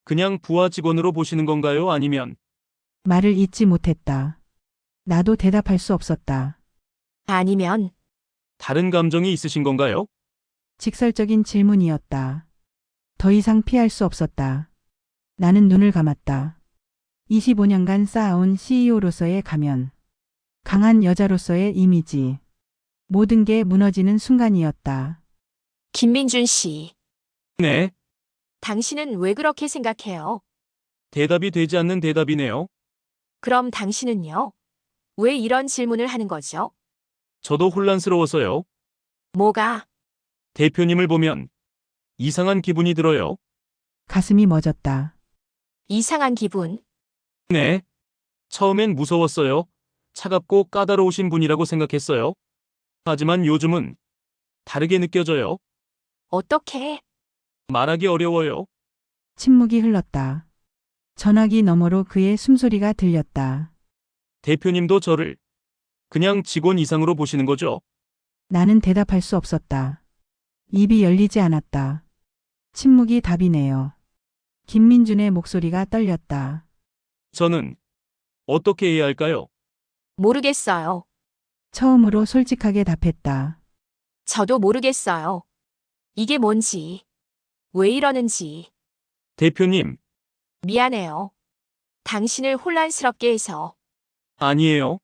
그냥 부하 직원으로 보시는 건가요? 아니면 말을 잇지 못했다. 나도 대답할 수 없었다. 아니면 다른 감정이 있으신 건가요? 직설적인 질문이었다. 더 이상 피할 수 없었다. 나는 눈을 감았다. 25년간 쌓아온 CEO로서의 가면. 강한 여자로서의 이미지. 모든 게 무너지는 순간이었다. 김민준 씨, 네. 당신은 왜 그렇게 생각해요? 대답이 되지 않는 대답이네요. 그럼 당신은요? 왜 이런 질문을 하는 거죠? 저도 혼란스러워서요. 뭐가? 대표님을 보면 이상한 기분이 들어요. 가슴이 멎었다. 이상한 기분? 네. 처음엔 무서웠어요. 차갑고 까다로우신 분이라고 생각했어요. 하지만 요즘은 다르게 느껴져요. 어떻게? 말하기 어려워요. 침묵이 흘렀다. 전화기 너머로 그의 숨소리가 들렸다. 대표님도 저를 그냥 직원 이상으로 보시는 거죠? 나는 대답할 수 없었다. 입이 열리지 않았다. 침묵이 답이네요. 김민준의 목소리가 떨렸다. 저는 어떻게 해야 할까요? 모르겠어요. 처음으로 솔직하게 답했다. 저도 모르겠어요. 이게 뭔지, 왜 이러는지. 대표님, 미안해요. 당신을 혼란스럽게 해서. 아니에요.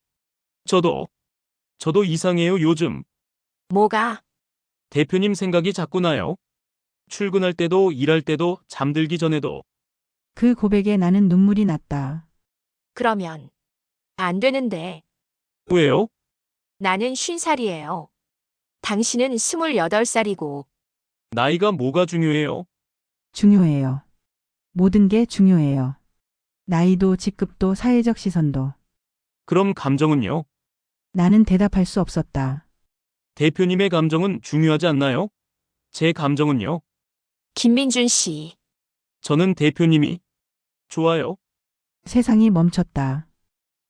저도 이상해요, 요즘. 뭐가? 대표님 생각이 자꾸 나요. 출근할 때도 일할 때도 잠들기 전에도. 그 고백에 나는 눈물이 났다. 그러면 안 되는데. 왜요? 나는 50살이에요. 당신은 28살이고. 나이가 뭐가 중요해요? 중요해요. 모든 게 중요해요. 나이도 직급도 사회적 시선도. 그럼 감정은요? 나는 대답할 수 없었다. 대표님의 감정은 중요하지 않나요? 제 감정은요? 김민준 씨. 저는 대표님이 좋아요. 세상이 멈췄다.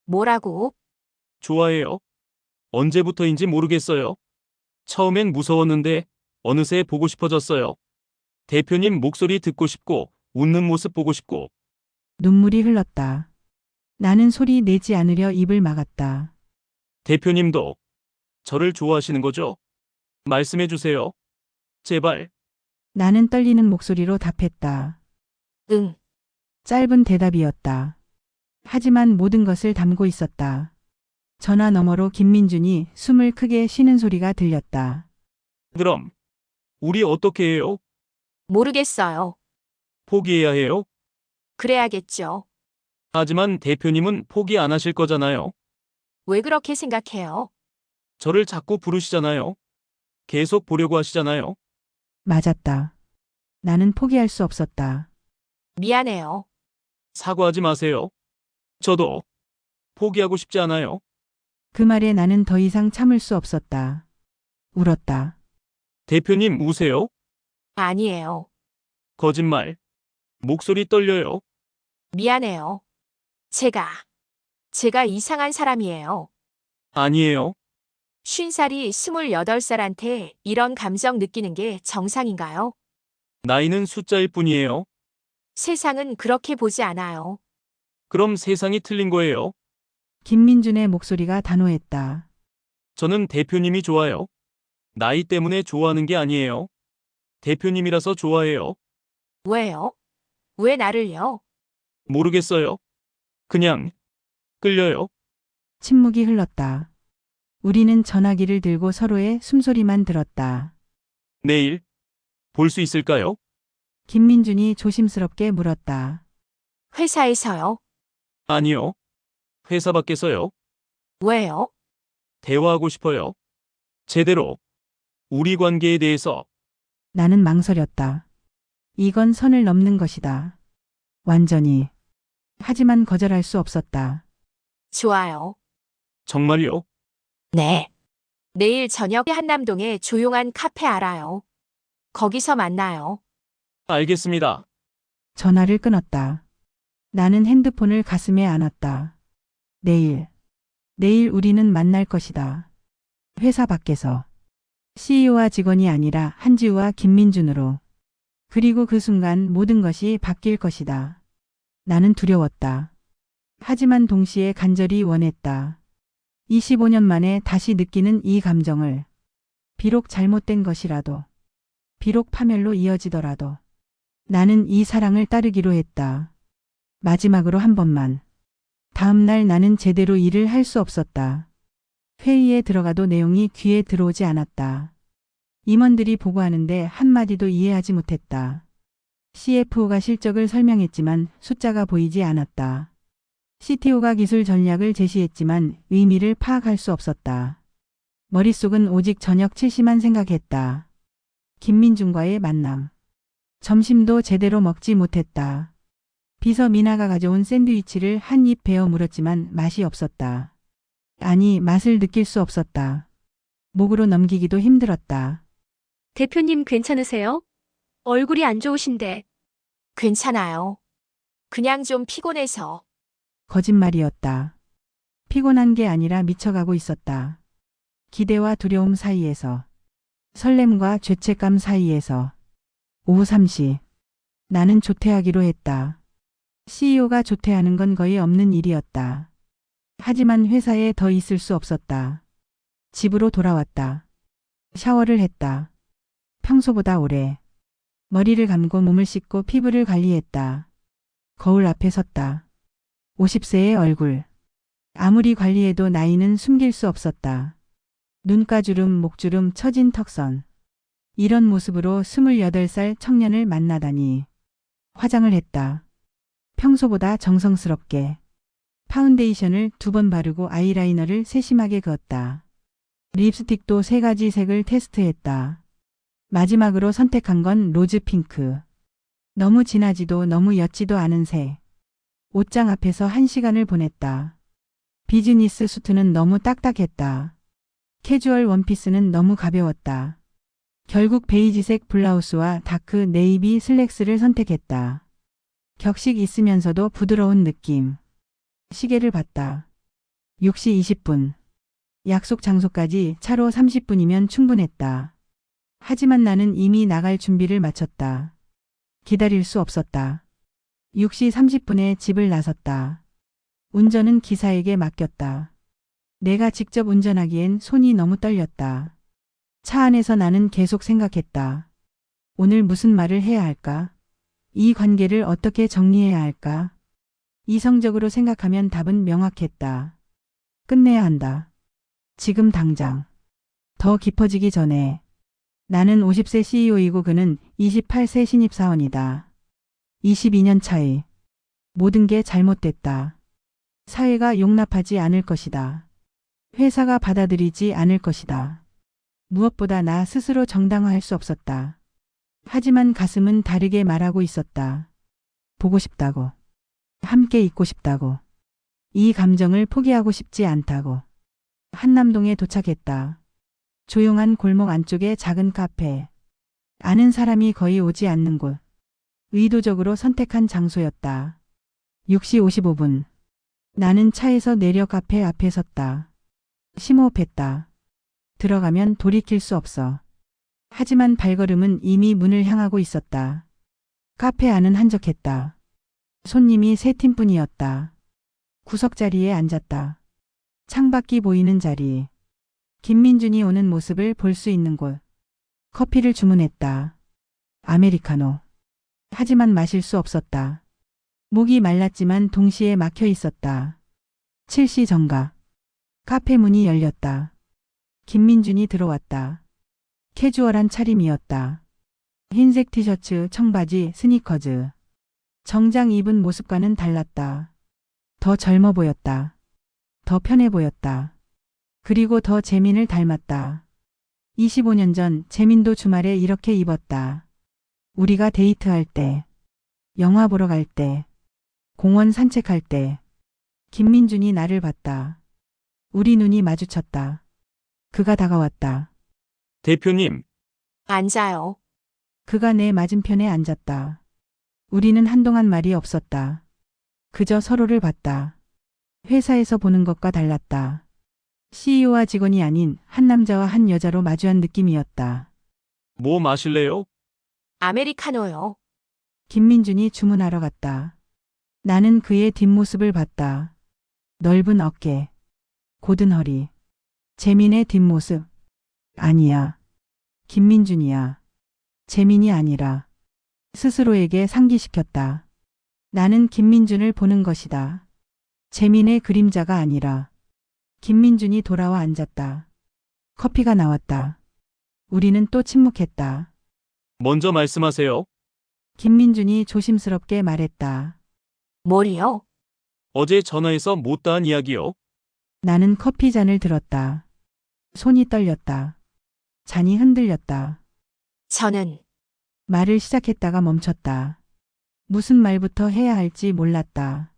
뭐라고? 좋아해요. 언제부터인지 모르겠어요. 처음엔 무서웠는데 어느새 보고 싶어졌어요. 대표님 목소리 듣고 싶고 웃는 모습 보고 싶고. 눈물이 흘렀다. 나는 소리 내지 않으려 입을 막았다. 대표님도 저를 좋아하시는 거죠? 말씀해 주세요. 제발. 나는 떨리는 목소리로 답했다. 응. 짧은 대답이었다. 하지만 모든 것을 담고 있었다. 전화 너머로 김민준이 숨을 크게 쉬는 소리가 들렸다. 그럼 우리 어떻게 해요? 모르겠어요. 포기해야 해요? 그래야겠죠. 하지만 대표님은 포기 안 하실 거잖아요. 왜 그렇게 생각해요? 저를 자꾸 부르시잖아요. 계속 보려고 하시잖아요. 맞았다. 나는 포기할 수 없었다. 미안해요. 사과하지 마세요. 저도 포기하고 싶지 않아요. 그 말에 나는 더 이상 참을 수 없었다. 울었다. 대표님 우세요? 아니에요. 거짓말. 목소리 떨려요. 미안해요. 제가 이상한 사람이에요. 아니에요. 50살이 28살한테 이런 감정 느끼는 게 정상인가요? 나이는 숫자일 뿐이에요. 세상은 그렇게 보지 않아요. 그럼 세상이 틀린 거예요. 김민준의 목소리가 단호했다. 저는 대표님이 좋아요. 나이 때문에 좋아하는 게 아니에요. 대표님이라서 좋아해요. 왜요? 왜 나를요? 모르겠어요. 그냥 끌려요. 침묵이 흘렀다. 우리는 전화기를 들고 서로의 숨소리만 들었다. 내일 볼 수 있을까요? 김민준이 조심스럽게 물었다. 회사에서요? 아니요. 회사 밖에서요. 왜요? 대화하고 싶어요. 제대로. 우리 관계에 대해서. 나는 망설였다. 이건 선을 넘는 것이다. 완전히. 하지만 거절할 수 없었다. 좋아요. 정말요? 네. 내일 저녁에 한남동에 조용한 카페 알아요. 거기서 만나요. 알겠습니다. 전화를 끊었다. 나는 핸드폰을 가슴에 안았다. 내일 우리는 만날 것이다. 회사 밖에서. CEO와 직원이 아니라 한지우와 김민준으로. 그리고 그 순간 모든 것이 바뀔 것이다. 나는 두려웠다. 하지만 동시에 간절히 원했다. 25년 만에 다시 느끼는 이 감정을. 비록 잘못된 것이라도. 비록 파멸로 이어지더라도. 나는 이 사랑을 따르기로 했다. 마지막으로 한 번만. 다음 날 나는 제대로 일을 할 수 없었다. 회의에 들어가도 내용이 귀에 들어오지 않았다. 임원들이 보고하는데 한마디도 이해하지 못했다. CFO가 실적을 설명했지만 숫자가 보이지 않았다. CTO가 기술 전략을 제시했지만 의미를 파악할 수 없었다. 머릿속은 오직 저녁 7시만 생각했다. 김민준과의 만남. 점심도 제대로 먹지 못했다. 비서 미나가 가져온 샌드위치를 한 입 베어 물었지만 맛이 없었다. 아니, 맛을 느낄 수 없었다. 목으로 넘기기도 힘들었다. 대표님 괜찮으세요? 얼굴이 안 좋으신데. 괜찮아요. 그냥 좀 피곤해서. 거짓말이었다. 피곤한 게 아니라 미쳐가고 있었다. 기대와 두려움 사이에서. 설렘과 죄책감 사이에서. 오후 3시. 나는 조퇴하기로 했다. CEO가 조퇴하는 건 거의 없는 일이었다. 하지만 회사에 더 있을 수 없었다. 집으로 돌아왔다. 샤워를 했다. 평소보다 오래. 머리를 감고 몸을 씻고 피부를 관리했다. 거울 앞에 섰다. 50세의 얼굴. 아무리 관리해도 나이는 숨길 수 없었다. 눈가주름, 목주름, 처진 턱선. 이런 모습으로 28살 청년을 만나다니. 화장을 했다. 평소보다 정성스럽게. 파운데이션을 2번 바르고 아이라이너를 세심하게 그었다. 립스틱도 3가지 색을 테스트했다. 마지막으로 선택한 건 로즈 핑크. 너무 진하지도 너무 옅지도 않은 색. 옷장 앞에서 1시간을 보냈다. 비즈니스 수트는 너무 딱딱했다. 캐주얼 원피스는 너무 가벼웠다. 결국 베이지색 블라우스와 다크 네이비 슬랙스를 선택했다. 격식 있으면서도 부드러운 느낌. 시계를 봤다. 6시 20분. 약속 장소까지 차로 30분이면 충분했다. 하지만 나는 이미 나갈 준비를 마쳤다. 기다릴 수 없었다. 6시 30분에 집을 나섰다. 운전은 기사에게 맡겼다. 내가 직접 운전하기엔 손이 너무 떨렸다. 차 안에서 나는 계속 생각했다. 오늘 무슨 말을 해야 할까? 이 관계를 어떻게 정리해야 할까? 이성적으로 생각하면 답은 명확했다. 끝내야 한다. 지금 당장. 더 깊어지기 전에. 나는 50세 CEO이고 그는 28세 신입사원이다. 22년 차이. 모든 게 잘못됐다. 사회가 용납하지 않을 것이다. 회사가 받아들이지 않을 것이다. 무엇보다 나 스스로 정당화할 수 없었다. 하지만 가슴은 다르게 말하고 있었다. 보고 싶다고. 함께 있고 싶다고. 이 감정을 포기하고 싶지 않다고. 한남동에 도착했다. 조용한 골목 안쪽의 작은 카페. 아는 사람이 거의 오지 않는 곳. 의도적으로 선택한 장소였다. 6시 55분. 나는 차에서 내려 카페 앞에 섰다. 심호흡했다. 들어가면 돌이킬 수 없어. 하지만 발걸음은 이미 문을 향하고 있었다. 카페 안은 한적했다. 손님이 세 팀뿐이었다. 구석자리에 앉았다. 창밖이 보이는 자리. 김민준이 오는 모습을 볼 수 있는 곳. 커피를 주문했다. 아메리카노. 하지만 마실 수 없었다. 목이 말랐지만 동시에 막혀 있었다. 7시 정각. 카페 문이 열렸다. 김민준이 들어왔다. 캐주얼한 차림이었다. 흰색 티셔츠, 청바지, 스니커즈. 정장 입은 모습과는 달랐다. 더 젊어 보였다. 더 편해 보였다. 그리고 더 재민을 닮았다. 25년 전 재민도 주말에 이렇게 입었다. 우리가 데이트할 때, 영화 보러 갈 때, 공원 산책할 때. 김민준이 나를 봤다. 우리 눈이 마주쳤다. 그가 다가왔다. 대표님, 앉아요. 그가 내 맞은편에 앉았다. 우리는 한동안 말이 없었다. 그저 서로를 봤다. 회사에서 보는 것과 달랐다. CEO와 직원이 아닌 한 남자와 한 여자로 마주한 느낌이었다. 뭐 마실래요? 아메리카노요. 김민준이 주문하러 갔다. 나는 그의 뒷모습을 봤다. 넓은 어깨, 곧은 허리. 재민의 뒷모습. 아니야. 김민준이야. 재민이 아니라. 스스로에게 상기시켰다. 나는 김민준을 보는 것이다. 재민의 그림자가 아니라. 김민준이 돌아와 앉았다. 커피가 나왔다. 우리는 또 침묵했다. 먼저 말씀하세요. 김민준이 조심스럽게 말했다. 뭘요? 어제 전화해서 못다한 이야기요. 나는 커피 잔을 들었다. 손이 떨렸다. 잔이 흔들렸다. 저는 말을 시작했다가 멈췄다. 무슨 말부터 해야 할지 몰랐다.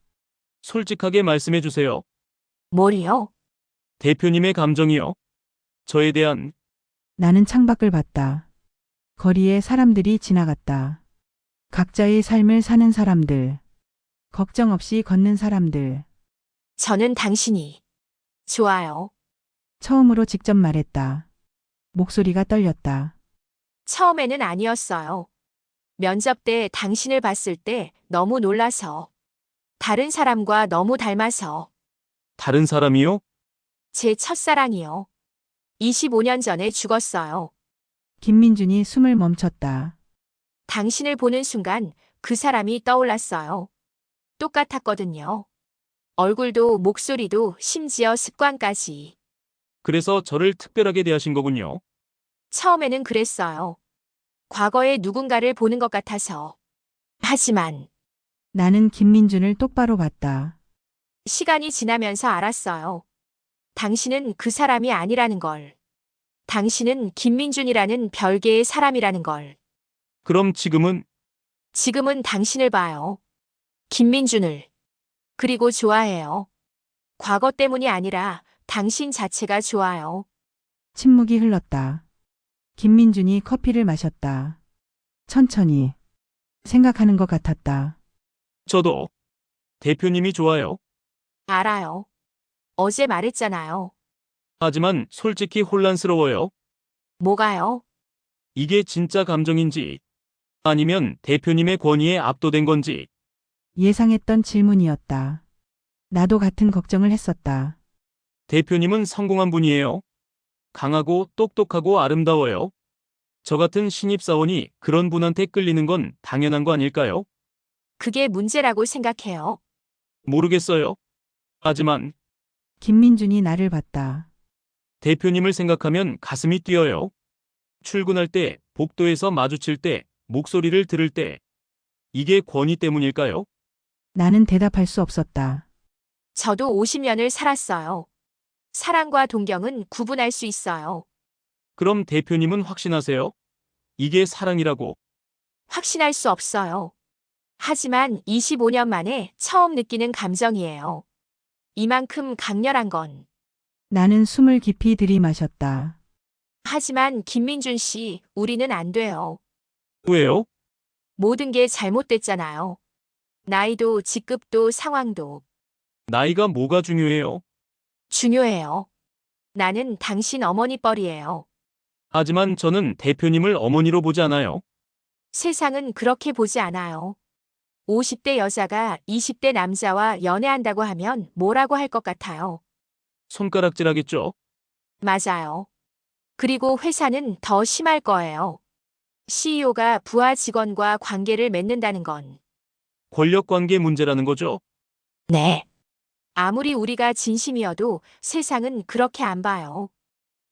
솔직하게 말씀해 주세요. 뭘요? 대표님의 감정이요. 저에 대한. 나는 창밖을 봤다. 거리에 사람들이 지나갔다. 각자의 삶을 사는 사람들. 걱정 없이 걷는 사람들. 저는 당신이 좋아요. 처음으로 직접 말했다. 목소리가 떨렸다. 처음에는 아니었어요. 면접 때 당신을 봤을 때 너무 놀라서. 다른 사람과 너무 닮아서. 다른 사람이요? 제 첫사랑이요. 25년 전에 죽었어요. 김민준이 숨을 멈췄다. 당신을 보는 순간 그 사람이 떠올랐어요. 똑같았거든요. 얼굴도 목소리도 심지어 습관까지. 그래서 저를 특별하게 대하신 거군요. 처음에는 그랬어요. 과거의 누군가를 보는 것 같아서. 하지만 나는 김민준을 똑바로 봤다. 시간이 지나면서 알았어요. 당신은 그 사람이 아니라는 걸. 당신은 김민준이라는 별개의 사람이라는 걸. 그럼 지금은? 지금은 당신을 봐요. 김민준을. 그리고 좋아해요. 과거 때문이 아니라 당신 자체가 좋아요. 침묵이 흘렀다. 김민준이 커피를 마셨다. 천천히. 생각하는 것 같았다. 저도 대표님이 좋아요. 알아요. 어제 말했잖아요. 하지만 솔직히 혼란스러워요. 뭐가요? 이게 진짜 감정인지 아니면 대표님의 권위에 압도된 건지. 예상했던 질문이었다. 나도 같은 걱정을 했었다. 대표님은 성공한 분이에요. 강하고 똑똑하고 아름다워요. 저 같은 신입사원이 그런 분한테 끌리는 건 당연한 거 아닐까요? 그게 문제라고 생각해요. 모르겠어요. 하지만 김민준이 나를 봤다. 대표님을 생각하면 가슴이 뛰어요. 출근할 때, 복도에서 마주칠 때, 목소리를 들을 때. 이게 권위 때문일까요? 나는 대답할 수 없었다. 저도 50년을 살았어요. 사랑과 동경은 구분할 수 있어요. 그럼 대표님은 확신하세요? 이게 사랑이라고. 확신할 수 없어요. 하지만 25년 만에 처음 느끼는 감정이에요. 이만큼 강렬한 건. 나는 숨을 깊이 들이마셨다. 하지만 김민준 씨, 우리는 안 돼요. 왜요? 모든 게 잘못됐잖아요. 나이도 직급도 상황도 나이가 뭐가 중요해요? 중요해요. 나는 당신 어머니 뻘이에요. 하지만 저는 대표님을 어머니로 보지 않아요. 세상은 그렇게 보지 않아요. 50대 여자가 20대 남자와 연애한다고 하면 뭐라고 할 것 같아요. 손가락질하겠죠? 맞아요. 그리고 회사는 더 심할 거예요. CEO가 부하 직원과 관계를 맺는다는 건. 권력관계 문제라는 거죠? 네. 아무리 우리가 진심이어도 세상은 그렇게 안 봐요.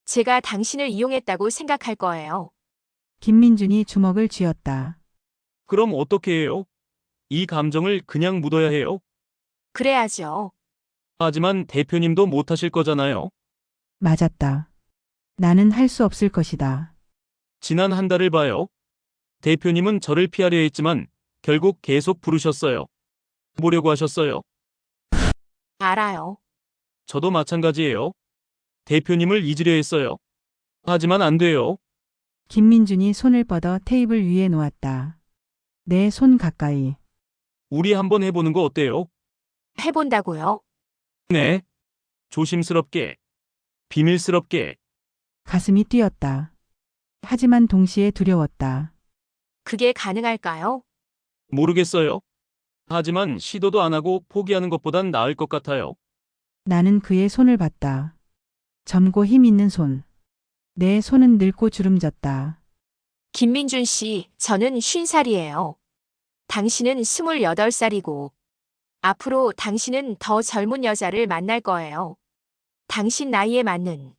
제가 당신을 이용했다고 생각할 거예요. 김민준이 주먹을 쥐었다. 그럼 어떻게 해요? 이 감정을 그냥 묻어야 해요? 그래야죠. 하지만 대표님도 못하실 거잖아요. 맞았다. 나는 할 수 없을 것이다. 지난 한 달을 봐요. 대표님은 저를 피하려 했지만 결국 계속 부르셨어요. 보려고 하셨어요. 알아요. 저도 마찬가지예요. 대표님을 잊으려 했어요. 하지만 안 돼요. 김민준이 손을 뻗어 테이블 위에 놓았다. 내 손 가까이. 우리 한번 해보는 거 어때요? 해본다고요? 네. 조심스럽게. 비밀스럽게. 가슴이 뛰었다. 하지만 동시에 두려웠다. 그게 가능할까요? 모르겠어요. 하지만 시도도 안 하고 포기하는 것보단 나을 것 같아요. 나는 그의 손을 봤다. 젊고 힘 있는 손. 내 손은 늙고 주름졌다. 김민준 씨, 저는 50살이에요. 당신은 28살이고, 앞으로 당신은 더 젊은 여자를 만날 거예요. 당신 나이에 맞는.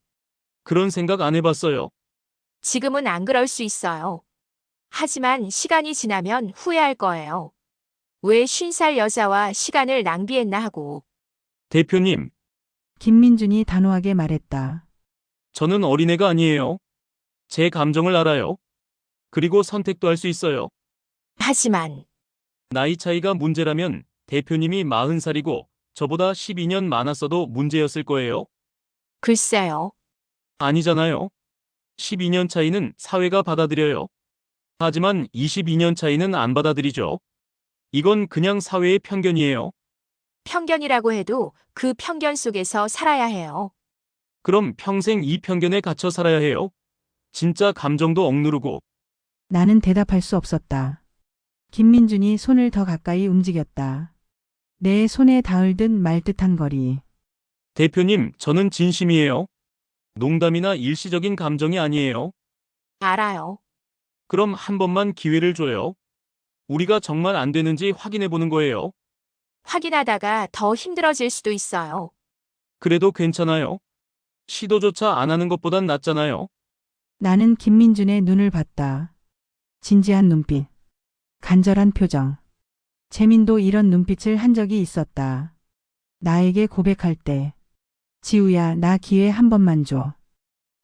그런 생각 안 해봤어요. 지금은 안 그럴 수 있어요. 하지만 시간이 지나면 후회할 거예요. 왜 50살 여자와 시간을 낭비했나 하고. 대표님, 김민준이 단호하게 말했다. 저는 어린애가 아니에요. 제 감정을 알아요. 그리고 선택도 할 수 있어요. 하지만 나이 차이가 문제라면 대표님이 40살이고 저보다 12년 많았어도 문제였을 거예요. 글쎄요. 아니잖아요. 12년 차이는 사회가 받아들여요. 하지만 22년 차이는 안 받아들이죠. 이건 그냥 사회의 편견이에요. 편견이라고 해도 그 편견 속에서 살아야 해요. 그럼 평생 이 편견에 갇혀 살아야 해요. 진짜 감정도 억누르고. 나는 대답할 수 없었다. 김민준이 손을 더 가까이 움직였다. 내 손에 닿을 듯 말 듯한 거리. 대표님, 저는 진심이에요. 농담이나 일시적인 감정이 아니에요. 알아요. 그럼 한 번만 기회를 줘요. 우리가 정말 안 되는지 확인해 보는 거예요. 확인하다가 더 힘들어질 수도 있어요. 그래도 괜찮아요. 시도조차 안 하는 것보단 낫잖아요. 나는 김민준의 눈을 봤다. 진지한 눈빛. 간절한 표정. 재민도 이런 눈빛을 한 적이 있었다. 나에게 고백할 때. 지우야, 나 기회 한 번만 줘.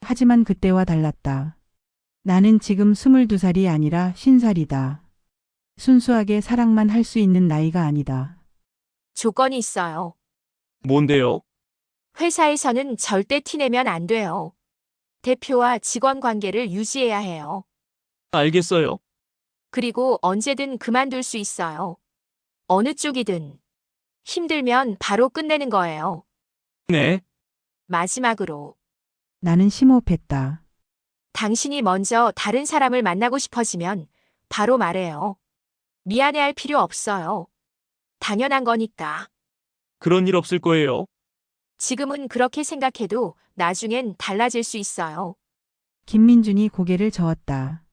하지만 그때와 달랐다. 나는 지금 22살이 아니라 50살이다. 순수하게 사랑만 할 수 있는 나이가 아니다. 조건이 있어요. 뭔데요? 회사에서는 절대 티내면 안 돼요. 대표와 직원 관계를 유지해야 해요. 알겠어요. 그리고 언제든 그만둘 수 있어요. 어느 쪽이든. 힘들면 바로 끝내는 거예요. 네. 마지막으로, 나는 심호흡했다. 당신이 먼저 다른 사람을 만나고 싶어지면 바로 말해요. 미안해할 필요 없어요. 당연한 거니까. 그런 일 없을 거예요. 지금은 그렇게 생각해도 나중엔 달라질 수 있어요. 김민준이 고개를 저었다.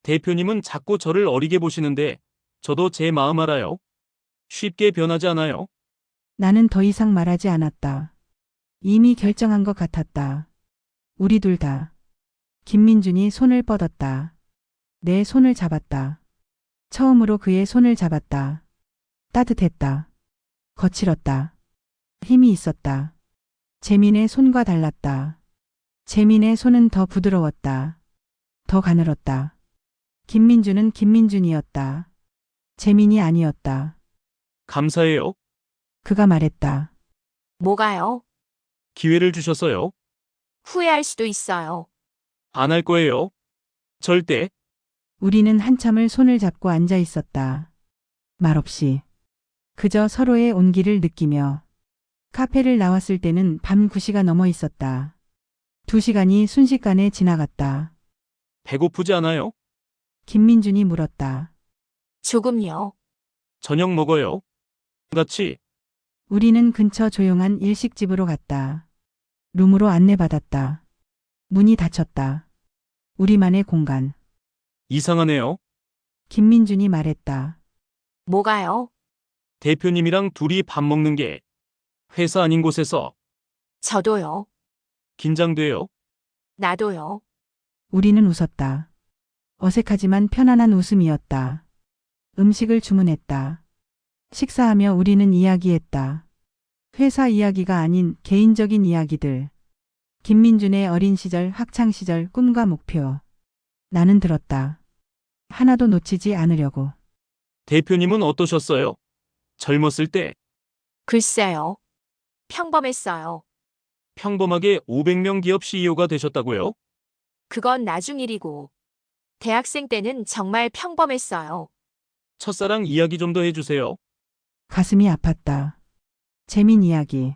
대표님은 자꾸 저를 어리게 보시는데 저도 제 마음 알아요. 쉽게 변하지 않아요. 나는 더 이상 말하지 않았다. 이미 결정한 것 같았다. 우리 둘 다. 김민준이 손을 뻗었다. 내 손을 잡았다. 처음으로 그의 손을 잡았다. 따뜻했다. 거칠었다. 힘이 있었다. 재민의 손과 달랐다. 재민의 손은 더 부드러웠다. 더 가늘었다. 김민준은 김민준이었다. 재민이 아니었다. 감사해요. 그가 말했다. 뭐가요? 기회를 주셔서요. 후회할 수도 있어요. 안 할 거예요. 절대. 우리는 한참을 손을 잡고 앉아 있었다. 말없이. 그저 서로의 온기를 느끼며. 카페를 나왔을 때는 밤 9시가 넘어 있었다. 2시간이 순식간에 지나갔다. 배고프지 않아요? 김민준이 물었다. 조금요. 저녁 먹어요. 같이. 우리는 근처 조용한 일식집으로 갔다. 룸으로 안내받았다. 문이 닫혔다. 우리만의 공간. 이상하네요. 김민준이 말했다. 뭐가요? 대표님이랑 둘이 밥 먹는 게 회사 아닌 곳에서 저도요. 긴장돼요. 나도요. 우리는 웃었다. 어색하지만 편안한 웃음이었다. 음식을 주문했다. 식사하며 우리는 이야기했다. 회사 이야기가 아닌 개인적인 이야기들. 김민준의 어린 시절, 학창 시절 꿈과 목표. 나는 들었다. 하나도 놓치지 않으려고. 대표님은 어떠셨어요? 젊었을 때 글쎄요. 평범했어요. 평범하게 500명 기업 CEO가 되셨다고요? 그건 나중 일이고. 대학생 때는 정말 평범했어요. 첫사랑 이야기 좀 더 해주세요. 가슴이 아팠다. 재민 이야기.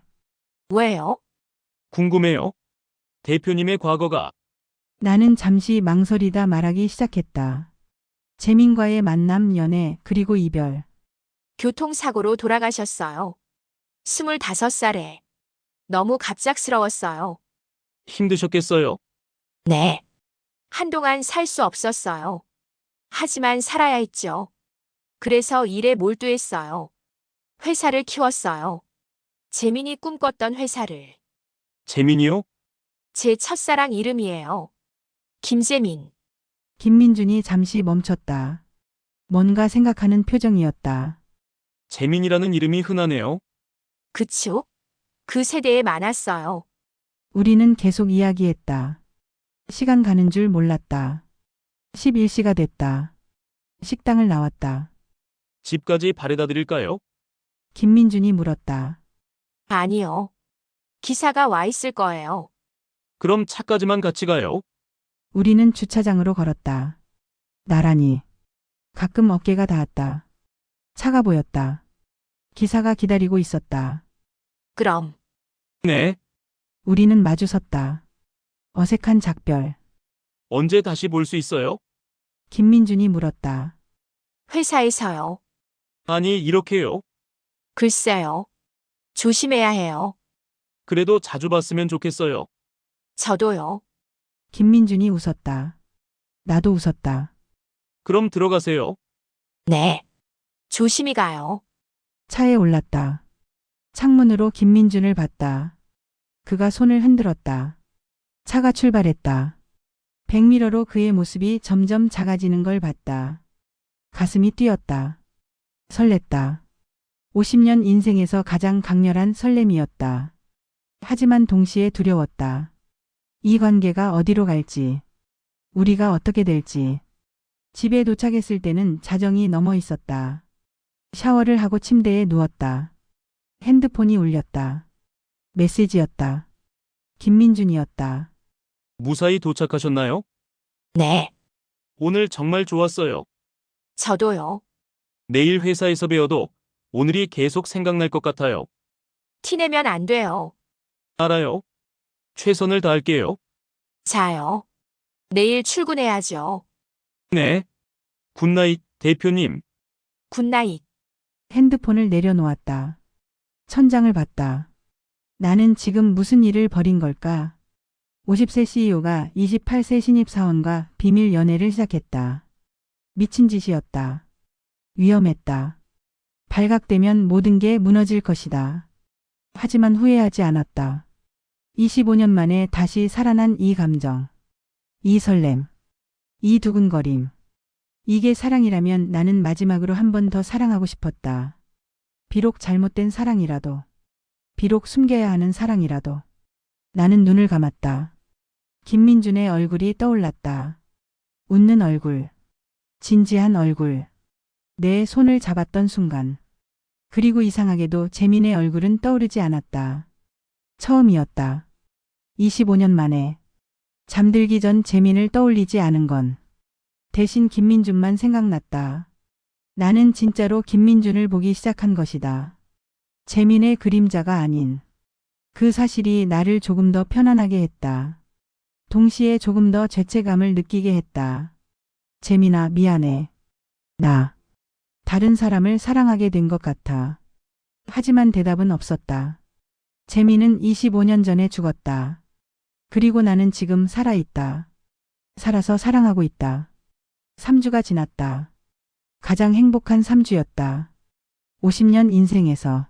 왜요? 궁금해요. 대표님의 과거가 나는 잠시 망설이다 말하기 시작했다. 재민과의 만남, 연애, 그리고 이별. 교통사고로 돌아가셨어요. 25살에. 너무 갑작스러웠어요. 힘드셨겠어요? 네. 한동안 살 수 없었어요. 하지만 살아야 했죠. 그래서 일에 몰두했어요. 회사를 키웠어요. 재민이 꿈꿨던 회사를. 재민이요? 제 첫사랑 이름이에요. 김재민. 김민준이 잠시 멈췄다. 뭔가 생각하는 표정이었다. 재민이라는 이름이 흔하네요. 그쵸? 그 세대에 많았어요. 우리는 계속 이야기했다. 시간 가는 줄 몰랐다. 11시가 됐다. 식당을 나왔다. 집까지 바래다 드릴까요? 김민준이 물었다. 아니요. 기사가 와 있을 거예요. 그럼 차까지만 같이 가요. 우리는 주차장으로 걸었다. 나란히. 가끔 어깨가 닿았다. 차가 보였다. 기사가 기다리고 있었다. 그럼. 네. 우리는 마주섰다. 어색한 작별. 언제 다시 볼 수 있어요? 김민준이 물었다. 회사에서요. 아니, 이렇게요. 글쎄요. 조심해야 해요. 그래도 자주 봤으면 좋겠어요. 저도요. 김민준이 웃었다. 나도 웃었다. 그럼 들어가세요. 네. 조심히 가요. 차에 올랐다. 창문으로 김민준을 봤다. 그가 손을 흔들었다. 차가 출발했다. 백미러로 그의 모습이 점점 작아지는 걸 봤다. 가슴이 뛰었다. 설렜다. 50년 인생에서 가장 강렬한 설렘이었다. 하지만 동시에 두려웠다. 이 관계가 어디로 갈지, 우리가 어떻게 될지. 집에 도착했을 때는 자정이 넘어 있었다. 샤워를 하고 침대에 누웠다. 핸드폰이 울렸다. 메시지였다. 김민준이었다. 무사히 도착하셨나요? 네, 오늘 정말 좋았어요. 저도요. 내일 회사에서 뵈어도 오늘이 계속 생각날 것 같아요. 티내면 안 돼요. 알아요. 최선을 다할게요. 자요. 내일 출근해야죠. 네. 굿나잇, 대표님. 굿나잇. 핸드폰을 내려놓았다. 천장을 봤다. 나는 지금 무슨 일을 벌인 걸까? 50세 CEO가 28세 신입사원과 비밀 연애를 시작했다. 미친 짓이었다. 위험했다. 발각되면 모든 게 무너질 것이다. 하지만 후회하지 않았다. 25년 만에 다시 살아난 이 감정. 이 설렘. 이 두근거림. 이게 사랑이라면 나는 마지막으로 한 번 더 사랑하고 싶었다. 비록 잘못된 사랑이라도. 비록 숨겨야 하는 사랑이라도. 나는 눈을 감았다. 김민준의 얼굴이 떠올랐다. 웃는 얼굴. 진지한 얼굴. 내 손을 잡았던 순간. 그리고 이상하게도 재민의 얼굴은 떠오르지 않았다. 처음이었다. 25년 만에. 잠들기 전 재민을 떠올리지 않은 건. 대신 김민준만 생각났다. 나는 진짜로 김민준을 보기 시작한 것이다. 재민의 그림자가 아닌. 그 사실이 나를 조금 더 편안하게 했다. 동시에 조금 더 죄책감을 느끼게 했다. 재민아, 미안해. 나 다른 사람을 사랑하게 된 것 같아. 하지만 대답은 없었다. 재민은 25년 전에 죽었다. 그리고 나는 지금 살아있다. 살아서 사랑하고 있다. 3주가 지났다. 가장 행복한 3주였다. 50년 인생에서.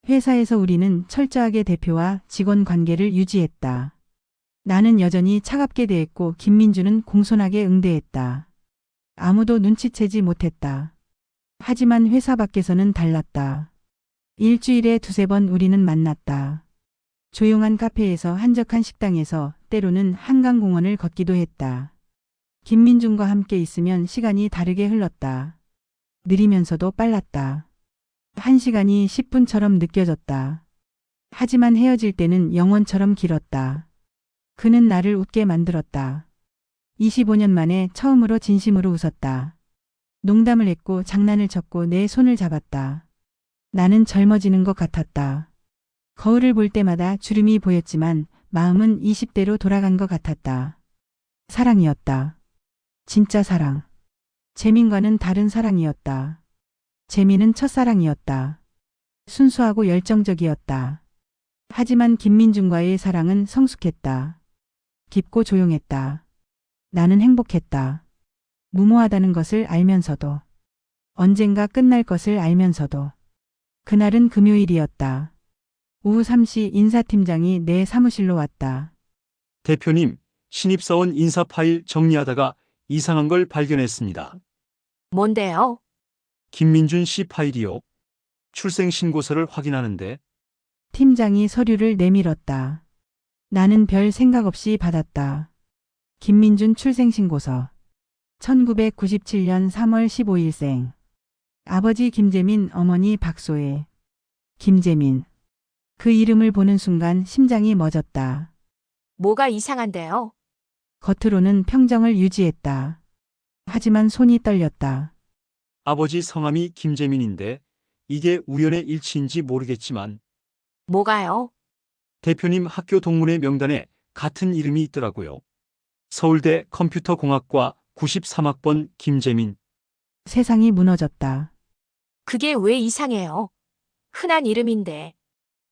회사에서 우리는 철저하게 대표와 직원 관계를 유지했다. 나는 여전히 차갑게 대했고 김민주는 공손하게 응대했다. 아무도 눈치채지 못했다. 하지만 회사 밖에서는 달랐다. 일주일에 2~3번 우리는 만났다. 조용한 카페에서 한적한 식당에서 때로는 한강공원을 걷기도 했다. 김민준과 함께 있으면 시간이 다르게 흘렀다. 느리면서도 빨랐다. 1시간이 10분처럼 느껴졌다. 하지만 헤어질 때는 영원처럼 길었다. 그는 나를 웃게 만들었다. 25년 만에 처음으로 진심으로 웃었다. 농담을 했고 장난을 쳤고 내 손을 잡았다. 나는 젊어지는 것 같았다. 거울을 볼 때마다 주름이 보였지만 마음은 20대로 돌아간 것 같았다. 사랑이었다. 진짜 사랑. 재민과는 다른 사랑이었다. 재민은 첫사랑이었다. 순수하고 열정적이었다. 하지만 김민준과의 사랑은 성숙했다. 깊고 조용했다. 나는 행복했다. 무모하다는 것을 알면서도. 언젠가 끝날 것을 알면서도. 그날은 금요일이었다. 오후 3시 인사팀장이 내 사무실로 왔다. 대표님, 신입사원 인사 파일 정리하다가 이상한 걸 발견했습니다. 뭔데요? 김민준 씨 파일이요. 출생신고서를 확인하는데 팀장이 서류를 내밀었다. 나는 별 생각 없이 받았다. 김민준 출생신고서. 1997년 3월 15일생. 아버지 김재민, 어머니 박소혜. 김재민. 그 이름을 보는 순간 심장이 멎었다. 뭐가 이상한데요? 겉으로는 평정을 유지했다. 하지만 손이 떨렸다. 아버지 성함이 김재민인데 이게 우연의 일치인지 모르겠지만 뭐가요? 대표님 학교 동문회 명단에 같은 이름이 있더라고요. 서울대 컴퓨터공학과 93학번 김재민. 세상이 무너졌다. 그게 왜 이상해요? 흔한 이름인데.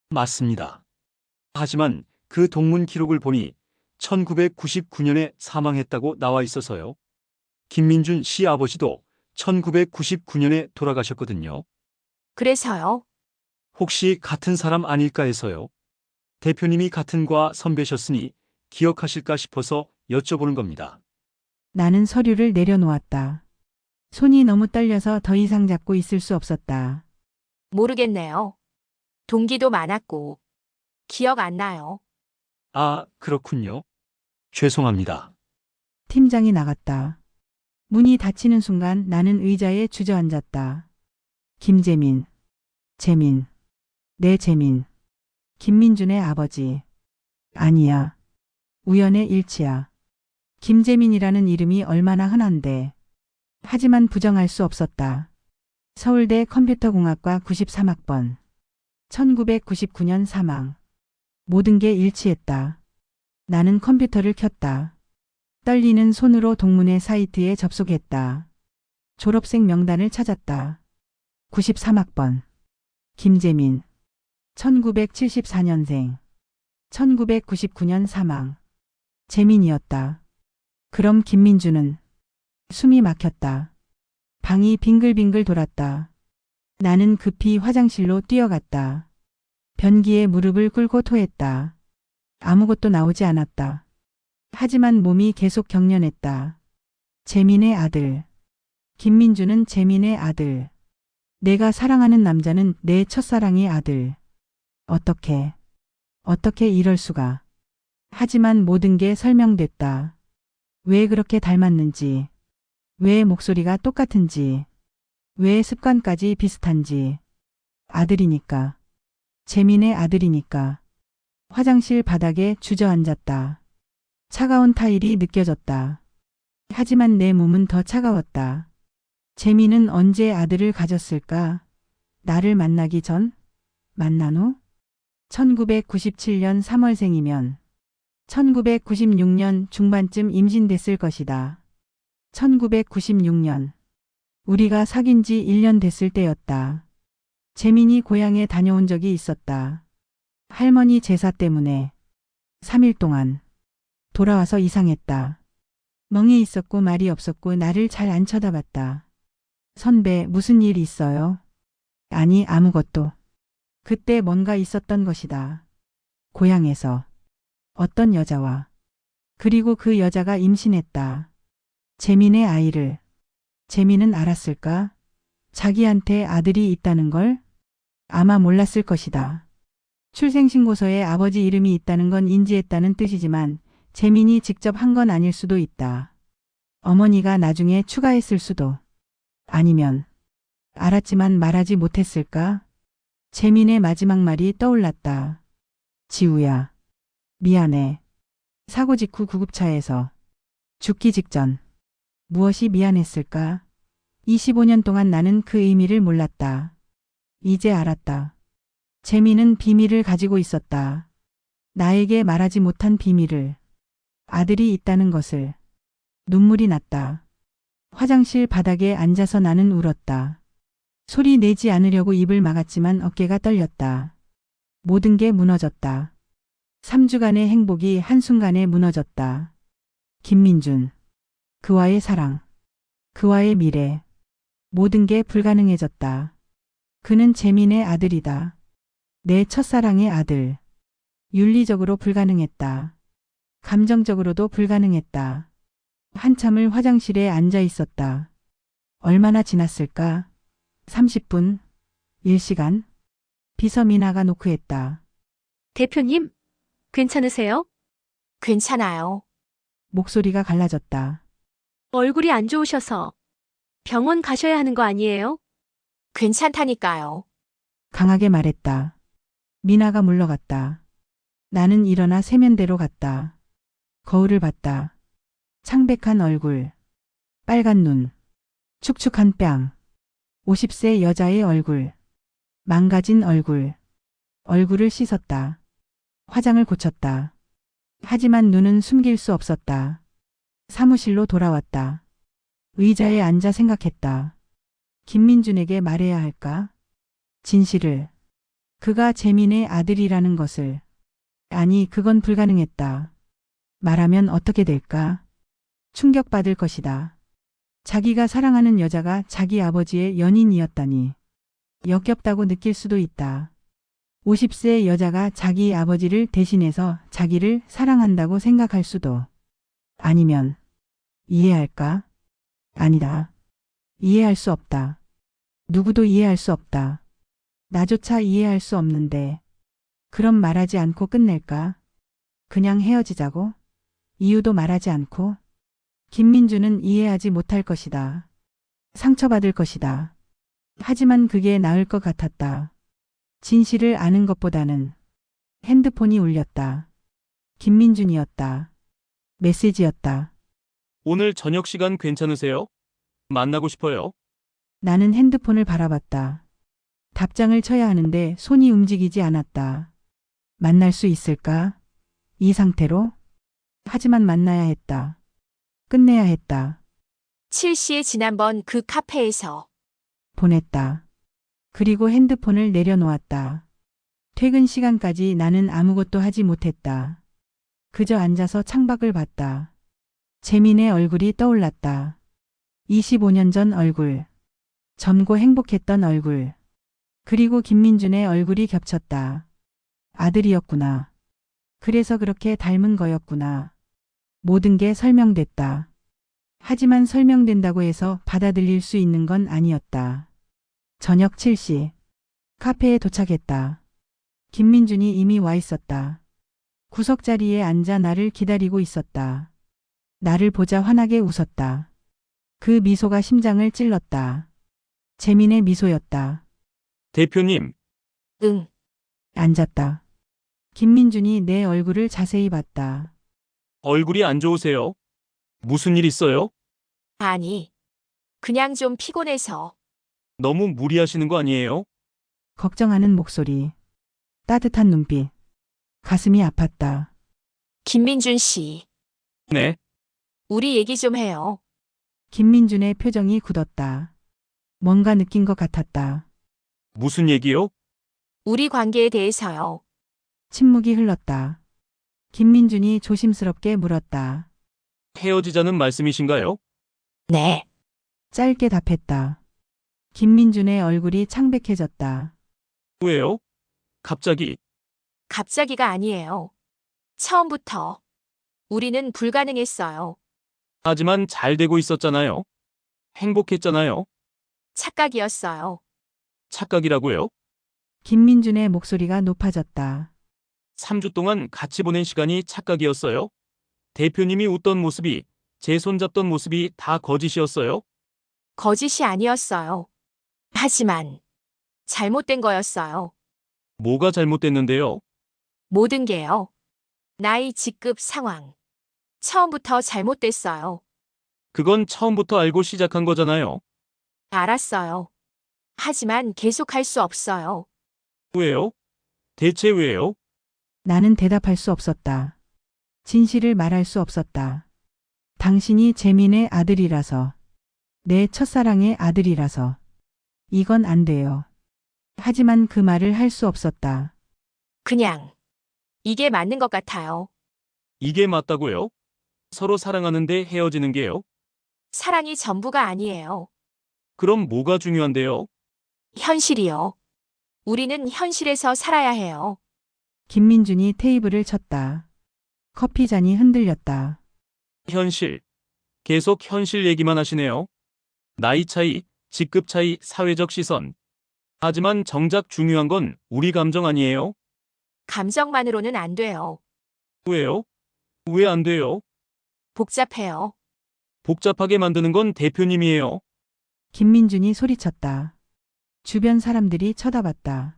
맞습니다. 하지만 그 동문 기록을 보니 1999년에 사망했다고 나와 있어서요. 김민준 씨 아버지도 1999년에 돌아가셨거든요. 그래서요? 혹시 같은 사람 아닐까 해서요. 대표님이 같은 과 선배셨으니 기억하실까 싶어서 여쭤보는 겁니다. 나는 서류를 내려놓았다. 손이 너무 떨려서 더 이상 잡고 있을 수 없었다. 모르겠네요. 동기도 많았고. 기억 안 나요. 아, 그렇군요. 죄송합니다. 팀장이 나갔다. 문이 닫히는 순간 나는 의자에 주저앉았다. 김재민. 재민. 내 재민. 김민준의 아버지. 아니야. 우연의 일치야. 김재민이라는 이름이 얼마나 흔한데. 하지만 부정할 수 없었다. 서울대 컴퓨터공학과 93학번. 1999년 사망. 모든 게 일치했다. 나는 컴퓨터를 켰다. 떨리는 손으로 동문회 사이트에 접속했다. 졸업생 명단을 찾았다. 93학번. 김재민. 1974년생. 1999년 사망. 재민이었다. 그럼 김민주는? 숨이 막혔다. 방이 빙글빙글 돌았다. 나는 급히 화장실로 뛰어갔다. 변기에 무릎을 꿇고 토했다. 아무것도 나오지 않았다. 하지만 몸이 계속 경련했다. 재민의 아들. 김민주는 재민의 아들. 내가 사랑하는 남자는 내 첫사랑의 아들. 어떻게 이럴 수가. 하지만 모든 게 설명됐다. 왜 그렇게 닮았는지, 왜 목소리가 똑같은지, 왜 습관까지 비슷한지. 아들이니까. 재민의 아들이니까. 화장실 바닥에 주저앉았다. 차가운 타일이 느껴졌다. 하지만 내 몸은 더 차가웠다. 재민은 언제 아들을 가졌을까? 나를 만나기 전? 만난 후? 1997년 3월생이면 1996년 중반쯤 임신됐을 것이다. 1996년. 우리가 사귄 지 1년 됐을 때였다. 재민이 고향에 다녀온 적이 있었다. 할머니 제사 때문에 3일 동안. 돌아와서 이상했다. 멍해 있었고 말이 없었고 나를 잘 안 쳐다봤다. 선배, 무슨 일 있어요? 아니, 아무것도. 그때 뭔가 있었던 것이다. 고향에서. 어떤 여자와. 그리고 그 여자가 임신했다. 재민의 아이를. 재민은 알았을까? 자기한테 아들이 있다는 걸? 아마 몰랐을 것이다. 출생신고서에 아버지 이름이 있다는 건 인지했다는 뜻이지만 재민이 직접 한 건 아닐 수도 있다. 어머니가 나중에 추가했을 수도. 아니면 알았지만 말하지 못했을까? 재민의 마지막 말이 떠올랐다. 지우야. 미안해. 사고 직후 구급차에서. 죽기 직전. 무엇이 미안했을까? 25년 동안 나는 그 의미를 몰랐다. 이제 알았다. 재민은 비밀을 가지고 있었다. 나에게 말하지 못한 비밀을. 아들이 있다는 것을. 눈물이 났다. 화장실 바닥에 앉아서 나는 울었다. 소리 내지 않으려고 입을 막았지만 어깨가 떨렸다. 모든 게 무너졌다. 3주간의 행복이 한순간에 무너졌다. 김민준. 그와의 사랑. 그와의 미래. 모든 게 불가능해졌다. 그는 재민의 아들이다. 내 첫사랑의 아들. 윤리적으로 불가능했다. 감정적으로도 불가능했다. 한참을 화장실에 앉아 있었다. 얼마나 지났을까? 30분? 1시간? 비서 미나가 노크했다. 대표님, 괜찮으세요? 괜찮아요. 목소리가 갈라졌다. 얼굴이 안 좋으셔서 병원 가셔야 하는 거 아니에요? 괜찮다니까요. 강하게 말했다. 미나가 물러갔다. 나는 일어나 세면대로 갔다. 거울을 봤다. 창백한 얼굴. 빨간 눈. 축축한 뺨. 50세 여자의 얼굴. 망가진 얼굴. 얼굴을 씻었다. 화장을 고쳤다. 하지만 눈은 숨길 수 없었다. 사무실로 돌아왔다. 의자에 앉아 생각했다. 김민준에게 말해야 할까? 진실을. 그가 재민의 아들이라는 것을. 아니, 그건 불가능했다. 말하면 어떻게 될까? 충격받을 것이다. 자기가 사랑하는 여자가 자기 아버지의 연인이었다니. 역겹다고 느낄 수도 있다. 50세 여자가 자기 아버지를 대신해서 자기를 사랑한다고 생각할 수도. 아니면 이해할까? 아니다. 이해할 수 없다. 누구도 이해할 수 없다. 나조차 이해할 수 없는데. 그럼 말하지 않고 끝낼까? 그냥 헤어지자고? 이유도 말하지 않고? 김민주는 이해하지 못할 것이다. 상처받을 것이다. 하지만 그게 나을 것 같았다. 진실을 아는 것보다는. 핸드폰이 울렸다. 김민준이었다. 메시지였다. 오늘 저녁 시간 괜찮으세요? 만나고 싶어요. 나는 핸드폰을 바라봤다. 답장을 쳐야 하는데 손이 움직이지 않았다. 만날 수 있을까? 이 상태로? 하지만 만나야 했다. 끝내야 했다. 7시에 지난번 그 카페에서 보냈다. 그리고 핸드폰을 내려놓았다. 퇴근 시간까지 나는 아무것도 하지 못했다. 그저 앉아서 창밖을 봤다. 재민의 얼굴이 떠올랐다. 25년 전 얼굴. 젊고 행복했던 얼굴. 그리고 김민준의 얼굴이 겹쳤다. 아들이었구나. 그래서 그렇게 닮은 거였구나. 모든 게 설명됐다. 하지만 설명된다고 해서 받아들일 수 있는 건 아니었다. 저녁 7시. 카페에 도착했다. 김민준이 이미 와 있었다. 구석자리에 앉아 나를 기다리고 있었다. 나를 보자 환하게 웃었다. 그 미소가 심장을 찔렀다. 재민의 미소였다. 대표님, 응, 앉았다. 김민준이 내 얼굴을 자세히 봤다. 얼굴이 안 좋으세요? 무슨 일 있어요? 아니, 그냥 좀 피곤해서. 너무 무리하시는 거 아니에요? 걱정하는 목소리. 따뜻한 눈빛. 가슴이 아팠다. 김민준 씨, 네. 우리 얘기 좀 해요. 김민준의 표정이 굳었다. 뭔가 느낀 것 같았다. 무슨 얘기요? 우리 관계에 대해서요. 침묵이 흘렀다. 김민준이 조심스럽게 물었다. 헤어지자는 말씀이신가요? 네, 짧게 답했다. 김민준의 얼굴이 창백해졌다. 왜요? 갑자기. 갑자기가 아니에요. 처음부터. 우리는 불가능했어요. 하지만 잘 되고 있었잖아요. 행복했잖아요. 착각이었어요. 착각이라고요? 김민준의 목소리가 높아졌다. 3주 동안 같이 보낸 시간이 착각이었어요? 대표님이 웃던 모습이, 제 손잡던 모습이 다 거짓이었어요? 거짓이 아니었어요. 하지만 잘못된 거였어요. 뭐가 잘못됐는데요? 모든 게요. 나이, 직급, 상황. 처음부터 잘못됐어요. 그건 처음부터 알고 시작한 거잖아요. 알았어요. 하지만 계속할 수 없어요. 왜요? 대체 왜요? 나는 대답할 수 없었다. 진실을 말할 수 없었다. 당신이 재민의 아들이라서. 내 첫사랑의 아들이라서. 이건 안 돼요. 하지만 그 말을 할 수 없었다. 그냥 이게 맞는 것 같아요. 이게 맞다고요? 서로 사랑하는데 헤어지는 게요? 사랑이 전부가 아니에요. 그럼 뭐가 중요한데요? 현실이요. 우리는 현실에서 살아야 해요. 김민준이 테이블을 쳤다. 커피 잔이 흔들렸다. 현실. 계속 현실 얘기만 하시네요. 나이 차이, 직급 차이, 사회적 시선. 하지만 정작 중요한 건 우리 감정 아니에요? 감정만으로는 안 돼요. 왜요? 왜 안 돼요? 복잡해요. 복잡하게 만드는 건 대표님이에요. 김민준이 소리쳤다. 주변 사람들이 쳐다봤다.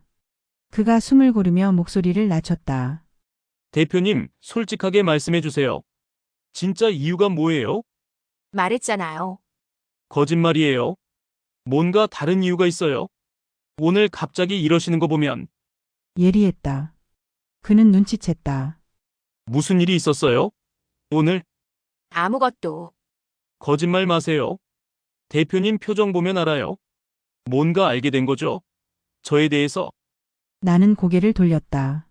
그가 숨을 고르며 목소리를 낮췄다. 대표님, 솔직하게 말씀해 주세요. 진짜 이유가 뭐예요? 말했잖아요. 거짓말이에요. 뭔가 다른 이유가 있어요. 오늘 갑자기 이러시는 거 보면 예리했다. 그는 눈치챘다. 무슨 일이 있었어요? 오늘 아무것도. 거짓말 마세요. 대표님 표정 보면 알아요. 뭔가 알게 된 거죠? 저에 대해서. 나는 고개를 돌렸다.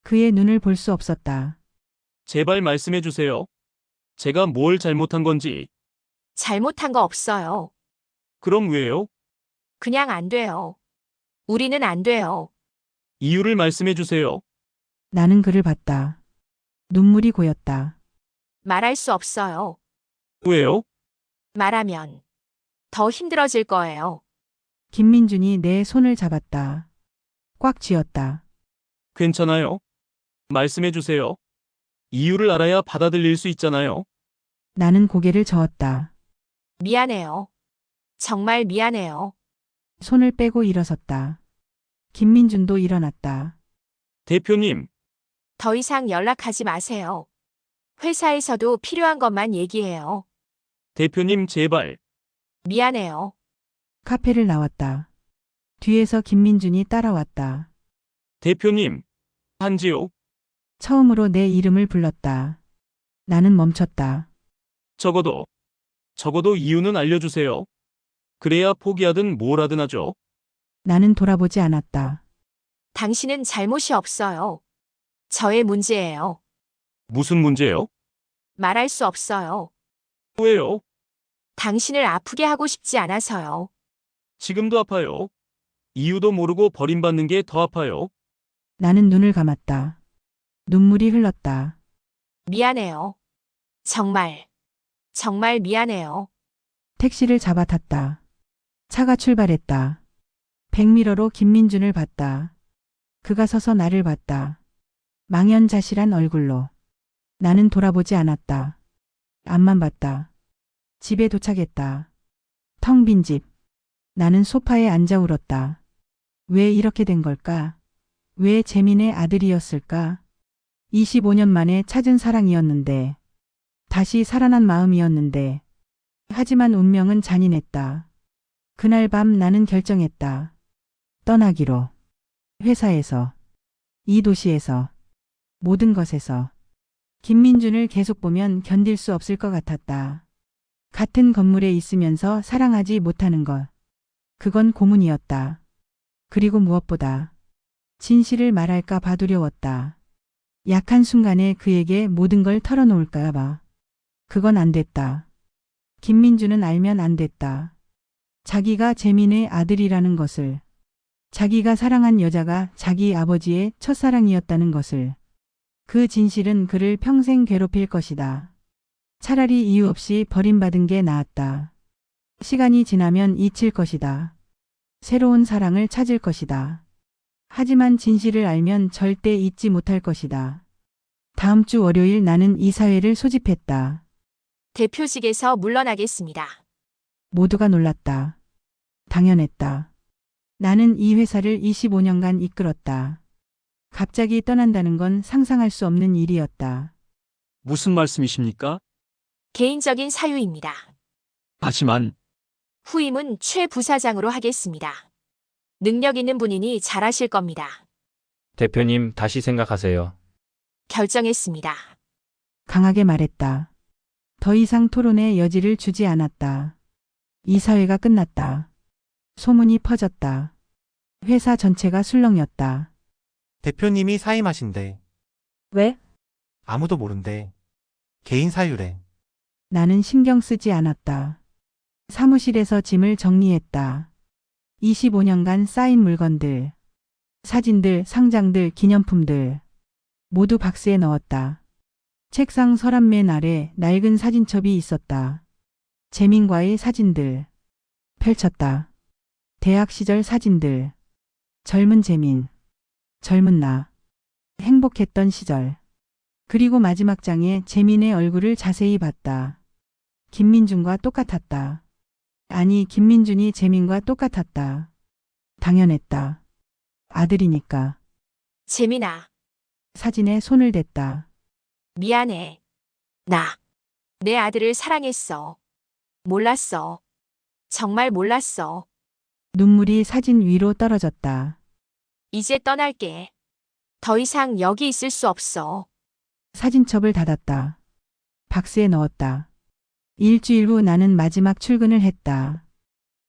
그의 눈을 볼 수 없었다. 제발 말씀해 주세요. 제가 뭘 잘못한 건지. 잘못한 거 없어요. 그럼 왜요? 그냥 안 돼요. 우리는 안 돼요. 이유를 말씀해 주세요. 나는 그를 봤다. 눈물이 고였다. 말할 수 없어요. 왜요? 말하면 더 힘들어질 거예요. 김민준이 내 손을 잡았다. 꽉 쥐었다. 괜찮아요. 말씀해 주세요. 이유를 알아야 받아들일 수 있잖아요. 나는 고개를 저었다. 미안해요. 정말 미안해요. 손을 빼고 일어섰다. 김민준도 일어났다. 대표님, 더 이상 연락하지 마세요. 회사에서도 필요한 것만 얘기해요. 대표님 제발. 미안해요. 카페를 나왔다. 뒤에서 김민준이 따라왔다. 대표님. 한지호. 처음으로 내 이름을 불렀다. 나는 멈췄다. 적어도 이유는 알려주세요. 그래야 포기하든 뭘 하든 하죠. 나는 돌아보지 않았다. 당신은 잘못이 없어요. 저의 문제예요. 무슨 문제요? 말할 수 없어요. 왜요? 당신을 아프게 하고 싶지 않아서요. 지금도 아파요. 이유도 모르고 버림받는 게 더 아파요. 나는 눈을 감았다. 눈물이 흘렀다. 미안해요. 정말 미안해요. 택시를 잡아탔다. 차가 출발했다. 백미러로 김민준을 봤다. 그가 서서 나를 봤다. 망연자실한 얼굴로. 나는 돌아보지 않았다. 앞만 봤다. 집에 도착했다. 텅 빈 집. 나는 소파에 앉아 울었다. 왜 이렇게 된 걸까? 왜 재민의 아들이었을까? 25년 만에 찾은 사랑이었는데, 다시 살아난 마음이었는데, 하지만 운명은 잔인했다. 그날 밤 나는 결정했다. 떠나기로. 회사에서, 이 도시에서, 모든 것에서. 김민준을 계속 보면 견딜 수 없을 것 같았다. 같은 건물에 있으면서 사랑하지 못하는 것. 그건 고문이었다. 그리고 무엇보다 진실을 말할까 봐 두려웠다. 약한 순간에 그에게 모든 걸 털어놓을까 봐. 그건 안 됐다. 김민주는 알면 안 됐다. 자기가 재민의 아들이라는 것을, 자기가 사랑한 여자가 자기 아버지의 첫사랑이었다는 것을, 그 진실은 그를 평생 괴롭힐 것이다. 차라리 이유 없이 버림받은 게 나았다. 시간이 지나면 잊힐 것이다. 새로운 사랑을 찾을 것이다. 하지만 진실을 알면 절대 잊지 못할 것이다. 다음 주 월요일 나는 이사회를 소집했다. 대표직에서 물러나겠습니다. 모두가 놀랐다. 당연했다. 나는 이 회사를 25년간 이끌었다. 갑자기 떠난다는 건 상상할 수 없는 일이었다. 무슨 말씀이십니까? 개인적인 사유입니다. 하지만 후임은 최 부사장으로 하겠습니다. 능력 있는 분이니 잘하실 겁니다. 대표님 다시 생각하세요. 결정했습니다. 강하게 말했다. 더 이상 토론의 여지를 주지 않았다. 이사회가 끝났다. 소문이 퍼졌다. 회사 전체가 술렁였다. 대표님이 사임하신대. 왜? 아무도 모른대. 개인 사유래. 나는 신경 쓰지 않았다. 사무실에서 짐을 정리했다. 25년간 쌓인 물건들, 사진들, 상장들, 기념품들 모두 박스에 넣었다. 책상 서랍맨 아래 낡은 사진첩이 있었다. 재민과의 사진들 펼쳤다. 대학 시절 사진들, 젊은 재민, 젊은 나, 행복했던 시절. 그리고 마지막 장에 재민의 얼굴을 자세히 봤다. 김민준과 똑같았다. 아니, 김민준이 재민과 똑같았다. 당연했다. 아들이니까. 재민아, 사진에 손을 댔다. 미안해. 내 아들을 사랑했어. 몰랐어. 정말 몰랐어. 눈물이 사진 위로 떨어졌다. 이제 떠날게. 더 이상 여기 있을 수 없어. 사진첩을 닫았다. 박스에 넣었다. 일주일 후 나는 마지막 출근을 했다.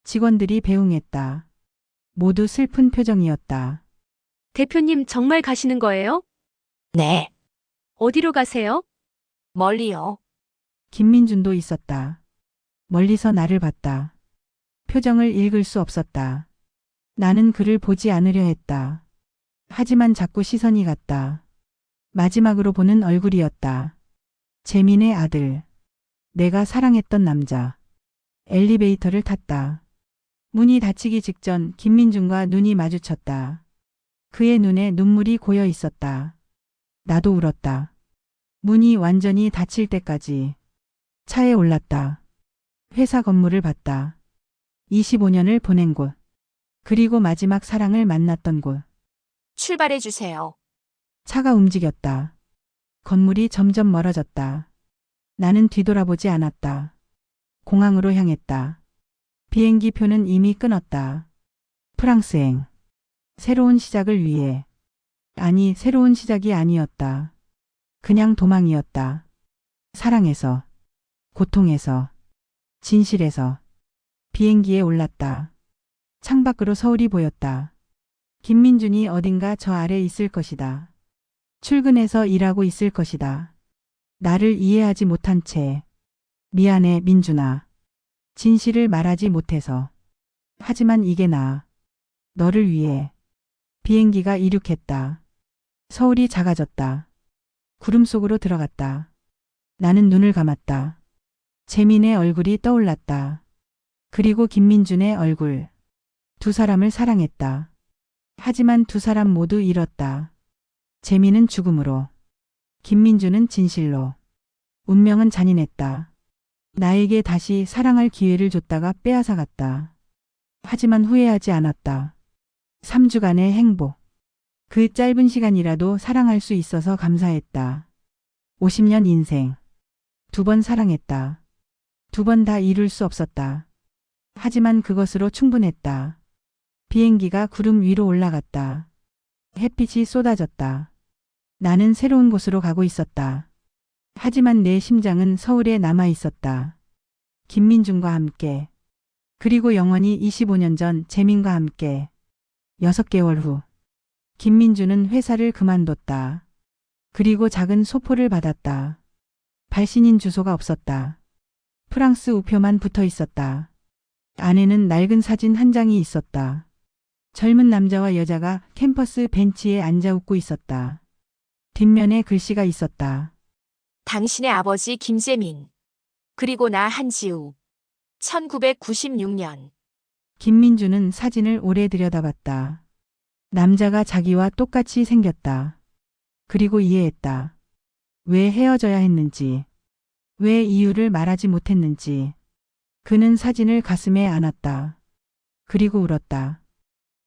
직원들이 배웅했다. 모두 슬픈 표정이었다. 대표님 정말 가시는 거예요? 네, 어디로 가세요? 멀리요. 김민준도 있었다. 멀리서 나를 봤다. 표정을 읽을 수 없었다. 나는 그를 보지 않으려 했다. 하지만 자꾸 시선이 갔다. 마지막으로 보는 얼굴이었다. 재민의 아들. 내가 사랑했던 남자. 엘리베이터를 탔다. 문이 닫히기 직전 김민준과 눈이 마주쳤다. 그의 눈에 눈물이 고여 있었다. 나도 울었다. 문이 완전히 닫힐 때까지. 차에 올랐다. 회사 건물을 봤다. 25년을 보낸 곳. 그리고 마지막 사랑을 만났던 곳. 출발해 주세요. 차가 움직였다. 건물이 점점 멀어졌다. 나는 뒤돌아보지 않았다. 공항으로 향했다. 비행기 표는 이미 끊었다. 프랑스행. 새로운 시작을 위해. 아니, 새로운 시작이 아니었다. 그냥 도망이었다. 사랑에서, 고통에서, 진실에서. 비행기에 올랐다. 창밖으로 서울이 보였다. 김민준이 어딘가 저 아래 있을 것이다. 출근해서 일하고 있을 것이다. 나를 이해하지 못한 채. 미안해, 민준아. 진실을 말하지 못해서. 하지만 이게 나. 너를 위해. 비행기가 이륙했다. 서울이 작아졌다. 구름 속으로 들어갔다. 나는 눈을 감았다. 재민의 얼굴이 떠올랐다. 그리고 김민준의 얼굴. 두 사람을 사랑했다. 하지만 두 사람 모두 잃었다. 재민은 죽음으로. 김민준은 진실로. 운명은 잔인했다. 나에게 다시 사랑할 기회를 줬다가 빼앗아갔다. 하지만 후회하지 않았다. 3주간의 행복. 그 짧은 시간이라도 사랑할 수 있어서 감사했다. 50년 인생. 2번 사랑했다. 2번 다 이룰 수 없었다. 하지만 그것으로 충분했다. 비행기가 구름 위로 올라갔다. 햇빛이 쏟아졌다. 나는 새로운 곳으로 가고 있었다. 하지만 내 심장은 서울에 남아 있었다. 김민준과 함께. 그리고 영원히 25년 전 재민과 함께. 6개월 후. 김민준은 회사를 그만뒀다. 그리고 작은 소포를 받았다. 발신인 주소가 없었다. 프랑스 우표만 붙어 있었다. 안에는 낡은 사진 한 장이 있었다. 젊은 남자와 여자가 캠퍼스 벤치에 앉아 웃고 있었다. 뒷면에 글씨가 있었다. 당신의 아버지 김재민. 그리고 나 한지우. 1996년. 김민준은 사진을 오래 들여다봤다. 남자가 자기와 똑같이 생겼다. 그리고 이해했다. 왜 헤어져야 했는지. 왜 이유를 말하지 못했는지. 그는 사진을 가슴에 안았다. 그리고 울었다.